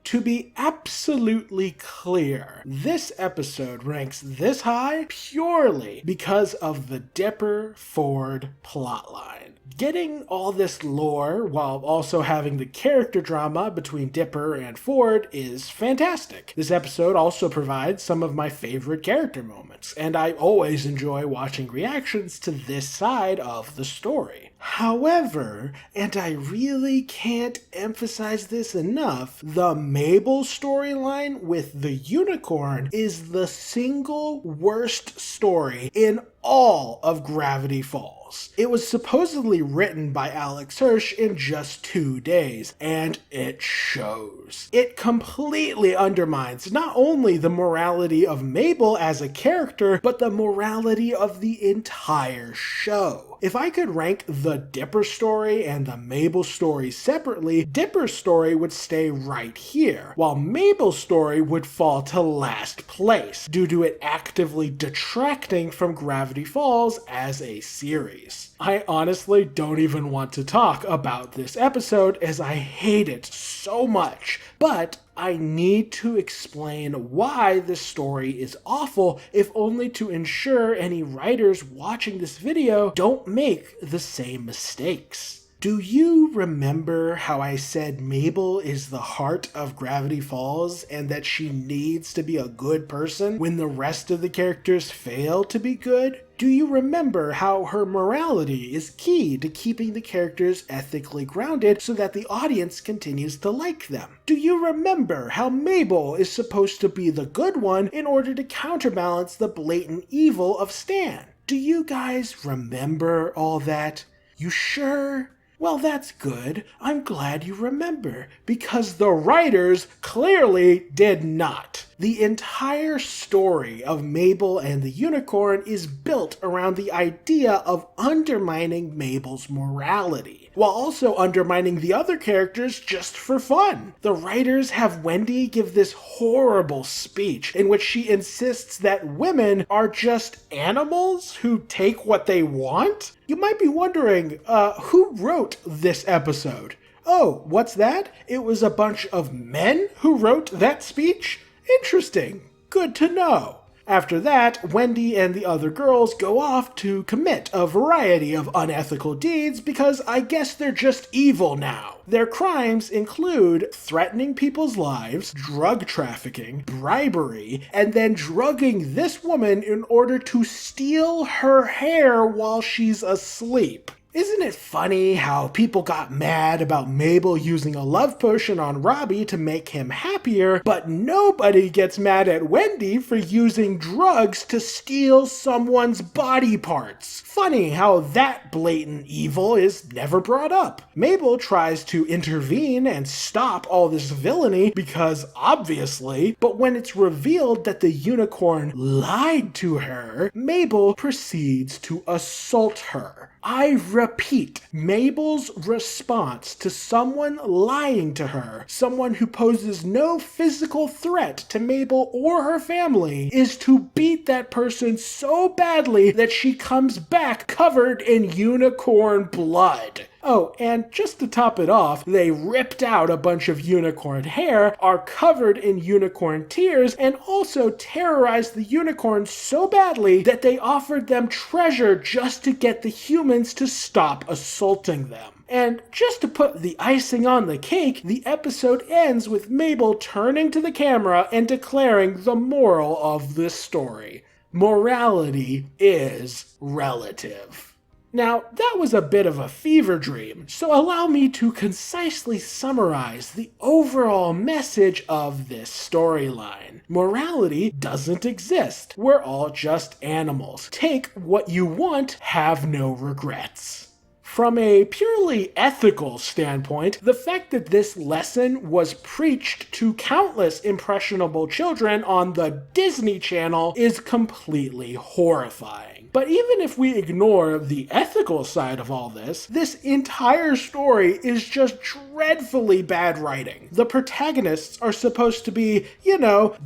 To be absolutely clear, this episode ranks this high purely because of the Dipper-Ford plotline. Getting all this lore while also having the character drama between Dipper and Ford is fantastic. This episode also provides some of my favorite character moments, and I always enjoy watching reactions to this side of the story. However, and I really can't emphasize this enough, the Mabel storyline with the unicorn is the single worst story in all of Gravity Falls. It was supposedly written by Alex Hirsch in just 2 days, and it shows. It completely undermines not only the morality of Mabel as a character, but the morality of the entire show. If I could rank the Dipper story and the Mabel story separately, Dipper's story would stay right here, while Mabel's story would fall to last place due to it actively detracting from Gravity Falls as a series. I honestly don't even want to talk about this episode as I hate it so much, but I need to explain why this story is awful, if only to ensure any writers watching this video don't make the same mistakes. Do you remember how I said Mabel is the heart of Gravity Falls and that she needs to be a good person when the rest of the characters fail to be good? Do you remember how her morality is key to keeping the characters ethically grounded so that the audience continues to like them? Do you remember how Mabel is supposed to be the good one in order to counterbalance the blatant evil of Stan? Do you guys remember all that? You sure? Well, that's good. I'm glad you remember, because the writers clearly did not. The entire story of Mabel and the Unicorn is built around the idea of undermining Mabel's morality, while also undermining the other characters just for fun. The writers have Wendy give this horrible speech in which she insists that women are just animals who take what they want. You might be wondering, who wrote this episode? Oh, what's that? It was a bunch of men who wrote that speech? Interesting. Good to know. After that, Wendy and the other girls go off to commit a variety of unethical deeds because I guess they're just evil now. Their crimes include threatening people's lives, drug trafficking, bribery, and then drugging this woman in order to steal her hair while she's asleep. Isn't it funny how people got mad about Mabel using a love potion on Robbie to make him happier, but nobody gets mad at Wendy for using drugs to steal someone's body parts? Funny how that blatant evil is never brought up. Mabel tries to intervene and stop all this villainy because obviously, but when it's revealed that the unicorn lied to her, Mabel proceeds to assault her. I repeat, Mabel's response to someone lying to her, someone who poses no physical threat to Mabel or her family, is to beat that person so badly that she comes back covered in unicorn blood. Oh, and just to top it off, they ripped out a bunch of unicorn hair, are covered in unicorn tears, and also terrorized the unicorns so badly that they offered them treasure just to get the humans to stop assaulting them. And just to put the icing on the cake, the episode ends with Mabel turning to the camera and declaring the moral of this story. Morality is relative. Now, that was a bit of a fever dream, so allow me to concisely summarize the overall message of this storyline. Morality doesn't exist. We're all just animals. Take what you want, have no regrets. From a purely ethical standpoint, the fact that this lesson was preached to countless impressionable children on the Disney Channel is completely horrifying. But even if we ignore the ethical side of all this, this entire story is just dreadfully bad writing. The protagonists are supposed to be,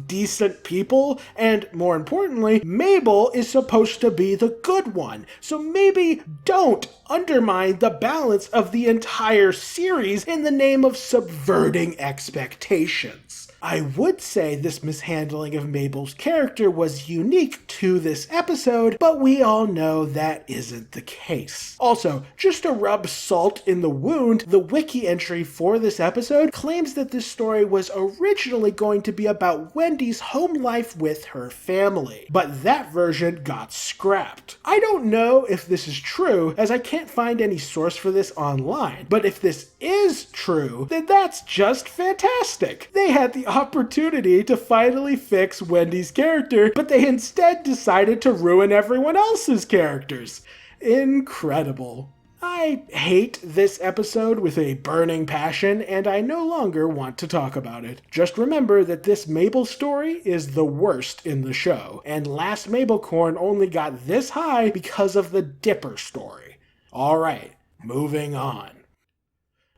decent people, and more importantly, Mabel is supposed to be the good one. So maybe don't undermine the balance of the entire series in the name of subverting expectations. I would say this mishandling of Mabel's character was unique to this episode, but we all know that isn't the case. Also, just to rub salt in the wound, the wiki entry for this episode claims that this story was originally going to be about Wendy's home life with her family, but that version got scrapped. I don't know if this is true, as I can't find any source for this online, but if this is true, then that's just fantastic. They had the opportunity to finally fix Wendy's character, but they instead decided to ruin everyone else's characters. Incredible. I hate this episode with a burning passion, and I no longer want to talk about it. Just remember that this Mabel story is the worst in the show, and Last Mabelcorn only got this high because of the Dipper story. Alright, moving on.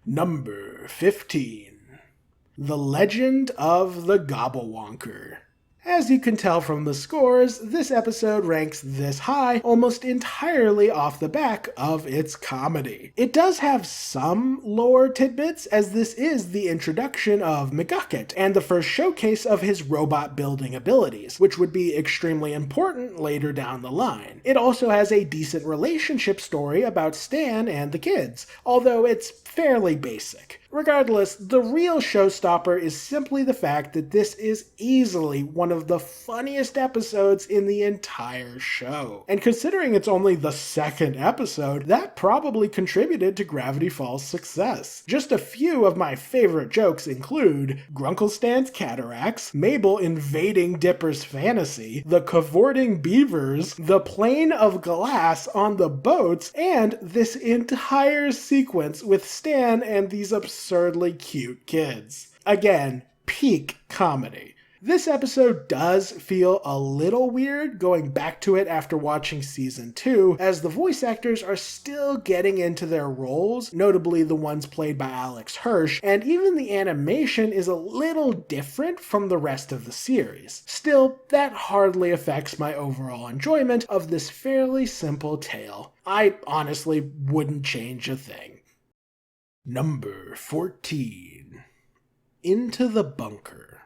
Number 15. The Legend of the Gobblewonker. As you can tell from the scores, this episode ranks this high almost entirely off the back of its comedy. It does have some lore tidbits, as this is the introduction of McGucket and the first showcase of his robot building abilities, which would be extremely important later down the line. It also has a decent relationship story about Stan and the kids, although it's fairly basic. Regardless, the real showstopper is simply the fact that this is easily one of the funniest episodes in the entire show. And considering it's only the second episode, that probably contributed to Gravity Falls' success. Just a few of my favorite jokes include Grunkle Stan's cataracts, Mabel invading Dipper's fantasy, the cavorting beavers, the plane of glass on the boats, and this entire sequence with Stan and these absurdly cute kids. Again, peak comedy. This episode does feel a little weird going back to it after watching season 2, as the voice actors are still getting into their roles, notably the ones played by Alex Hirsch, and even the animation is a little different from the rest of the series. Still, that hardly affects my overall enjoyment of this fairly simple tale. I honestly wouldn't change a thing. Number 14. Into the Bunker.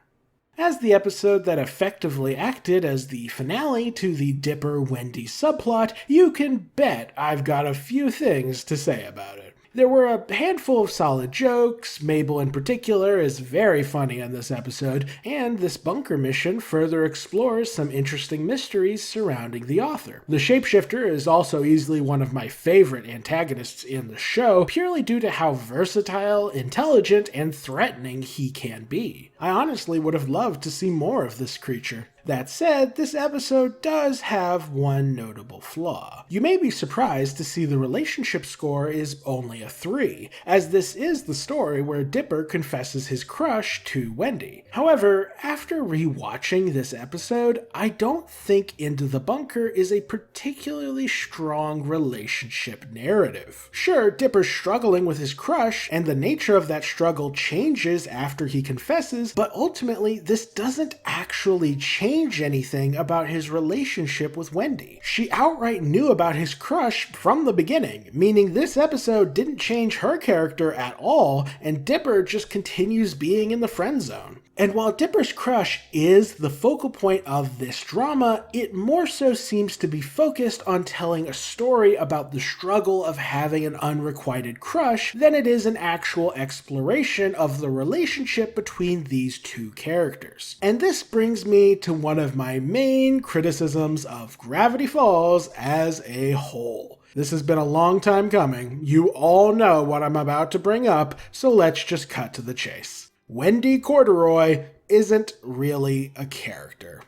As the episode that effectively acted as the finale to the Dipper-Wendy subplot, you can bet I've got a few things to say about it. There were a handful of solid jokes. Mabel in particular is very funny in this episode, and this bunker mission further explores some interesting mysteries surrounding the author. The shapeshifter is also easily one of my favorite antagonists in the show, purely due to how versatile, intelligent, and threatening he can be. I honestly would have loved to see more of this creature. That said, this episode does have one notable flaw. You may be surprised to see the relationship score is only a 3, as this is the story where Dipper confesses his crush to Wendy. However, after rewatching this episode, I don't think Into the Bunker is a particularly strong relationship narrative. Sure, Dipper's struggling with his crush, and the nature of that struggle changes after he confesses, but ultimately this doesn't actually change anything about his relationship with Wendy. She outright knew about his crush from the beginning, meaning this episode didn't change her character at all, and Dipper just continues being in the friend zone. And while Dipper's crush is the focal point of this drama, it more so seems to be focused on telling a story about the struggle of having an unrequited crush than it is an actual exploration of the relationship between these two characters. And this brings me to one of my main criticisms of Gravity Falls as a whole. This has been a long time coming. You all know what I'm about to bring up, so let's just cut to the chase. Wendy Corduroy isn't really a character.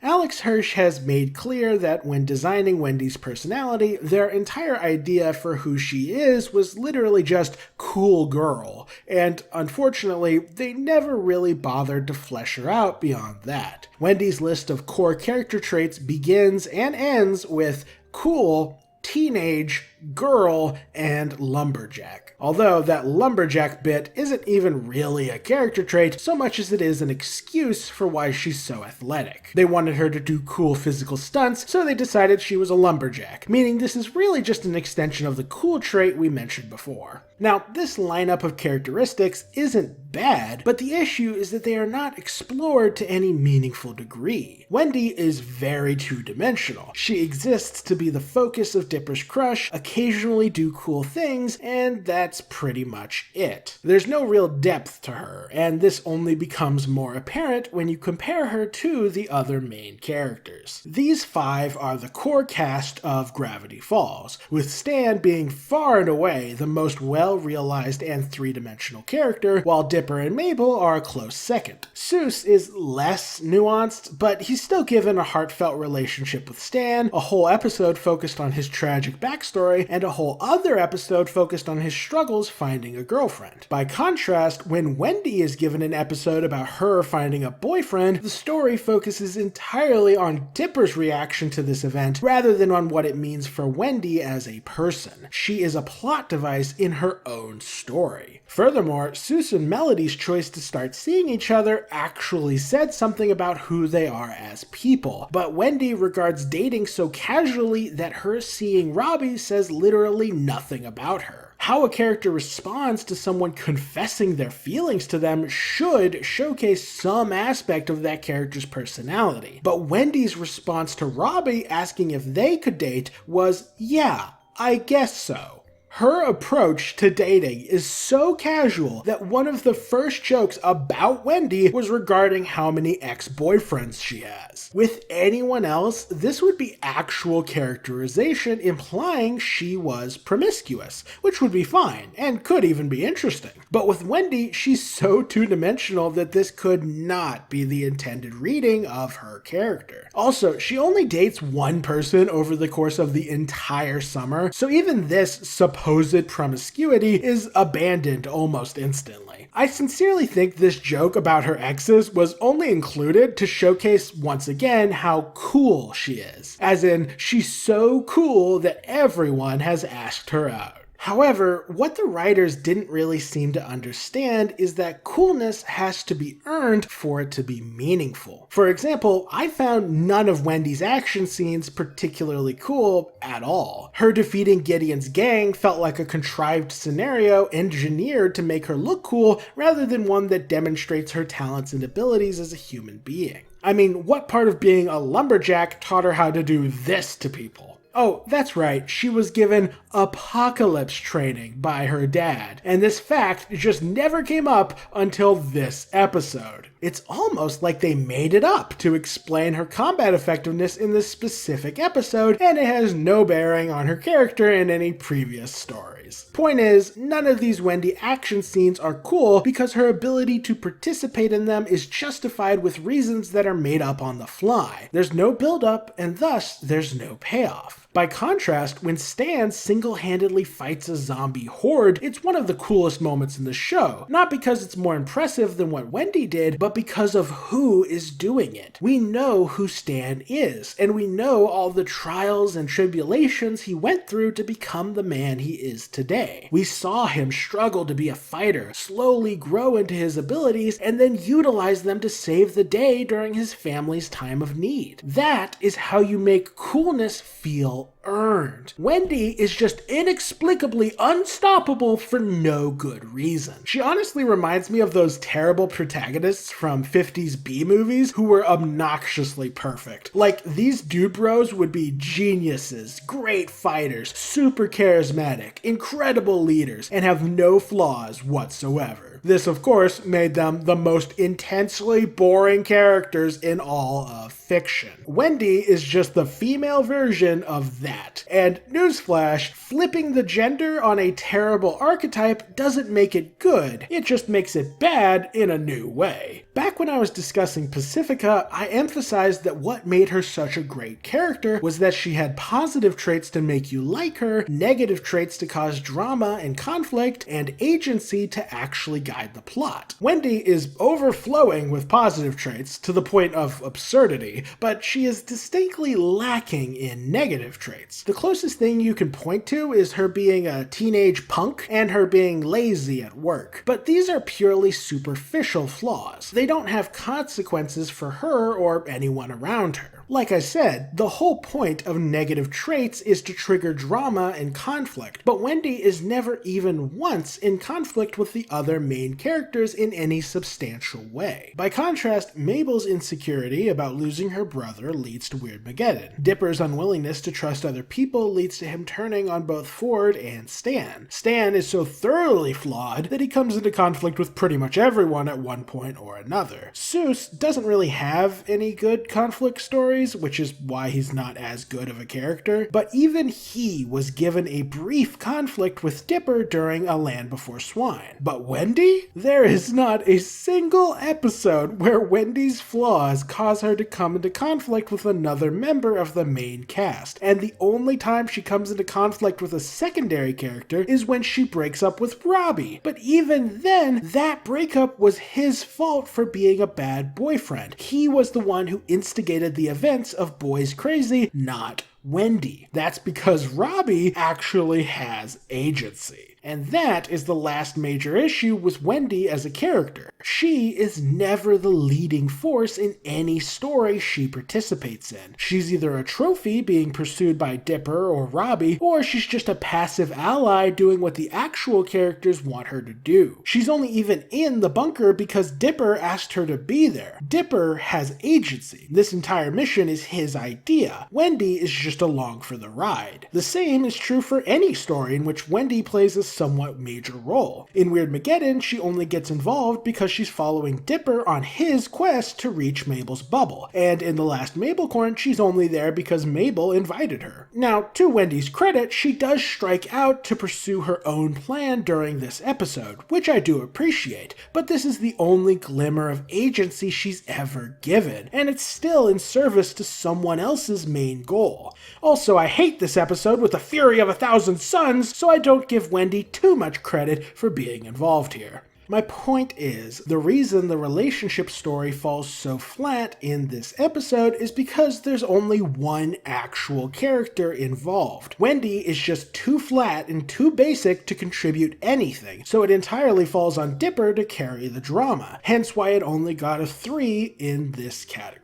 Alex Hirsch has made clear that when designing Wendy's personality, their entire idea for who she is was literally just cool girl, and unfortunately, they never really bothered to flesh her out beyond that. Wendy's list of core character traits begins and ends with cool, teenage, girl, and lumberjack. Although that lumberjack bit isn't even really a character trait so much as it is an excuse for why she's so athletic. They wanted her to do cool physical stunts, so they decided she was a lumberjack, meaning this is really just an extension of the cool trait we mentioned before. Now, this lineup of characteristics isn't bad, but the issue is that they are not explored to any meaningful degree. Wendy is very two-dimensional. She exists to be the focus of Dipper's crush, occasionally do cool things, and that's pretty much it. There's no real depth to her, and this only becomes more apparent when you compare her to the other main characters. These 5 are the core cast of Gravity Falls, with Stan being far and away the most well-realized and three-dimensional character, while Dipper and Mabel are a close second. Seuss is less nuanced, but he's still given a heartfelt relationship with Stan, a whole episode focused on his tragic backstory, and a whole other episode focused on his struggles finding a girlfriend. By contrast, when Wendy is given an episode about her finding a boyfriend, the story focuses entirely on Dipper's reaction to this event rather than on what it means for Wendy as a person. She is a plot device in her own story. Furthermore, Seuss and Melody's choice to start seeing each other actually said something about who they are as people, but Wendy regards dating so casually that her seeing Robbie says literally nothing about her. How a character responds to someone confessing their feelings to them should showcase some aspect of that character's personality, but Wendy's response to Robbie asking if they could date was, "Yeah, I guess so." Her approach to dating is so casual that one of the first jokes about Wendy was regarding how many ex-boyfriends she has. With anyone else, this would be actual characterization implying she was promiscuous, which would be fine and could even be interesting. But with Wendy, she's so two-dimensional that this could not be the intended reading of her character. Also, she only dates one person over the course of the entire summer, so even this supposed promiscuity is abandoned almost instantly. I sincerely think this joke about her exes was only included to showcase once again how cool she is. As in, she's so cool that everyone has asked her out. However, what the writers didn't really seem to understand is that coolness has to be earned for it to be meaningful. For example, I found none of Wendy's action scenes particularly cool at all. Her defeating Gideon's gang felt like a contrived scenario engineered to make her look cool rather than one that demonstrates her talents and abilities as a human being. I mean, what part of being a lumberjack taught her how to do this to people? Oh, that's right, she was given apocalypse training by her dad, and this fact just never came up until this episode. It's almost like they made it up to explain her combat effectiveness in this specific episode, and it has no bearing on her character in any previous stories. Point is, none of these Wendy action scenes are cool because her ability to participate in them is justified with reasons that are made up on the fly. There's no build-up, and thus there's no payoff. By contrast, when Stan single-handedly fights a zombie horde, it's one of the coolest moments in the show. Not because it's more impressive than what Wendy did, but because of who is doing it. We know who Stan is, and we know all the trials and tribulations he went through to become the man he is today. We saw him struggle to be a fighter, slowly grow into his abilities, and then utilize them to save the day during his family's time of need. That is how you make coolness feel earned. Wendy is just inexplicably unstoppable for no good reason. She honestly reminds me of those terrible protagonists from 50s B movies who were obnoxiously perfect. Like, these dude bros would be geniuses, great fighters, super charismatic, incredible leaders, and have no flaws whatsoever. This, of course, made them the most intensely boring characters in all of fiction. Wendy is just the female version of that. And newsflash, flipping the gender on a terrible archetype doesn't make it good, it just makes it bad in a new way. Back when I was discussing Pacifica, I emphasized that what made her such a great character was that she had positive traits to make you like her, negative traits to cause drama and conflict, and agency to actually guide guide the plot. Wendy is overflowing with positive traits to the point of absurdity, but she is distinctly lacking in negative traits. The closest thing you can point to is her being a teenage punk and her being lazy at work, but these are purely superficial flaws. They don't have consequences for her or anyone around her. Like I said, the whole point of negative traits is to trigger drama and conflict, but Wendy is never even once in conflict with the other main characters in any substantial way. By contrast, Mabel's insecurity about losing her brother leads to Weirdmageddon. Dipper's unwillingness to trust other people leads to him turning on both Ford and Stan. Stan is so thoroughly flawed that he comes into conflict with pretty much everyone at one point or another. Seuss doesn't really have any good conflict stories, which is why he's not as good of a character, but even he was given a brief conflict with Dipper during A Land Before Swine. But Wendy? There is not a single episode where Wendy's flaws cause her to come into conflict with another member of the main cast, and the only time she comes into conflict with a secondary character is when she breaks up with Robbie. But even then, that breakup was his fault for being a bad boyfriend. He was the one who instigated the events of Boys Crazy, not Wendy. That's because Robbie actually has agency. And that is the last major issue with Wendy as a character. She is never the leading force in any story she participates in. She's either a trophy being pursued by Dipper or Robbie, or she's just a passive ally doing what the actual characters want her to do. She's only even in the bunker because Dipper asked her to be there. Dipper has agency. This entire mission is his idea. Wendy is just along for the ride. The same is true for any story in which Wendy plays a somewhat major role. In Weirdmageddon, she only gets involved because she's following Dipper on his quest to reach Mabel's bubble, and in The Last Mabelcorn, she's only there because Mabel invited her. Now, to Wendy's credit, she does strike out to pursue her own plan during this episode, which I do appreciate, but this is the only glimmer of agency she's ever given, and it's still in service to someone else's main goal. Also, I hate this episode with the fury of 1,000 suns, so I don't give Wendy too much credit for being involved here. My point is, the reason the relationship story falls so flat in this episode is because there's only one actual character involved. Wendy is just too flat and too basic to contribute anything, so it entirely falls on Dipper to carry the drama, hence why it only got a 3 in this category.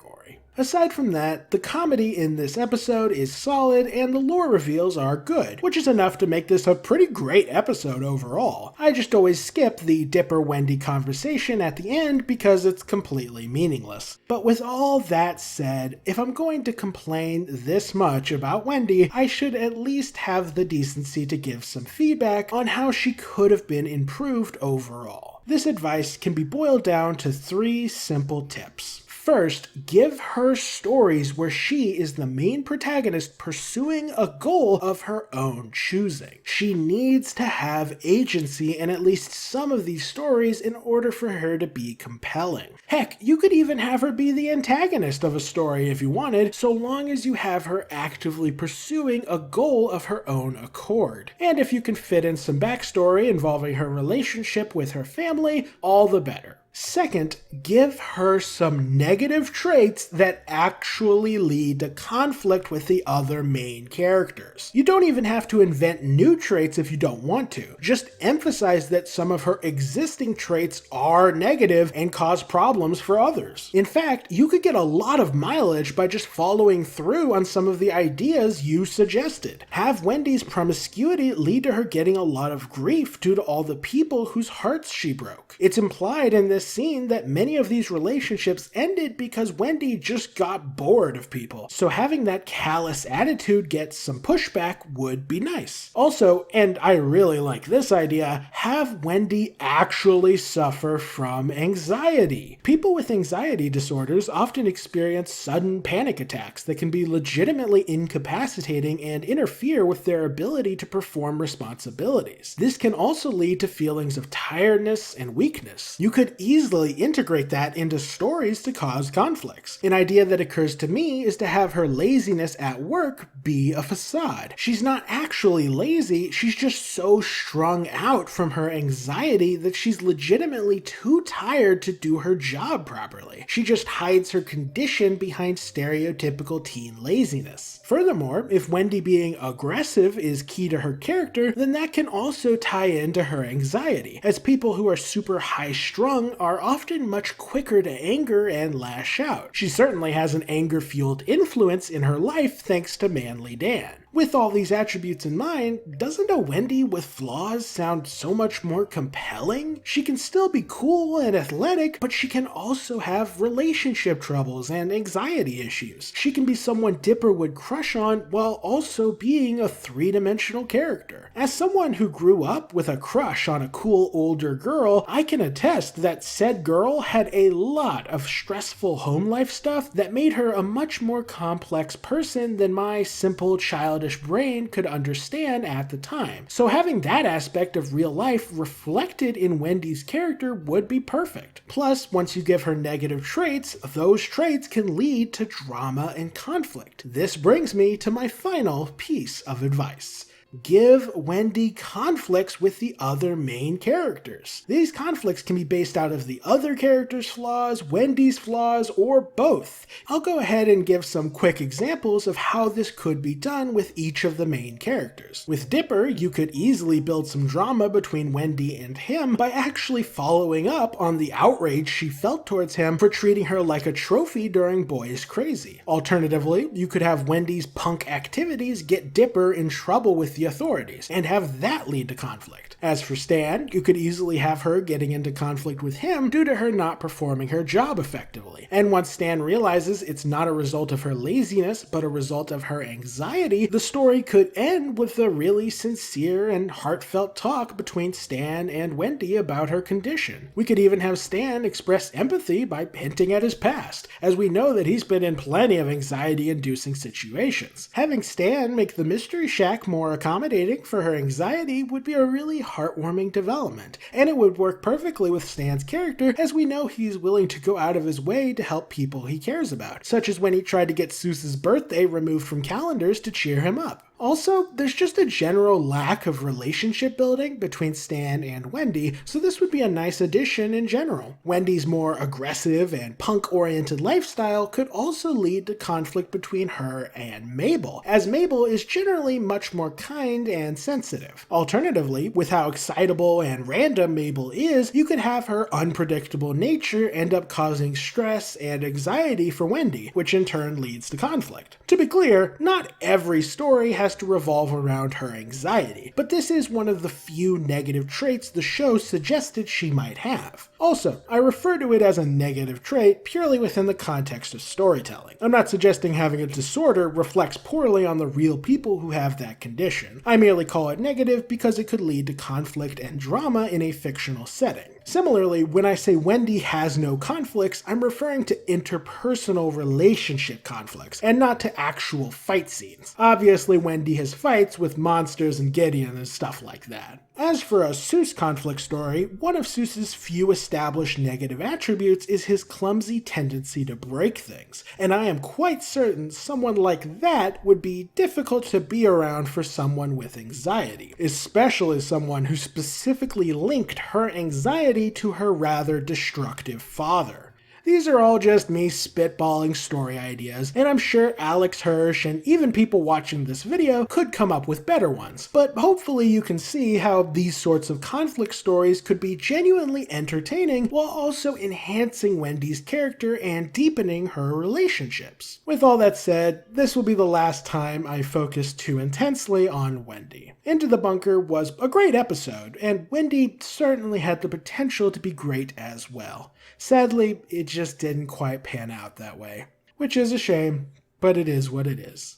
Aside from that, the comedy in this episode is solid and the lore reveals are good, which is enough to make this a pretty great episode overall. I just always skip the Dipper-Wendy conversation at the end because it's completely meaningless. But with all that said, if I'm going to complain this much about Wendy, I should at least have the decency to give some feedback on how she could have been improved overall. This advice can be boiled down to 3 simple tips. First, give her stories where she is the main protagonist pursuing a goal of her own choosing. She needs to have agency in at least some of these stories in order for her to be compelling. Heck, you could even have her be the antagonist of a story if you wanted, so long as you have her actively pursuing a goal of her own accord. And if you can fit in some backstory involving her relationship with her family, all the better. Second, give her some negative traits that actually lead to conflict with the other main characters. You don't even have to invent new traits if you don't want to. Just emphasize that some of her existing traits are negative and cause problems for others. In fact, you could get a lot of mileage by just following through on some of the ideas you suggested. Have Wendy's promiscuity lead to her getting a lot of grief due to all the people whose hearts she broke. It's implied in this scene that many of these relationships ended because Wendy just got bored of people, so having that callous attitude get some pushback would be nice. Also, and I really like this idea, have Wendy actually suffer from anxiety. People with anxiety disorders often experience sudden panic attacks that can be legitimately incapacitating and interfere with their ability to perform responsibilities. This can also lead to feelings of tiredness and weakness. You could easily integrate that into stories to cause conflicts. An idea that occurs to me is to have her laziness at work be a facade. She's not actually lazy, she's just so strung out from her anxiety that she's legitimately too tired to do her job properly. She just hides her condition behind stereotypical teen laziness. Furthermore, if Wendy being aggressive is key to her character, then that can also tie into her anxiety, as people who are super high-strung are often much quicker to anger and lash out. She certainly has an anger-fueled influence in her life thanks to Manly Dan. With all these attributes in mind, doesn't a Wendy with flaws sound so much more compelling? She can still be cool and athletic, but she can also have relationship troubles and anxiety issues. She can be someone Dipper would crush on while also being a three-dimensional character. As someone who grew up with a crush on a cool older girl, I can attest that said girl had a lot of stressful home life stuff that made her a much more complex person than my simple childish brain could understand at the time. So having that aspect of real life reflected in Wendy's character would be perfect. Plus, once you give her negative traits, those traits can lead to drama and conflict. This brings me to my final piece of advice. Give Wendy conflicts with the other main characters. These conflicts can be based out of the other characters' flaws, Wendy's flaws, or both. I'll go ahead and give some quick examples of how this could be done with each of the main characters. With Dipper, you could easily build some drama between Wendy and him by actually following up on the outrage she felt towards him for treating her like a trophy during Boys Crazy. Alternatively, you could have Wendy's punk activities get Dipper in trouble with the authorities, and have that lead to conflict. As for Stan, you could easily have her getting into conflict with him due to her not performing her job effectively. And once Stan realizes it's not a result of her laziness, but a result of her anxiety, the story could end with a really sincere and heartfelt talk between Stan and Wendy about her condition. We could even have Stan express empathy by hinting at his past, as we know that he's been in plenty of anxiety-inducing situations. Having Stan make the Mystery Shack more accommodating for her anxiety would be a really heartwarming development, and it would work perfectly with Stan's character, as we know he's willing to go out of his way to help people he cares about, such as when he tried to get Seuss's birthday removed from calendars to cheer him up. Also, there's just a general lack of relationship building between Stan and Wendy, so this would be a nice addition in general. Wendy's more aggressive and punk-oriented lifestyle could also lead to conflict between her and Mabel, as Mabel is generally much more kind and sensitive. Alternatively, with how excitable and random Mabel is, you could have her unpredictable nature end up causing stress and anxiety for Wendy, which in turn leads to conflict. To be clear, not every story has to revolve around her anxiety, but this is one of the few negative traits the show suggested she might have. Also, I refer to it as a negative trait purely within the context of storytelling. I'm not suggesting having a disorder reflects poorly on the real people who have that condition. I merely call it negative because it could lead to conflict and drama in a fictional setting. Similarly, when I say Wendy has no conflicts, I'm referring to interpersonal relationship conflicts, and not to actual fight scenes. Obviously, Wendy has fights with monsters and Gideon and stuff like that. As for a Seuss conflict story, one of Seuss's few established negative attributes is his clumsy tendency to break things, and I am quite certain someone like that would be difficult to be around for someone with anxiety, especially someone who specifically linked her anxiety to her rather destructive father. These are all just me spitballing story ideas, and I'm sure Alex Hirsch and even people watching this video could come up with better ones, but hopefully you can see how these sorts of conflict stories could be genuinely entertaining while also enhancing Wendy's character and deepening her relationships. With all that said, this will be the last time I focus too intensely on Wendy. Into the Bunker was a great episode, and Wendy certainly had the potential to be great as well. Sadly, it just didn't quite pan out that way, which is a shame, but it is what it is.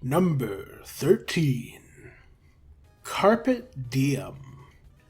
Number 13. Carpet Diem.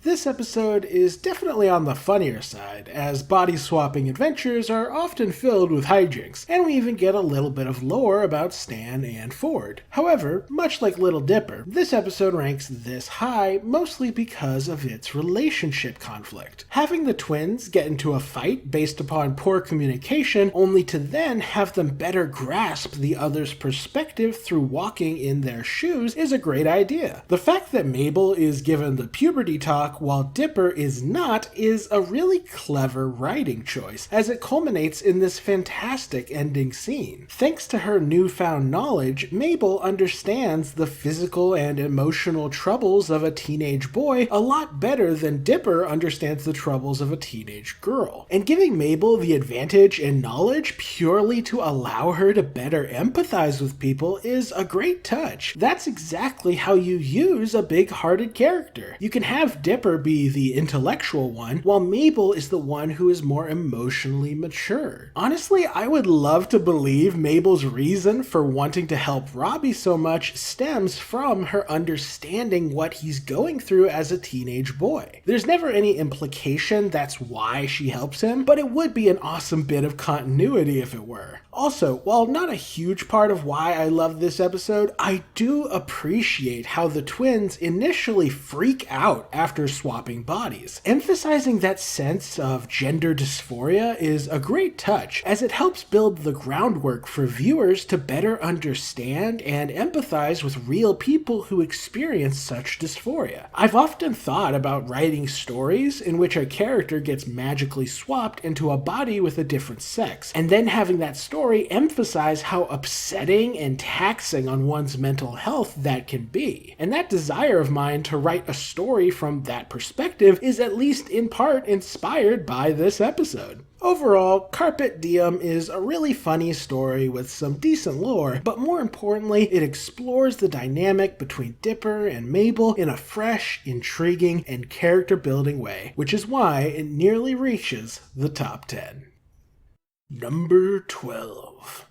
This episode is definitely on the funnier side, as body-swapping adventures are often filled with hijinks, and we even get a little bit of lore about Stan and Ford. However, much like Little Dipper, this episode ranks this high mostly because of its relationship conflict. Having the twins get into a fight based upon poor communication, only to then have them better grasp the other's perspective through walking in their shoes, is a great idea. The fact that Mabel is given the puberty talk while Dipper is not is a really clever writing choice, as it culminates in this fantastic ending scene. Thanks to her newfound knowledge, Mabel understands the physical and emotional troubles of a teenage boy a lot better than Dipper understands the troubles of a teenage girl. And giving Mabel the advantage in knowledge purely to allow her to better empathize with people is a great touch. That's exactly how you use a big-hearted character. You can have Dipper be the intellectual one, while Mabel is the one who is more emotionally mature. Honestly, I would love to believe Mabel's reason for wanting to help Robbie so much stems from her understanding what he's going through as a teenage boy. There's never any implication that's why she helps him, but it would be an awesome bit of continuity if it were. Also, while not a huge part of why I love this episode, I do appreciate how the twins initially freak out after swapping bodies. Emphasizing that sense of gender dysphoria is a great touch, as it helps build the groundwork for viewers to better understand and empathize with real people who experience such dysphoria. I've often thought about writing stories in which a character gets magically swapped into a body with a different sex, and then having that story emphasize how upsetting and taxing on one's mental health that can be. And that desire of mine to write a story from that perspective is at least in part inspired by this episode. Overall, Carpet Diem is a really funny story with some decent lore, but more importantly, it explores the dynamic between Dipper and Mabel in a fresh, intriguing, and character-building way, which is why it nearly reaches the top 10. Number 12.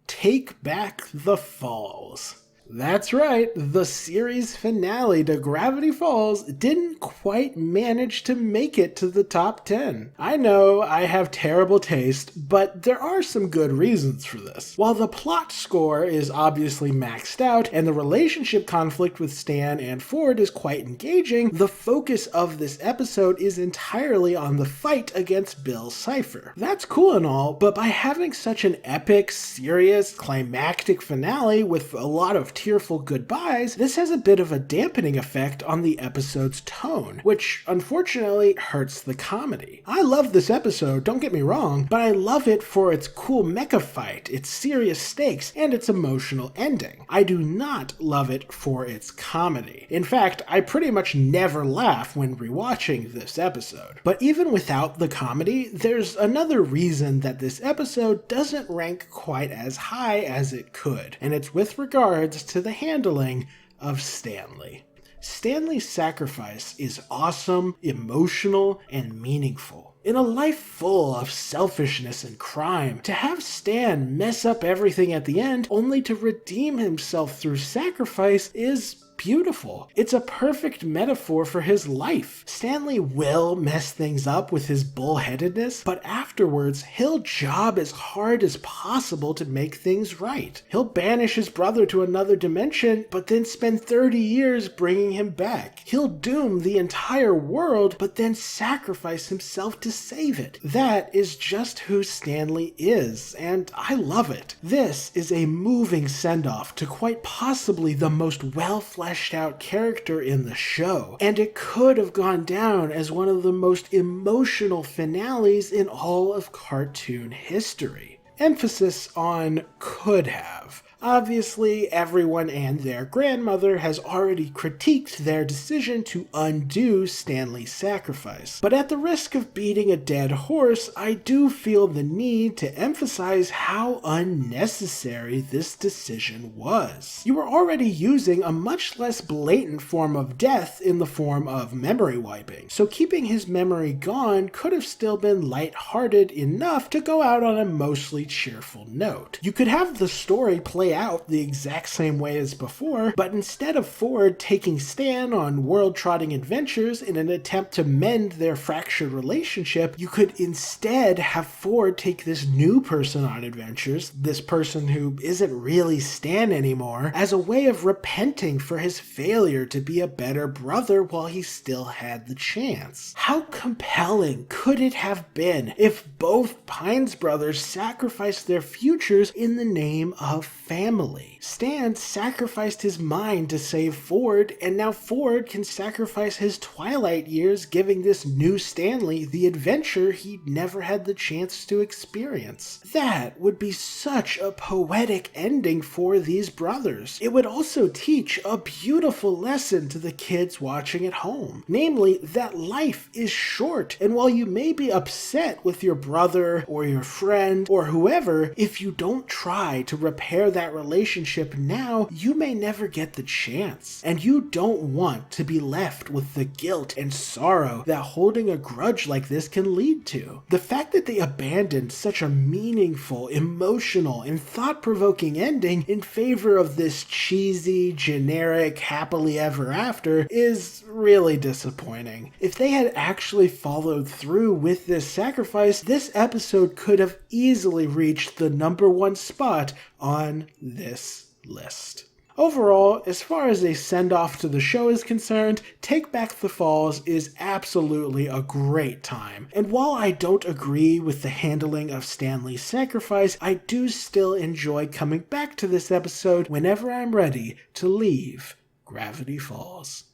Take Back the Falls. That's right, the series finale to Gravity Falls didn't quite manage to make it to the top 10. I know I have terrible taste, but there are some good reasons for this. While the plot score is obviously maxed out and the relationship conflict with Stan and Ford is quite engaging, the focus of this episode is entirely on the fight against Bill Cipher. That's cool and all, but by having such an epic, serious, climactic finale with a lot of tearful goodbyes, this has a bit of a dampening effect on the episode's tone, which unfortunately hurts the comedy. I love this episode, don't get me wrong, but I love it for its cool mecha fight, its serious stakes, and its emotional ending. I do not love it for its comedy. In fact, I pretty much never laugh when rewatching this episode. But even without the comedy, there's another reason that this episode doesn't rank quite as high as it could, and it's with regards to the handling of Stanley. Stanley's sacrifice is awesome, emotional, and meaningful. In a life full of selfishness and crime, to have Stan mess up everything at the end only to redeem himself through sacrifice is beautiful. It's a perfect metaphor for his life. Stanley will mess things up with his bullheadedness, but afterwards, he'll job as hard as possible to make things right. He'll banish his brother to another dimension, but then spend 30 years bringing him back. He'll doom the entire world, but then sacrifice himself to save it. That is just who Stanley is, and I love it. This is a moving send-off to quite possibly the most well-fleshed out character in the show, and it could have gone down as one of the most emotional finales in all of cartoon history. Emphasis on could have. Obviously, everyone and their grandmother has already critiqued their decision to undo Stanley's sacrifice. But at the risk of beating a dead horse, I do feel the need to emphasize how unnecessary this decision was. You were already using a much less blatant form of death in the form of memory wiping, so keeping his memory gone could have still been lighthearted enough to go out on a mostly cheerful note. You could have the story play out the exact same way as before, but instead of Ford taking Stan on world-trotting adventures in an attempt to mend their fractured relationship, you could instead have Ford take this new person on adventures, this person who isn't really Stan anymore, as a way of repenting for his failure to be a better brother while he still had the chance. How compelling could it have been if both Pines brothers sacrificed their futures in the name of family? Stan sacrificed his mind to save Ford, and now Ford can sacrifice his twilight years, giving this new Stanley the adventure he never had the chance to experience. That would be such a poetic ending for these brothers. It would also teach a beautiful lesson to the kids watching at home, namely that life is short, and while you may be upset with your brother or your friend or whoever, if you don't try to repair that relationship now, you may never get the chance, and you don't want to be left with the guilt and sorrow that holding a grudge like this can lead to. The fact that they abandoned such a meaningful, emotional, and thought-provoking ending in favor of this cheesy, generic, happily ever after is really disappointing. If they had actually followed through with this sacrifice, this episode could have easily reached the #1 spot on this list. Overall, as far as a send-off to the show is concerned, Take Back the Falls is absolutely a great time. And while I don't agree with the handling of Stanley's sacrifice, I do still enjoy coming back to this episode whenever I'm ready to leave Gravity Falls.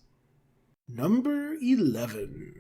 Number 11.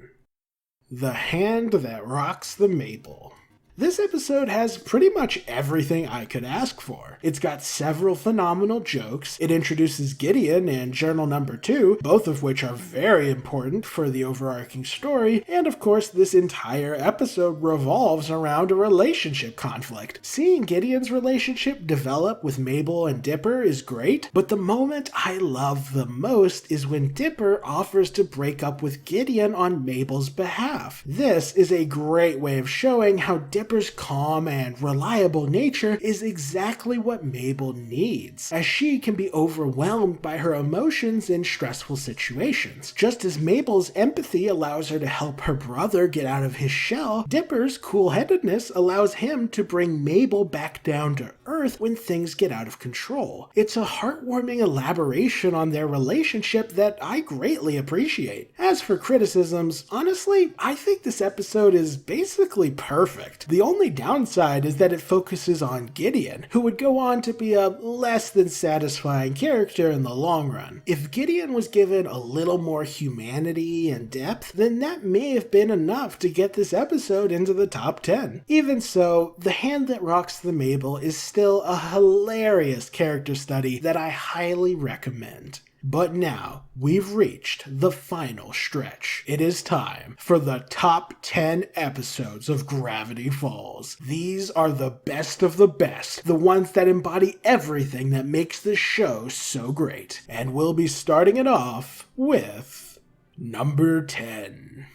The Hand That Rocks the Maple. This episode has pretty much everything I could ask for. It's got several phenomenal jokes, it introduces Gideon and Journal Number 2, both of which are very important for the overarching story, and of course this entire episode revolves around a relationship conflict. Seeing Gideon's relationship develop with Mabel and Dipper is great, but the moment I love the most is when Dipper offers to break up with Gideon on Mabel's behalf. This is a great way of showing how Dipper's calm and reliable nature is exactly what Mabel needs, as she can be overwhelmed by her emotions in stressful situations. Just as Mabel's empathy allows her to help her brother get out of his shell, Dipper's cool-headedness allows him to bring Mabel back down to earth when things get out of control. It's a heartwarming elaboration on their relationship that I greatly appreciate. As for criticisms, honestly, I think this episode is basically perfect. The only downside is that it focuses on Gideon, who would go on to be a less than satisfying character in the long run. If Gideon was given a little more humanity and depth, then that may have been enough to get this episode into the top 10. Even so, The Hand That Rocks the Maple is still a hilarious character study that I highly recommend. But now, we've reached the final stretch. It is time for the top 10 episodes of Gravity Falls. These are the best of the best, the ones that embody everything that makes this show so great. And we'll be starting it off with number 10.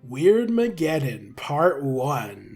Weirdmageddon Part 1.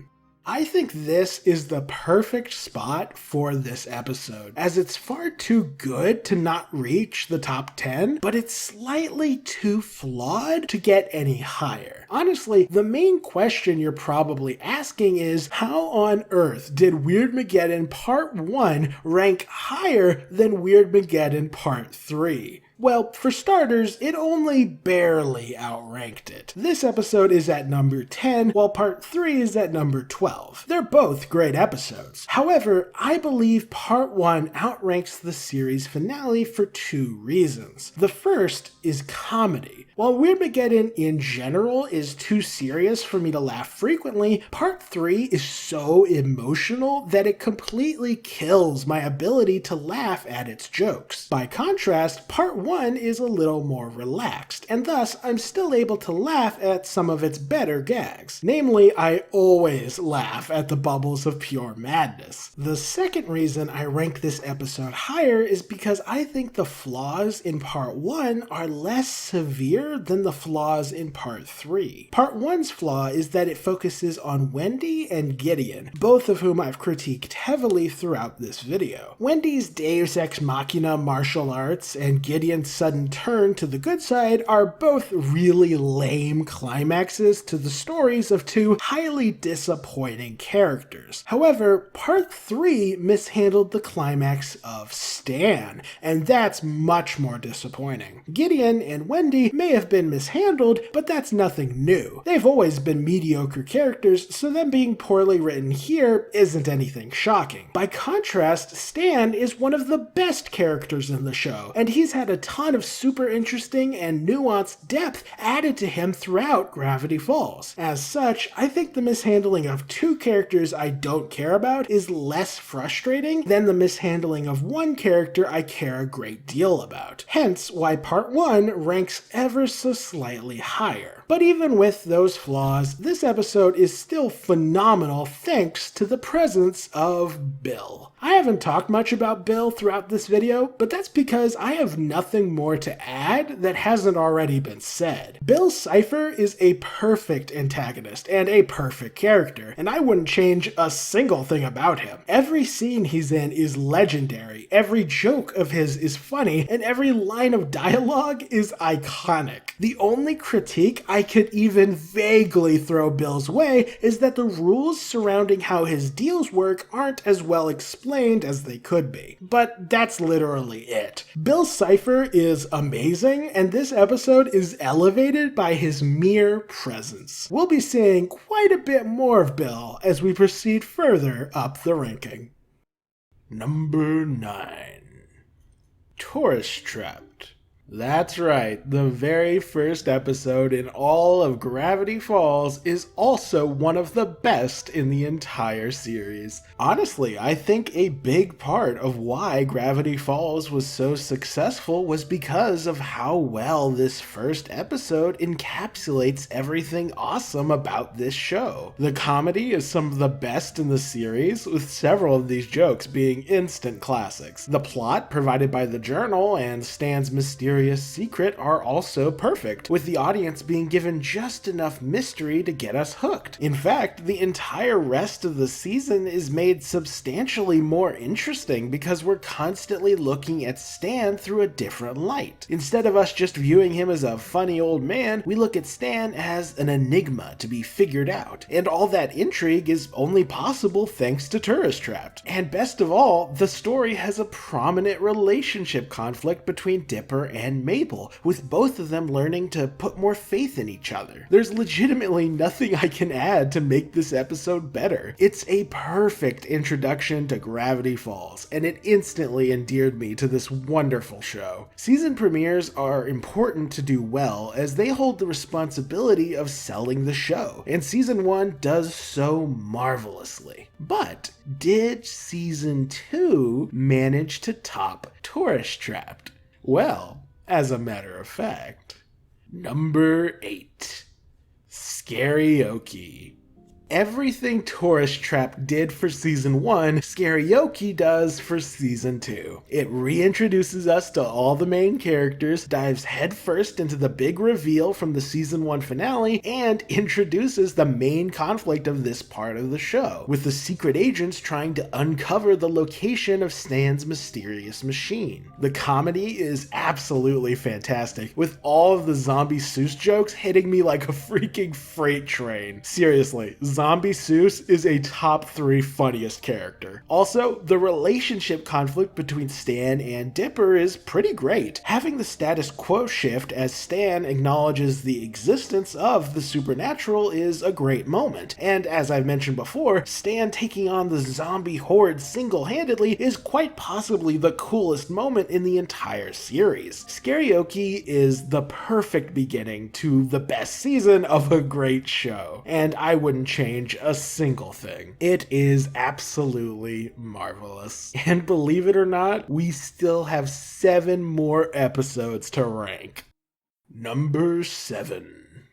I think this is the perfect spot for this episode, as it's far too good to not reach the top 10, but it's slightly too flawed to get any higher. Honestly, the main question you're probably asking is, how on earth did Weirdmageddon Part 1 rank higher than Weirdmageddon Part 3? Well, for starters, it only barely outranked it. This episode is at number 10, while Part 3 is at number 12. They're both great episodes. However, I believe Part 1 outranks the series finale for two reasons. The first is comedy. While Weirdmageddon in general is too serious for me to laugh frequently, Part 3 is so emotional that it completely kills my ability to laugh at its jokes. By contrast, Part 1 is a little more relaxed, and thus I'm still able to laugh at some of its better gags. Namely, I always laugh at the bubbles of pure madness. The second reason I rank this episode higher is because I think the flaws in Part 1 are less severe better than the flaws in Part 3. Part 1's flaw is that it focuses on Wendy and Gideon, both of whom I've critiqued heavily throughout this video. Wendy's Deus Ex Machina martial arts and Gideon's sudden turn to the good side are both really lame climaxes to the stories of two highly disappointing characters. However, Part 3 mishandled the climax of Stan, and that's much more disappointing. Gideon and Wendy may have been mishandled, but that's nothing new. They've always been mediocre characters, so them being poorly written here isn't anything shocking. By contrast, Stan is one of the best characters in the show, and he's had a ton of super interesting and nuanced depth added to him throughout Gravity Falls. As such, I think the mishandling of two characters I don't care about is less frustrating than the mishandling of one character I care a great deal about. Hence why Part 1 ranks ever so slightly higher. But even with those flaws, this episode is still phenomenal thanks to the presence of Bill. I haven't talked much about Bill throughout this video, but that's because I have nothing more to add that hasn't already been said. Bill Cipher is a perfect antagonist and a perfect character, and I wouldn't change a single thing about him. Every scene he's in is legendary, every joke of his is funny, and every line of dialogue is iconic. The only critique I could even vaguely throw Bill's way is that the rules surrounding how his deals work aren't as well explained as they could be. But that's literally it. Bill Cipher is amazing, and this episode is elevated by his mere presence. We'll be seeing quite a bit more of Bill as we proceed further up the ranking. Number 9. Tourist Trapped. That's right, the very first episode in all of Gravity Falls is also one of the best in the entire series. Honestly, I think a big part of why Gravity Falls was so successful was because of how well this first episode encapsulates everything awesome about this show. The comedy is some of the best in the series, with several of these jokes being instant classics. The plot provided by the journal and Stan's mysterious secret are also perfect, with the audience being given just enough mystery to get us hooked. In fact, the entire rest of the season is made substantially more interesting because we're constantly looking at Stan through a different light. Instead of us just viewing him as a funny old man, we look at Stan as an enigma to be figured out. And all that intrigue is only possible thanks to Tourist Trapped. And best of all, the story has a prominent relationship conflict between Dipper and Mabel, with both of them learning to put more faith in each other. There's legitimately nothing I can add to make this episode better. It's a perfect introduction to Gravity Falls, and it instantly endeared me to this wonderful show. Season premieres are important to do well, as they hold the responsibility of selling the show, and Season 1 does so marvelously. But did Season 2 manage to top Tourist Trapped? Well, as a matter of fact. Number 8. Scarioki. Everything Tourist Trap did for Season 1, Scarioki does for Season 2. It reintroduces us to all the main characters, dives headfirst into the big reveal from the Season 1 finale, and introduces the main conflict of this part of the show, with the secret agents trying to uncover the location of Stan's mysterious machine. The comedy is absolutely fantastic, with all of the Zombie Seuss jokes hitting me like a freaking freight train. Seriously, Zombie Seuss is a top 3 funniest character. Also, the relationship conflict between Stan and Dipper is pretty great. Having the status quo shift as Stan acknowledges the existence of the supernatural is a great moment, and as I've mentioned before, Stan taking on the zombie horde single-handedly is quite possibly the coolest moment in the entire series. Scarioki is the perfect beginning to the best season of a great show, and I wouldn't change a single thing. It is absolutely marvelous. And believe it or not, we still have 7 more episodes to rank. Number 7.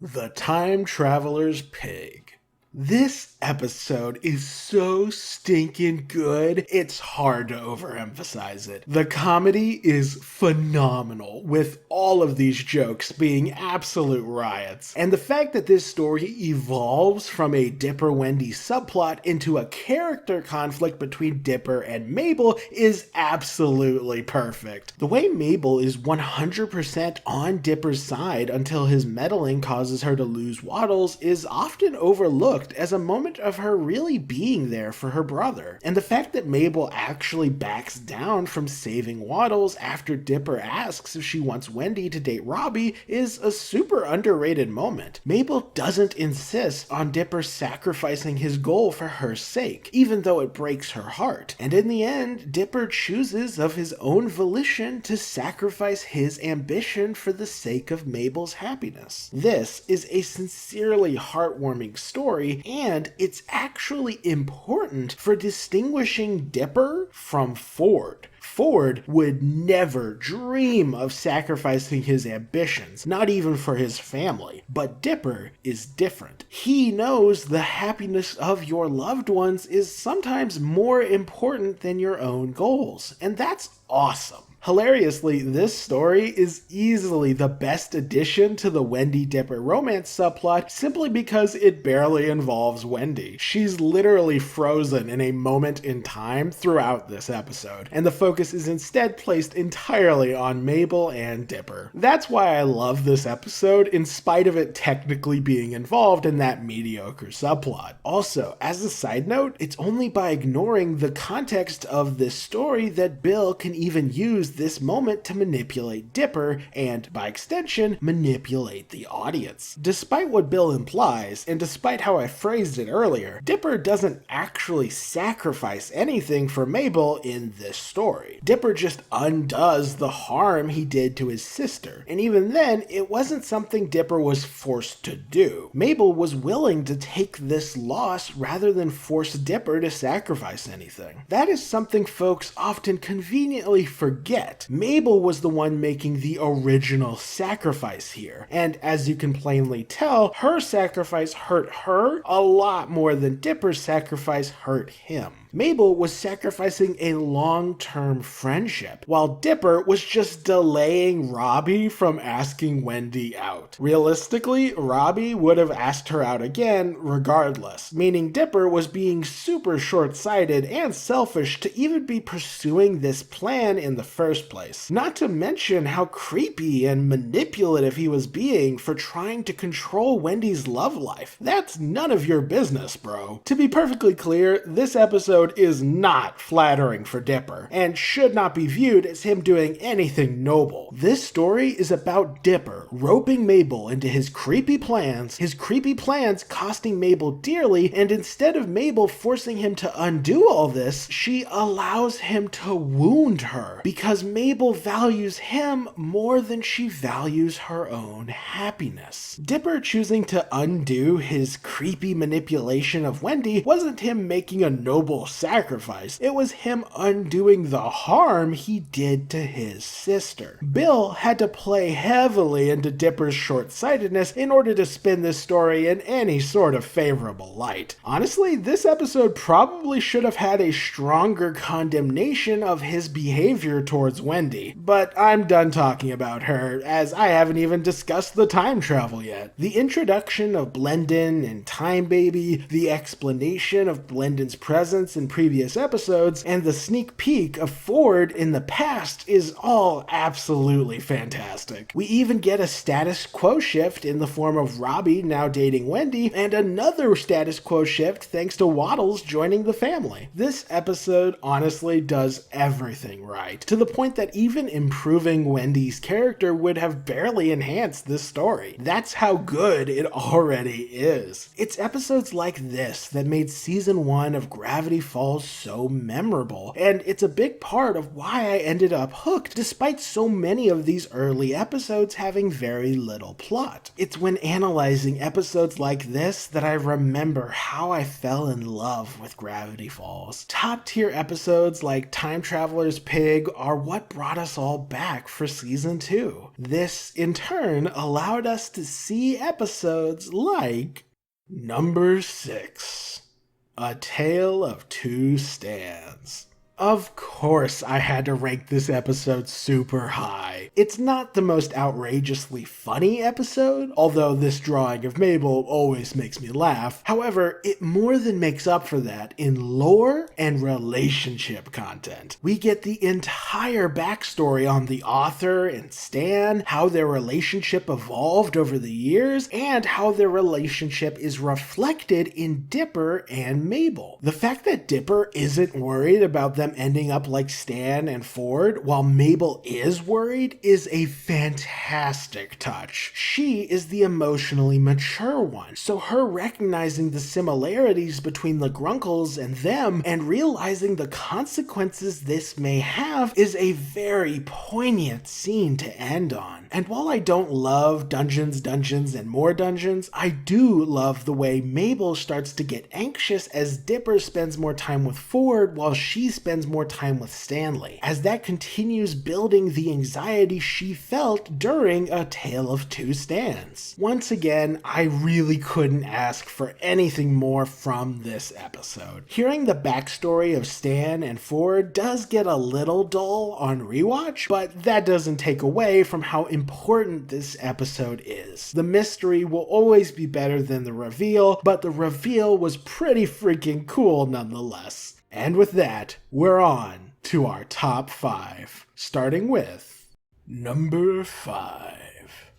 The Time Traveler's Pig. This episode is so stinking good, it's hard to overemphasize it. The comedy is phenomenal, with all of these jokes being absolute riots. And the fact that this story evolves from a Dipper-Wendy subplot into a character conflict between Dipper and Mabel is absolutely perfect. The way Mabel is 100% on Dipper's side until his meddling causes her to lose Waddles is often overlooked as a moment of her really being there for her brother. And the fact that Mabel actually backs down from saving Waddles after Dipper asks if she wants Wendy to date Robbie is a super underrated moment. Mabel doesn't insist on Dipper sacrificing his goal for her sake, even though it breaks her heart. And in the end, Dipper chooses of his own volition to sacrifice his ambition for the sake of Mabel's happiness. This is a sincerely heartwarming story, and it's actually important for distinguishing Dipper from Ford. Ford would never dream of sacrificing his ambitions, not even for his family. But Dipper is different. He knows the happiness of your loved ones is sometimes more important than your own goals, and that's awesome. Hilariously, this story is easily the best addition to the Wendy-Dipper romance subplot simply because it barely involves Wendy. She's literally frozen in a moment in time throughout this episode, and the focus is instead placed entirely on Mabel and Dipper. That's why I love this episode, in spite of it technically being involved in that mediocre subplot. Also, as a side note, it's only by ignoring the context of this story that Bill can even use this moment to manipulate Dipper and, by extension, manipulate the audience. Despite what Bill implies, and despite how I phrased it earlier, Dipper doesn't actually sacrifice anything for Mabel in this story. Dipper just undoes the harm he did to his sister, and even then, it wasn't something Dipper was forced to do. Mabel was willing to take this loss rather than force Dipper to sacrifice anything. That is something folks often conveniently forget. Mabel was the one making the original sacrifice here, and as you can plainly tell, her sacrifice hurt her a lot more than Dipper's sacrifice hurt him. Mabel was sacrificing a long-term friendship, while Dipper was just delaying Robbie from asking Wendy out. Realistically, Robbie would have asked her out again regardless, meaning Dipper was being super short-sighted and selfish to even be pursuing this plan in the first place. Not to mention how creepy and manipulative he was being for trying to control Wendy's love life. That's none of your business, bro. To be perfectly clear, this episode is not flattering for Dipper, and should not be viewed as him doing anything noble. This story is about Dipper roping Mabel into his creepy plans costing Mabel dearly, and instead of Mabel forcing him to undo all this, she allows him to wound her, because Mabel values him more than she values her own happiness. Dipper choosing to undo his creepy manipulation of Wendy wasn't him making a noble sacrifice, it was him undoing the harm he did to his sister. Bill had to play heavily into Dipper's short-sightedness in order to spin this story in any sort of favorable light. Honestly, this episode probably should have had a stronger condemnation of his behavior towards Wendy, but I'm done talking about her, as I haven't even discussed the time travel yet. The introduction of Blendon and Time Baby, the explanation of Blendon's presence in previous episodes, and the sneak peek of Ford in the past is all absolutely fantastic. We even get a status quo shift in the form of Robbie now dating Wendy, and another status quo shift thanks to Waddles joining the family. This episode honestly does everything right, to the point that even improving Wendy's character would have barely enhanced this story. That's how good it already is. It's episodes like this that made season 1 of Gravity Falls so memorable, and it's a big part of why I ended up hooked despite so many of these early episodes having very little plot. It's when analyzing episodes like this that I remember how I fell in love with Gravity Falls. Top tier episodes like Time Traveler's Pig are what brought us all back for season 2. This, in turn, allowed us to see episodes like Number 6. A Tale of Two Stands. Of course I had to rank this episode super high. It's not the most outrageously funny episode, although this drawing of Mabel always makes me laugh. However, it more than makes up for that in lore and relationship content. We get the entire backstory on the author and Stan, how their relationship evolved over the years, and how their relationship is reflected in Dipper and Mabel. The fact that Dipper isn't worried about them ending up like Stan and Ford, while Mabel is worried, is a fantastic touch. She is the emotionally mature one, so her recognizing the similarities between the Grunkles and them and realizing the consequences this may have is a very poignant scene to end on. And while I don't love dungeons, and more dungeons, I do love the way Mabel starts to get anxious as Dipper spends more time with Ford while she spends more time with Stanley, as that continues building the anxiety she felt during A Tale of Two Stands. Once again, I really couldn't ask for anything more from this episode. Hearing the backstory of Stan and Ford does get a little dull on rewatch, but that doesn't take away from how important this episode is. The mystery will always be better than the reveal, but the reveal was pretty freaking cool nonetheless. And with that, we're on to our top 5, starting with number 5,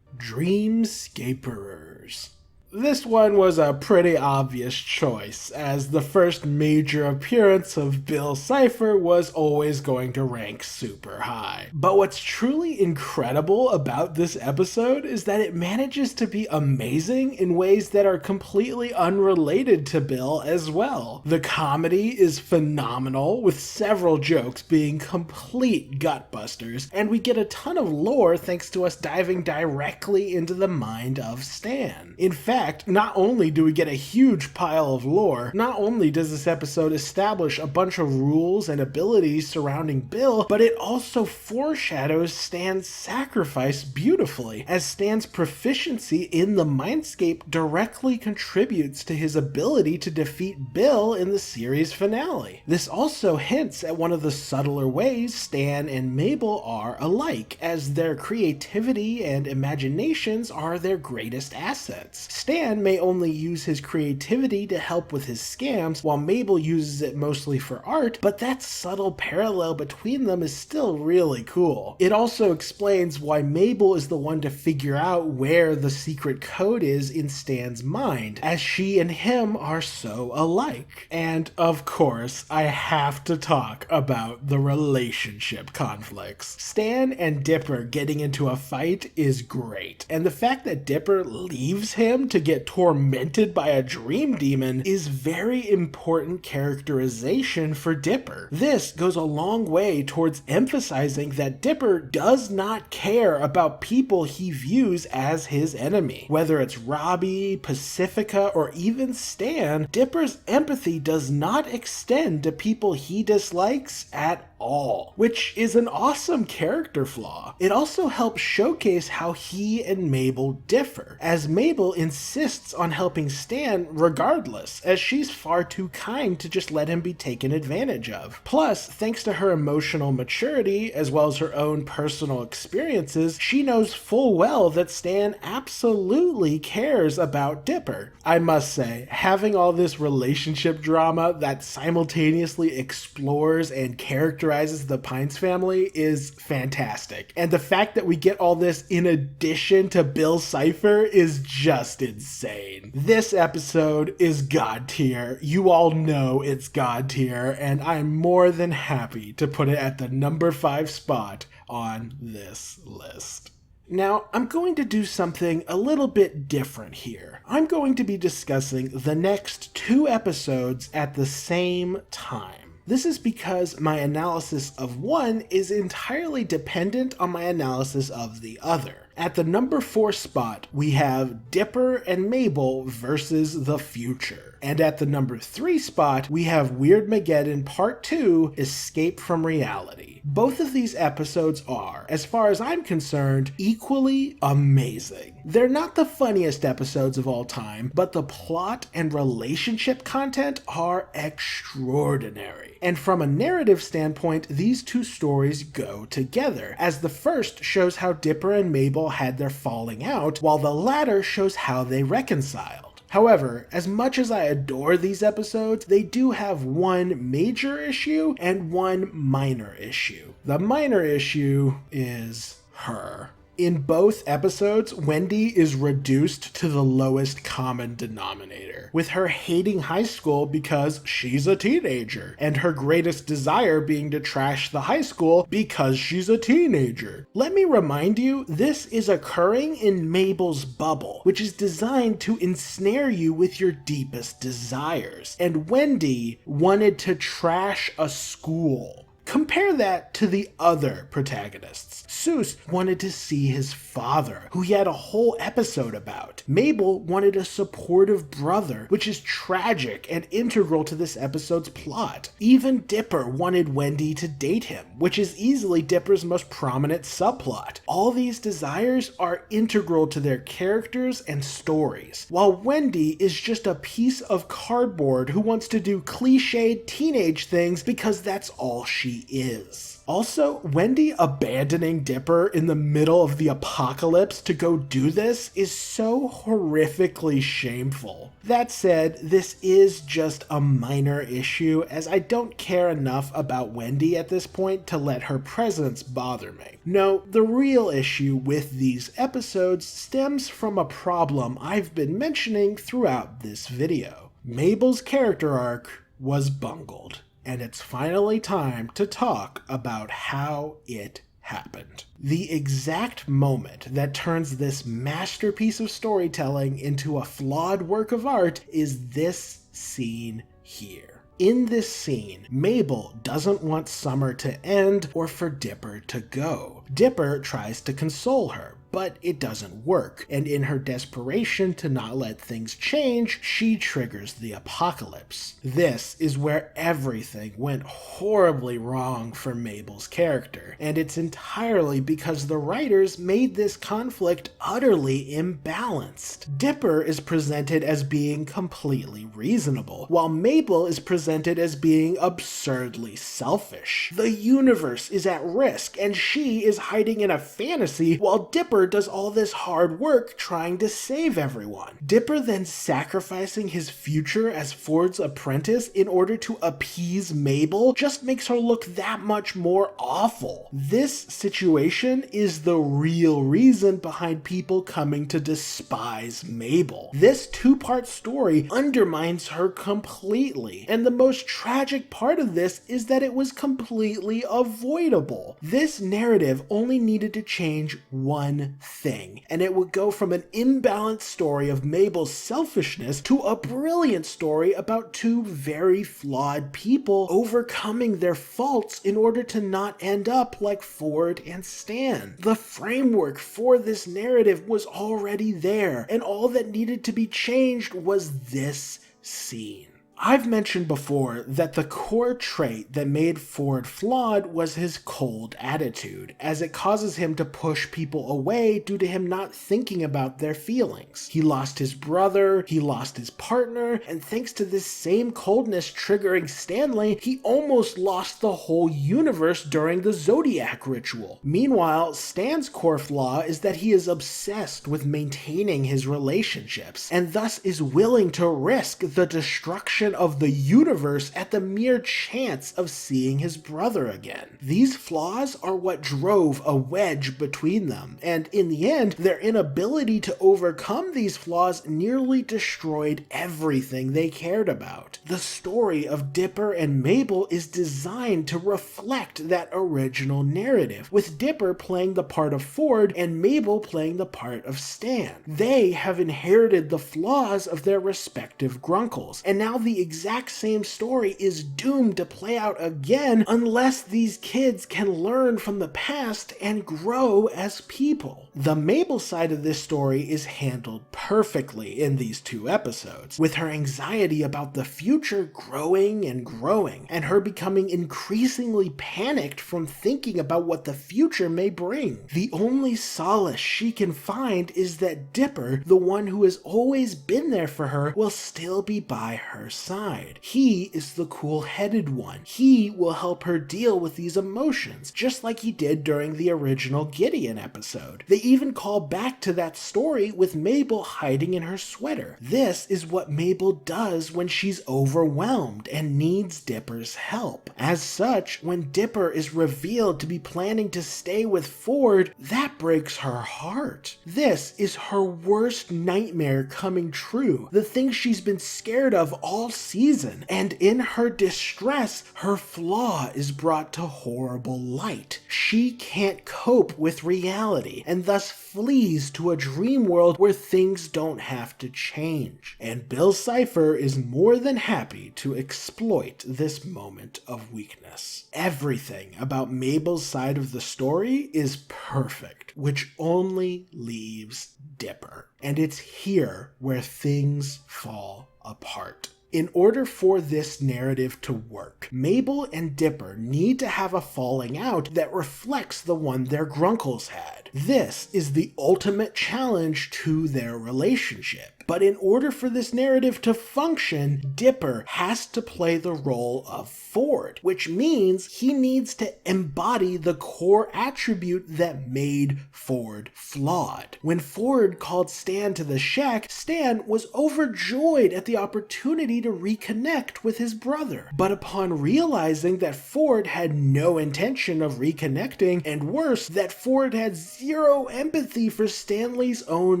Dreamscaperers. This one was a pretty obvious choice, as the first major appearance of Bill Cipher was always going to rank super high. But what's truly incredible about this episode is that it manages to be amazing in ways that are completely unrelated to Bill as well. The comedy is phenomenal, with several jokes being complete gutbusters, and we get a ton of lore thanks to us diving directly into the mind of Stan. In fact, not only do we get a huge pile of lore, not only does this episode establish a bunch of rules and abilities surrounding Bill, but it also foreshadows Stan's sacrifice beautifully, as Stan's proficiency in the Mindscape directly contributes to his ability to defeat Bill in the series finale. This also hints at one of the subtler ways Stan and Mabel are alike, as their creativity and imaginations are their greatest assets. Stan may only use his creativity to help with his scams, while Mabel uses it mostly for art, but that subtle parallel between them is still really cool. It also explains why Mabel is the one to figure out where the secret code is in Stan's mind, as she and him are so alike. And of course, I have to talk about the relationship conflicts. Stan and Dipper getting into a fight is great, and the fact that Dipper leaves him to get tormented by a dream demon is very important characterization for Dipper. This goes a long way towards emphasizing that Dipper does not care about people he views as his enemy. Whether it's Robbie, Pacifica, or even Stan, Dipper's empathy does not extend to people he dislikes at all, which is an awesome character flaw. It also helps showcase how he and Mabel differ, as Mabel insists on helping Stan regardless, as she's far too kind to just let him be taken advantage of. Plus, thanks to her emotional maturity, as well as her own personal experiences, she knows full well that Stan absolutely cares about Dipper. I must say, having all this relationship drama that simultaneously explores and characterizes the Pines family is fantastic. And the fact that we get all this in addition to Bill Cipher is just insane. This episode is God tier. You all know it's God tier, and I'm more than happy to put it at the number 5 spot on this list. Now, I'm going to do something a little bit different here. I'm going to be discussing the next 2 episodes at the same time. This is because my analysis of one is entirely dependent on my analysis of the other. At the number 4 spot, we have Dipper and Mabel versus the future. And at the number 3 spot, we have Weirdmageddon Part 2, Escape from Reality. Both of these episodes are, as far as I'm concerned, equally amazing. They're not the funniest episodes of all time, but the plot and relationship content are extraordinary. And from a narrative standpoint, these two stories go together, as the first shows how Dipper and Mabel had their falling out, while the latter shows how they reconciled. However, as much as I adore these episodes, they do have one major issue and one minor issue. The minor issue is her. In both episodes, Wendy is reduced to the lowest common denominator, with her hating high school because she's a teenager, and her greatest desire being to trash the high school because she's a teenager. Let me remind you, this is occurring in Mabel's bubble, which is designed to ensnare you with your deepest desires, and Wendy wanted to trash a school. Compare that to the other protagonists. Seuss wanted to see his father, who he had a whole episode about. Mabel wanted a supportive brother, which is tragic and integral to this episode's plot. Even Dipper wanted Wendy to date him, which is easily Dipper's most prominent subplot. All these desires are integral to their characters and stories, while Wendy is just a piece of cardboard who wants to do cliched teenage things because that's all she is. Also, Wendy abandoning Dipper in the middle of the apocalypse to go do this is so horrifically shameful. That said, this is just a minor issue, as I don't care enough about Wendy at this point to let her presence bother me. No, the real issue with these episodes stems from a problem I've been mentioning throughout this video. Mabel's character arc was bungled. And it's finally time to talk about how it happened. The exact moment that turns this masterpiece of storytelling into a flawed work of art is this scene here. In this scene, Mabel doesn't want summer to end or for Dipper to go. Dipper tries to console her, but it doesn't work, and in her desperation to not let things change, she triggers the apocalypse. This is where everything went horribly wrong for Mabel's character, and it's entirely because the writers made this conflict utterly imbalanced. Dipper is presented as being completely reasonable, while Mabel is presented as being absurdly selfish. The universe is at risk, and she is hiding in a fantasy while Dipper does all this hard work trying to save everyone. Dipper then sacrificing his future as Ford's apprentice in order to appease Mabel just makes her look that much more awful. This situation is the real reason behind people coming to despise Mabel. This two-part story undermines her completely, and the most tragic part of this is that it was completely avoidable. This narrative only needed to change one thing, and it would go from an imbalanced story of Mabel's selfishness to a brilliant story about two very flawed people overcoming their faults in order to not end up like Ford and Stan. The framework for this narrative was already there, and all that needed to be changed was this scene. I've mentioned before that the core trait that made Ford flawed was his cold attitude, as it causes him to push people away due to him not thinking about their feelings. He lost his brother, he lost his partner, and thanks to this same coldness triggering Stanley, he almost lost the whole universe during the Zodiac ritual. Meanwhile, Stan's core flaw is that he is obsessed with maintaining his relationships, and thus is willing to risk the destruction of the universe at the mere chance of seeing his brother again. These flaws are what drove a wedge between them, and in the end, their inability to overcome these flaws nearly destroyed everything they cared about. The story of Dipper and Mabel is designed to reflect that original narrative, with Dipper playing the part of Ford and Mabel playing the part of Stan. They have inherited the flaws of their respective grunkles, and now the the exact same story is doomed to play out again unless these kids can learn from the past and grow as people. The Mabel side of this story is handled perfectly in these 2 episodes, with her anxiety about the future growing and growing, and her becoming increasingly panicked from thinking about what the future may bring. The only solace she can find is that Dipper, the one who has always been there for her, will still be by her side. He is the cool-headed one. He will help her deal with these emotions, just like he did during the original Gideon episode. They even call back to that story with Mabel hiding in her sweater. This is what Mabel does when she's overwhelmed and needs Dipper's help. As such, when Dipper is revealed to be planning to stay with Ford, that breaks her heart. This is her worst nightmare coming true, the thing she's been scared of all season, and in her distress, her flaw is brought to horrible light. She can't cope with reality, and thus flees to a dream world where things don't have to change. And Bill Cipher is more than happy to exploit this moment of weakness. Everything about Mabel's side of the story is perfect, which only leaves Dipper. And it's here where things fall apart. In order for this narrative to work, Mabel and Dipper need to have a falling out that reflects the one their grunkles had. This is the ultimate challenge to their relationship. But in order for this narrative to function, Dipper has to play the role of Ford, which means he needs to embody the core attribute that made Ford flawed. When Ford called Stan to the shack, Stan was overjoyed at the opportunity to reconnect with his brother. But upon realizing that Ford had no intention of reconnecting, and worse, that Ford had zero empathy for Stanley's own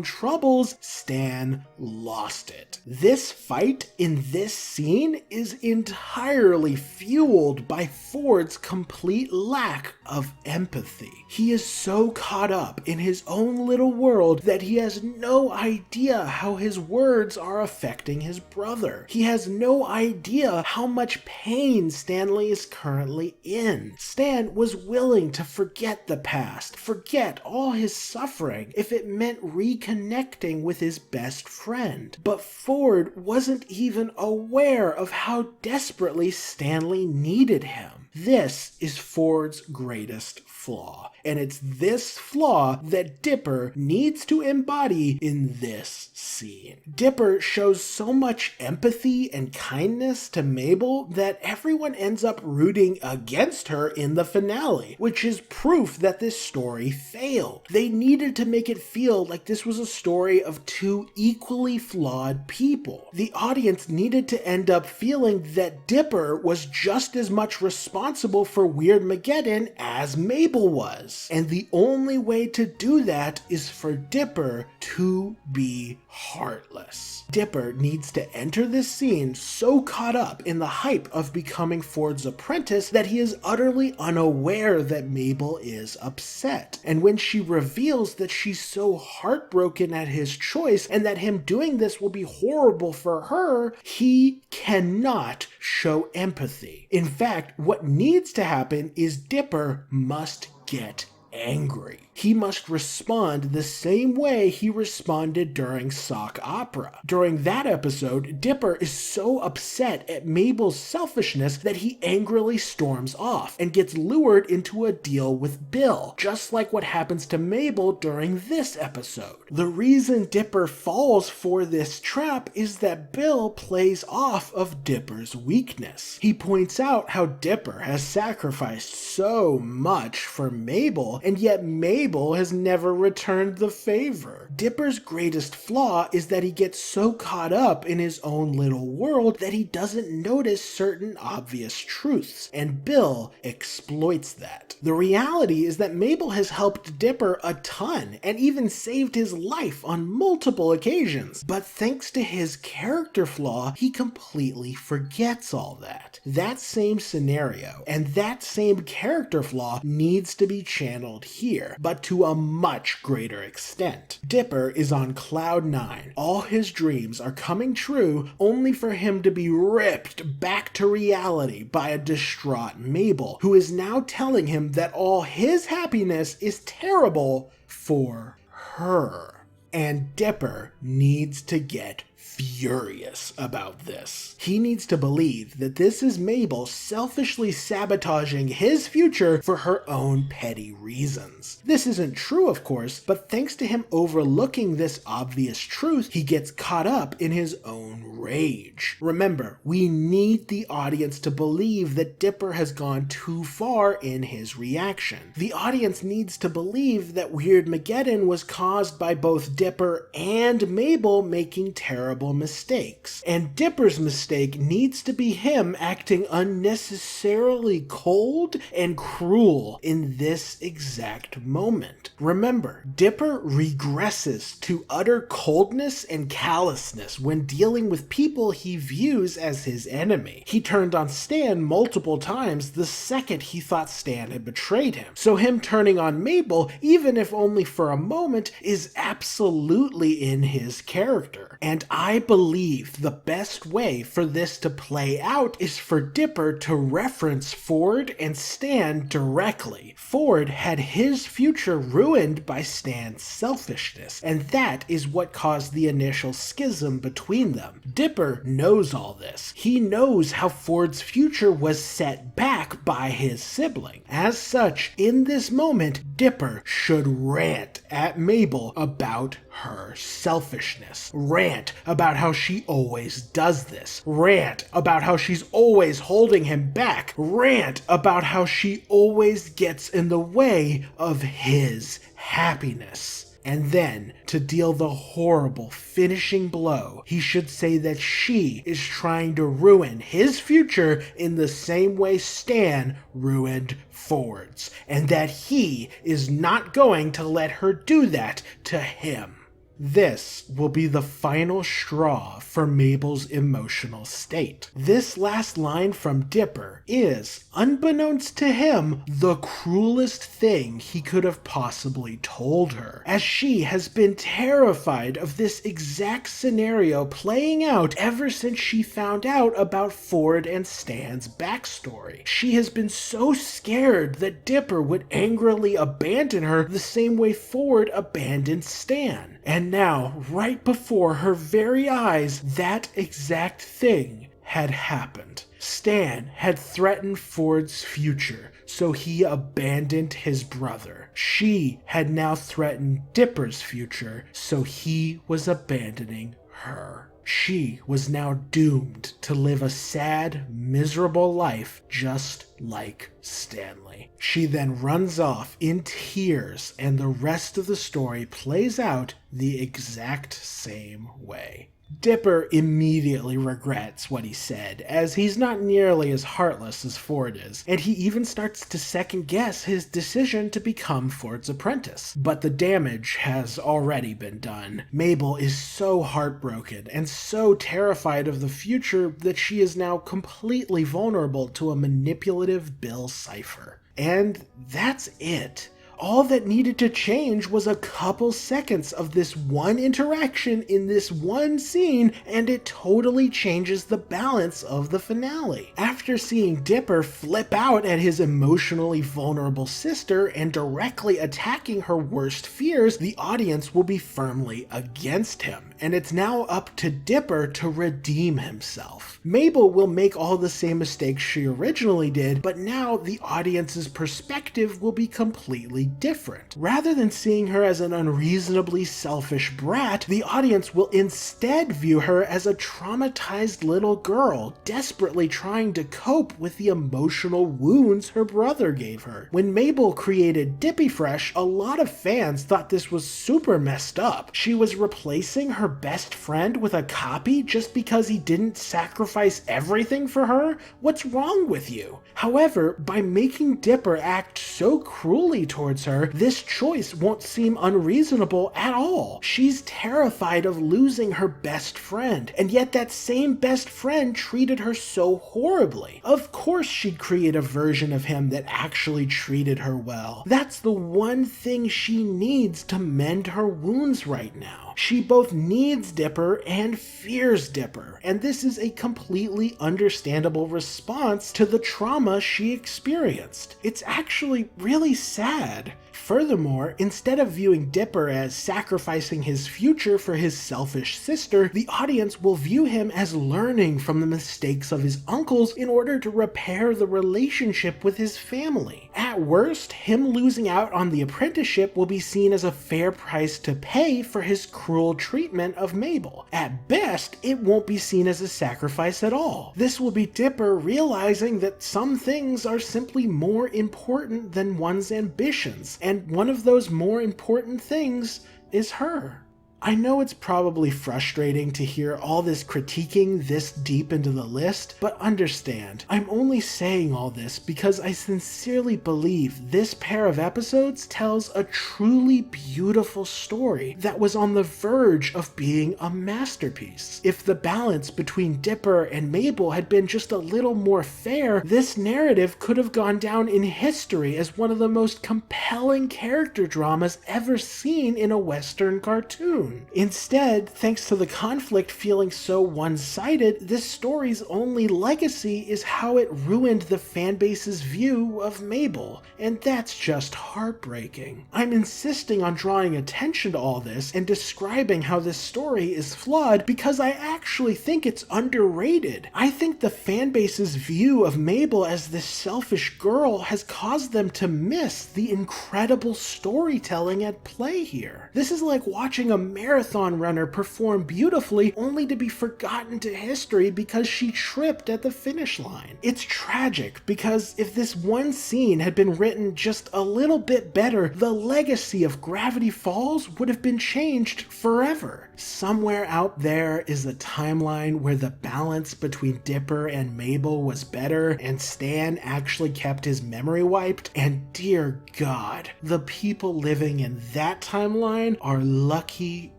troubles, Stan lost it. This fight in this scene is entirely fueled by Ford's complete lack of empathy. He is so caught up in his own little world that he has no idea how his words are affecting his brother. He has no idea how much pain Stanley is currently in. Stan was willing to forget the past, forget all his suffering, if it meant reconnecting with his best friend. But Ford wasn't even aware of how desperately Stanley needed him. This is Ford's greatest flaw, and it's this flaw that Dipper needs to embody in this scene. Dipper shows so much empathy and kindness to Mabel that everyone ends up rooting against her in the finale, which is proof that this story failed. They needed to make it feel like this was a story of 2 equally flawed people. The audience needed to end up feeling that Dipper was just as much responsible for Weirdmageddon as Mabel was. And the only way to do that is for Dipper to be heartless. Dipper needs to enter this scene so caught up in the hype of becoming Ford's apprentice that he is utterly unaware that Mabel is upset. And when she reveals that she's so heartbroken at his choice and that him doing this will be horrible for her, he cannot show empathy. In fact, what needs to happen is Dipper must get angry. He must respond the same way he responded during Sock Opera. During that episode, Dipper is so upset at Mabel's selfishness that he angrily storms off and gets lured into a deal with Bill, just like what happens to Mabel during this episode. The reason Dipper falls for this trap is that Bill plays off of Dipper's weakness. He points out how Dipper has sacrificed so much for Mabel, and yet Mabel has never returned the favor. Dipper's greatest flaw is that he gets so caught up in his own little world that he doesn't notice certain obvious truths, and Bill exploits that. The reality is that Mabel has helped Dipper a ton, and even saved his life on multiple occasions, but thanks to his character flaw, he completely forgets all that. That same scenario, and that same character flaw needs to be channeled handled here, but to a much greater extent. Dipper is on cloud 9. All his dreams are coming true only for him to be ripped back to reality by a distraught Mabel, who is now telling him that all his happiness is terrible for her. And Dipper needs to get furious about this. He needs to believe that this is Mabel selfishly sabotaging his future for her own petty reasons. This isn't true, of course, but thanks to him overlooking this obvious truth, he gets caught up in his own rage. Remember, we need the audience to believe that Dipper has gone too far in his reaction. The audience needs to believe that Weirdmageddon was caused by both Dipper and Mabel making terrible mistakes. And Dipper's mistake needs to be him acting unnecessarily cold and cruel in this exact moment. Remember, Dipper regresses to utter coldness and callousness when dealing with people he views as his enemy. He turned on Stan multiple times the second he thought Stan had betrayed him. So him turning on Mabel, even if only for a moment, is absolutely in his character. And I believe the best way for this to play out is for Dipper to reference Ford and Stan directly. Ford had his future ruined by Stan's selfishness, and that is what caused the initial schism between them. Dipper knows all this. He knows how Ford's future was set back by his sibling. As such, in this moment, Dipper should rant at Mabel about her selfishness. Rant about how she always does this. Rant about how she's always holding him back. Rant about how she always gets in the way of his happiness. And then, to deal the horrible finishing blow, he should say that she is trying to ruin his future in the same way Stan ruined Ford's, and that he is not going to let her do that to him. This will be the final straw for Mabel's emotional state. This last line from Dipper is, unbeknownst to him, the cruelest thing he could have possibly told her, as she has been terrified of this exact scenario playing out ever since she found out about Ford and Stan's backstory. She has been so scared that Dipper would angrily abandon her the same way Ford abandoned Stan. And now, right before her very eyes, that exact thing had happened. Stan had threatened Ford's future, so he abandoned his brother. She had now threatened Dipper's future, so he was abandoning her. She was now doomed to live a sad, miserable life just like Stanley. She then runs off in tears, and the rest of the story plays out the exact same way. Dipper immediately regrets what he said, as he's not nearly as heartless as Ford is, and he even starts to second-guess his decision to become Ford's apprentice. But the damage has already been done. Mabel is so heartbroken and so terrified of the future that she is now completely vulnerable to a manipulative Bill Cipher. And that's it. All that needed to change was a couple seconds of this one interaction in this one scene, and it totally changes the balance of the finale. After seeing Dipper flip out at his emotionally vulnerable sister and directly attacking her worst fears, the audience will be firmly against him, and it's now up to Dipper to redeem himself. Mabel will make all the same mistakes she originally did, but now the audience's perspective will be completely different. Rather than seeing her as an unreasonably selfish brat, the audience will instead view her as a traumatized little girl, desperately trying to cope with the emotional wounds her brother gave her. When Mabel created Dippy Fresh, a lot of fans thought this was super messed up. She was replacing her best friend with a copy just because he didn't sacrifice everything for her? What's wrong with you? However, by making Dipper act so cruelly towards her, this choice won't seem unreasonable at all. She's terrified of losing her best friend, and yet that same best friend treated her so horribly. Of course she'd create a version of him that actually treated her well. That's the one thing she needs to mend her wounds right now. She both needs Dipper and fears Dipper, and this is a completely understandable response to the trauma she experienced. It's actually really sad. Furthermore, instead of viewing Dipper as sacrificing his future for his selfish sister, the audience will view him as learning from the mistakes of his uncles in order to repair the relationship with his family. At worst, him losing out on the apprenticeship will be seen as a fair price to pay for his cruel treatment of Mabel. At best, it won't be seen as a sacrifice at all. This will be Dipper realizing that some things are simply more important than one's ambitions, and one of those more important things is her. I know it's probably frustrating to hear all this critiquing this deep into the list, but understand, I'm only saying all this because I sincerely believe this pair of episodes tells a truly beautiful story that was on the verge of being a masterpiece. If the balance between Dipper and Mabel had been just a little more fair, this narrative could have gone down in history as one of the most compelling character dramas ever seen in a Western cartoon. Instead, thanks to the conflict feeling so one-sided, this story's only legacy is how it ruined the fanbase's view of Mabel, and that's just heartbreaking. I'm insisting on drawing attention to all this and describing how this story is flawed because I actually think it's underrated. I think the fanbase's view of Mabel as this selfish girl has caused them to miss the incredible storytelling at play here. This is like watching a marathon runner perform beautifully only to be forgotten to history because she tripped at the finish line. It's tragic because if this one scene had been written just a little bit better, the legacy of Gravity Falls would have been changed forever. Somewhere out there is a timeline where the balance between Dipper and Mabel was better and Stan actually kept his memory wiped, and dear God, the people living in that timeline are lucky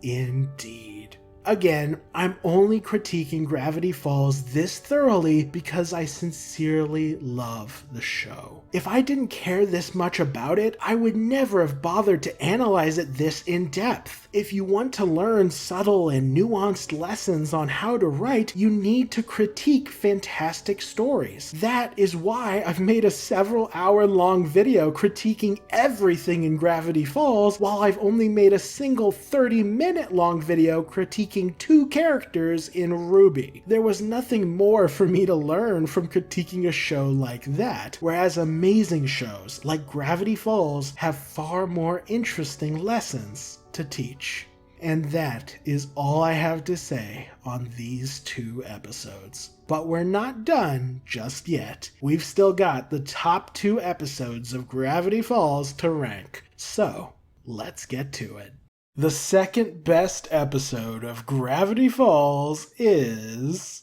indeed. Again, I'm only critiquing Gravity Falls this thoroughly because I sincerely love the show. If I didn't care this much about it, I would never have bothered to analyze it this in depth. If you want to learn subtle and nuanced lessons on how to write, you need to critique fantastic stories. That is why I've made a several hour-long video critiquing everything in Gravity Falls, while I've only made a single 30-minute long video critiquing 2 characters in RWBY. There was nothing more for me to learn from critiquing a show like that, whereas amazing shows like Gravity Falls have far more interesting lessons to teach. And that is all I have to say on these 2 episodes. But we're not done just yet. We've still got the top 2 episodes of Gravity Falls to rank. So, let's get to it. The second best episode of Gravity Falls is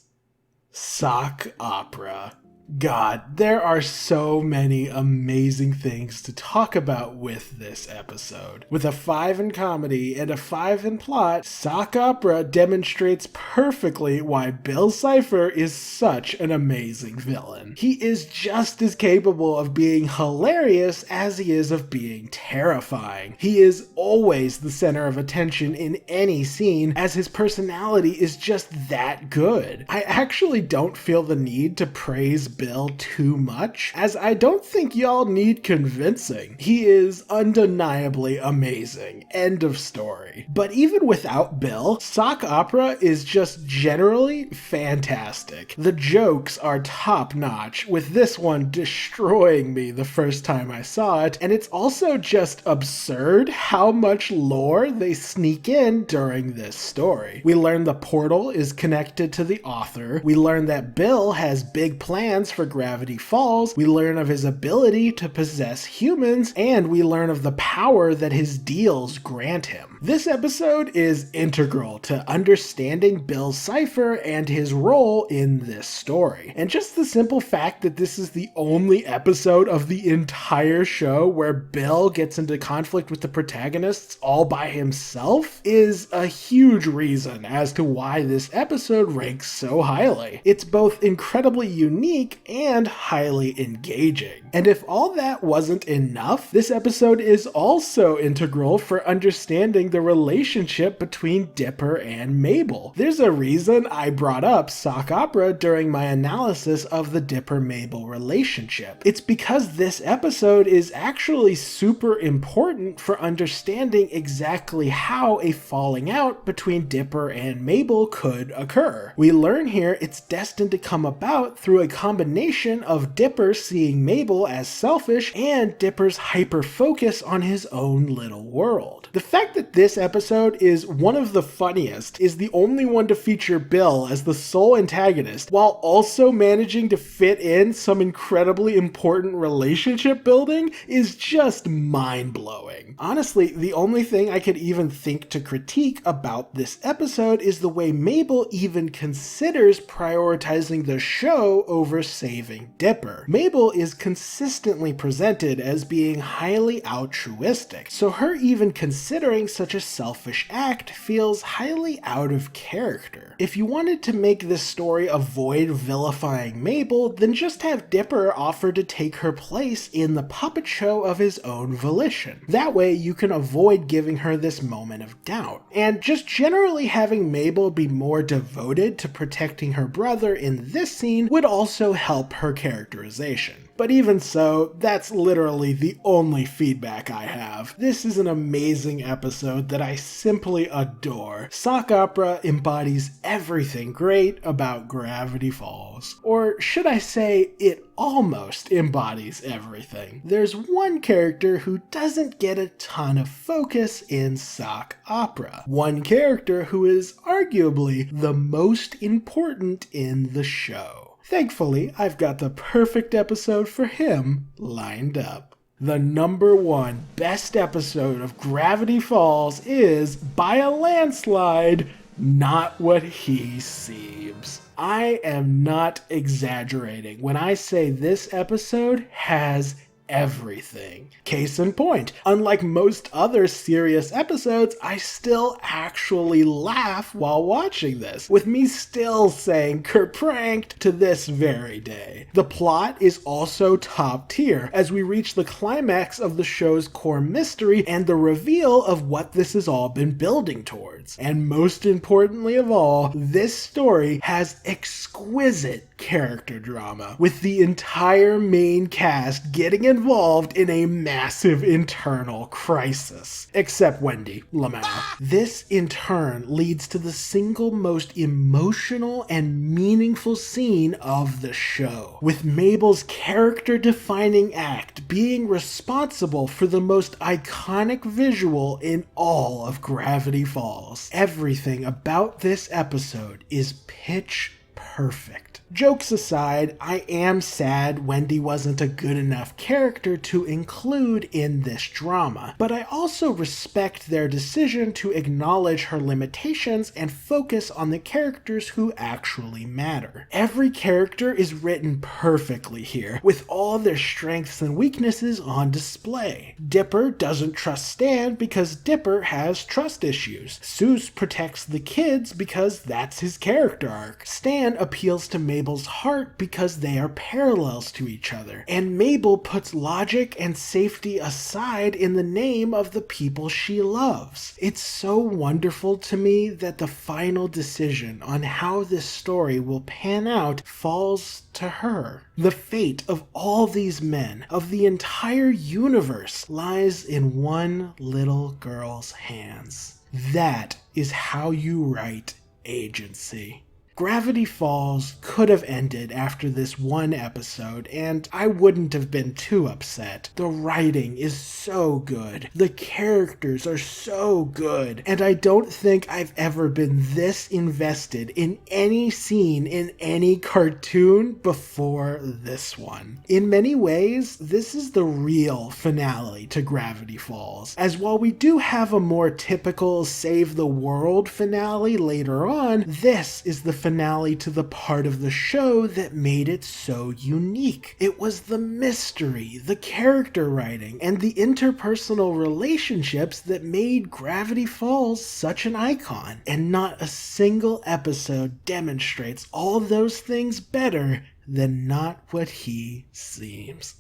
Sock Opera. God, there are so many amazing things to talk about with this episode. With a 5 in comedy and a 5 in plot, Sock Opera demonstrates perfectly why Bill Cipher is such an amazing villain. He is just as capable of being hilarious as he is of being terrifying. He is always the center of attention in any scene, as his personality is just that good. I actually don't feel the need to praise Bill too much, as I don't think y'all need convincing. He is undeniably amazing. End of story. But even without Bill, Sock Opera is just generally fantastic. The jokes are top notch, with this one destroying me the first time I saw it, and it's also just absurd how much lore they sneak in during this story. We learn the portal is connected to the author, we learn that Bill has big plans for Gravity Falls, we learn of his ability to possess humans, and we learn of the power that his deals grant him. This episode is integral to understanding Bill's cipher and his role in this story. And just the simple fact that this is the only episode of the entire show where Bill gets into conflict with the protagonists all by himself is a huge reason as to why this episode ranks so highly. It's both incredibly unique and highly engaging. And if all that wasn't enough, this episode is also integral for understanding the relationship between Dipper and Mabel. There's a reason I brought up sock opera during my analysis of the Dipper-Mabel relationship. It's because this episode is actually super important for understanding exactly how a falling out between Dipper and Mabel could occur. We learn here it's destined to come about through a combination of Dipper seeing Mabel as selfish and Dipper's hyper-focus on his own little world. The fact that this episode is one of the funniest, is the only one to feature Bill as the sole antagonist, while also managing to fit in some incredibly important relationship building, is just mind-blowing. Honestly, the only thing I could even think to critique about this episode is the way Mabel even considers prioritizing the show over saving Dipper. Mabel is consistently presented as being highly altruistic, so her even considering such a selfish act feels highly out of character. If you wanted to make this story avoid vilifying Mabel, then just have Dipper offer to take her place in the puppet show of his own volition. That way you can avoid giving her this moment of doubt. And just generally having Mabel be more devoted to protecting her brother in this scene would also help her characterization. But even so, that's literally the only feedback I have. This is an amazing episode that I simply adore. Sock opera embodies everything great about Gravity Falls. Or should I say, it almost embodies everything. There's one character who doesn't get a ton of focus in sock opera. One character who is arguably the most important in the show. Thankfully, I've got the perfect episode for him lined up. The number one best episode of Gravity Falls is, by a landslide, not what he seems. I am not exaggerating when I say this episode has everything. Case in point, unlike most other serious episodes, I still actually laugh while watching this, with me still saying "kerpranked" to this very day. The plot is also top tier as we reach the climax of the show's core mystery and the reveal of what this has all been building towards. And most importantly of all, this story has exquisite character drama, with the entire main cast getting involved in a massive internal crisis. Except Wendy Lamau. This in turn leads to the single most emotional and meaningful scene of the show, with Mabel's character-defining act being responsible for the most iconic visual in all of Gravity Falls. Everything about this episode is pitch perfect. Jokes aside, I am sad Wendy wasn't a good enough character to include in this drama, but I also respect their decision to acknowledge her limitations and focus on the characters who actually matter. Every character is written perfectly here, with all their strengths and weaknesses on display. Dipper doesn't trust Stan because Dipper has trust issues. Seuss protects the kids because that's his character arc. Stan appeals to Mabel's heart because they are parallels to each other. And Mabel puts logic and safety aside in the name of the people she loves. It's so wonderful to me that the final decision on how this story will pan out falls to her. The fate of all these men, of the entire universe, lies in one little girl's hands. That is how you write agency. Gravity Falls could have ended after this one episode, and I wouldn't have been too upset. The writing is so good. The characters are so good. And I don't think I've ever been this invested in any scene in any cartoon before this one. In many ways, this is the real finale to Gravity Falls, as while we do have a more typical save the world finale later on, this is the finale to the part of the show that made it so unique. It was the mystery, the character writing, and the interpersonal relationships that made Gravity Falls such an icon. And not a single episode demonstrates all those things better than Not What He Seems.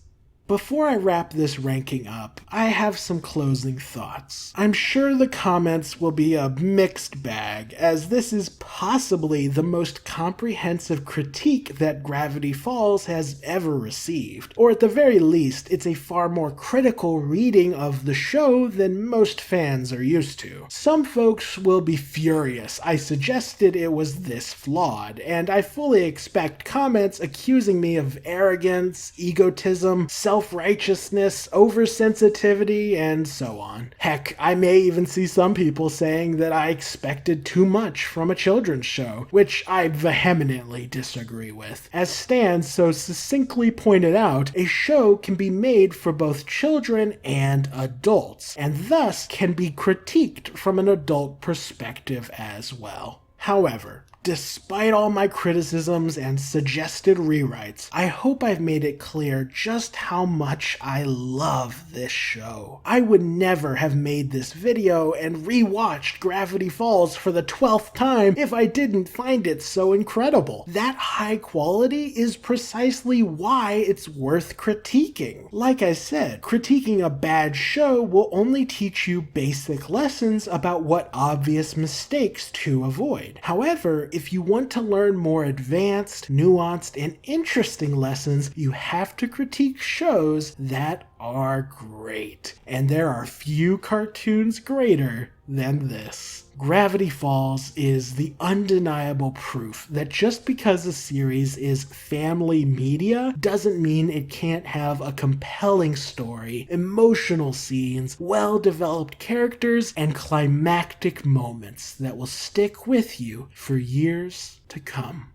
Before I wrap this ranking up, I have some closing thoughts. I'm sure the comments will be a mixed bag, as this is possibly the most comprehensive critique that Gravity Falls has ever received. Or at the very least, it's a far more critical reading of the show than most fans are used to. Some folks will be furious I suggested it was this flawed, and I fully expect comments accusing me of arrogance, egotism, self-righteousness, oversensitivity, and so on. Heck, I may even see some people saying that I expected too much from a children's show, which I vehemently disagree with. As Stan so succinctly pointed out, a show can be made for both children and adults, and thus can be critiqued from an adult perspective as well. However, despite all my criticisms and suggested rewrites, I hope I've made it clear just how much I love this show. I would never have made this video and rewatched Gravity Falls for the 12th time if I didn't find it so incredible. That high quality is precisely why it's worth critiquing. Like I said, critiquing a bad show will only teach you basic lessons about what obvious mistakes to avoid. However, if you want to learn more advanced, nuanced, and interesting lessons, you have to critique shows that are great. And there are few cartoons greater than this. Gravity Falls is the undeniable proof that just because a series is family media doesn't mean it can't have a compelling story, emotional scenes, well-developed characters, and climactic moments that will stick with you for years to come.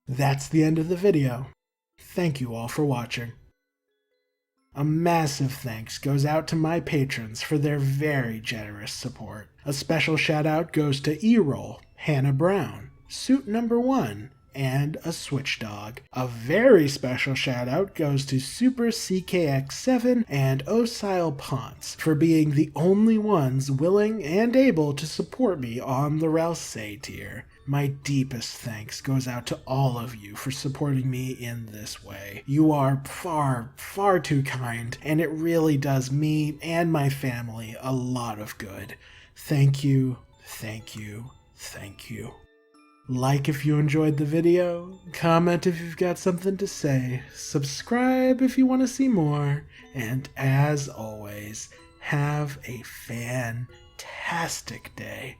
That's the end of the video. Thank you all for watching. A massive thanks goes out to my patrons for their very generous support. A special shout out goes to E-Roll, Hannah Brown, Suit Number 1, and a Switch Dog. A very special shout out goes to Super CKX7 and Osile Ponce for being the only ones willing and able to support me on the Ralsei tier. My deepest thanks goes out to all of you for supporting me in this way. You are far, far too kind, and it really does me and my family a lot of good. Thank you, thank you, thank you. Like if you enjoyed the video, comment if you've got something to say, subscribe if you want to see more, and as always, have a fantastic day.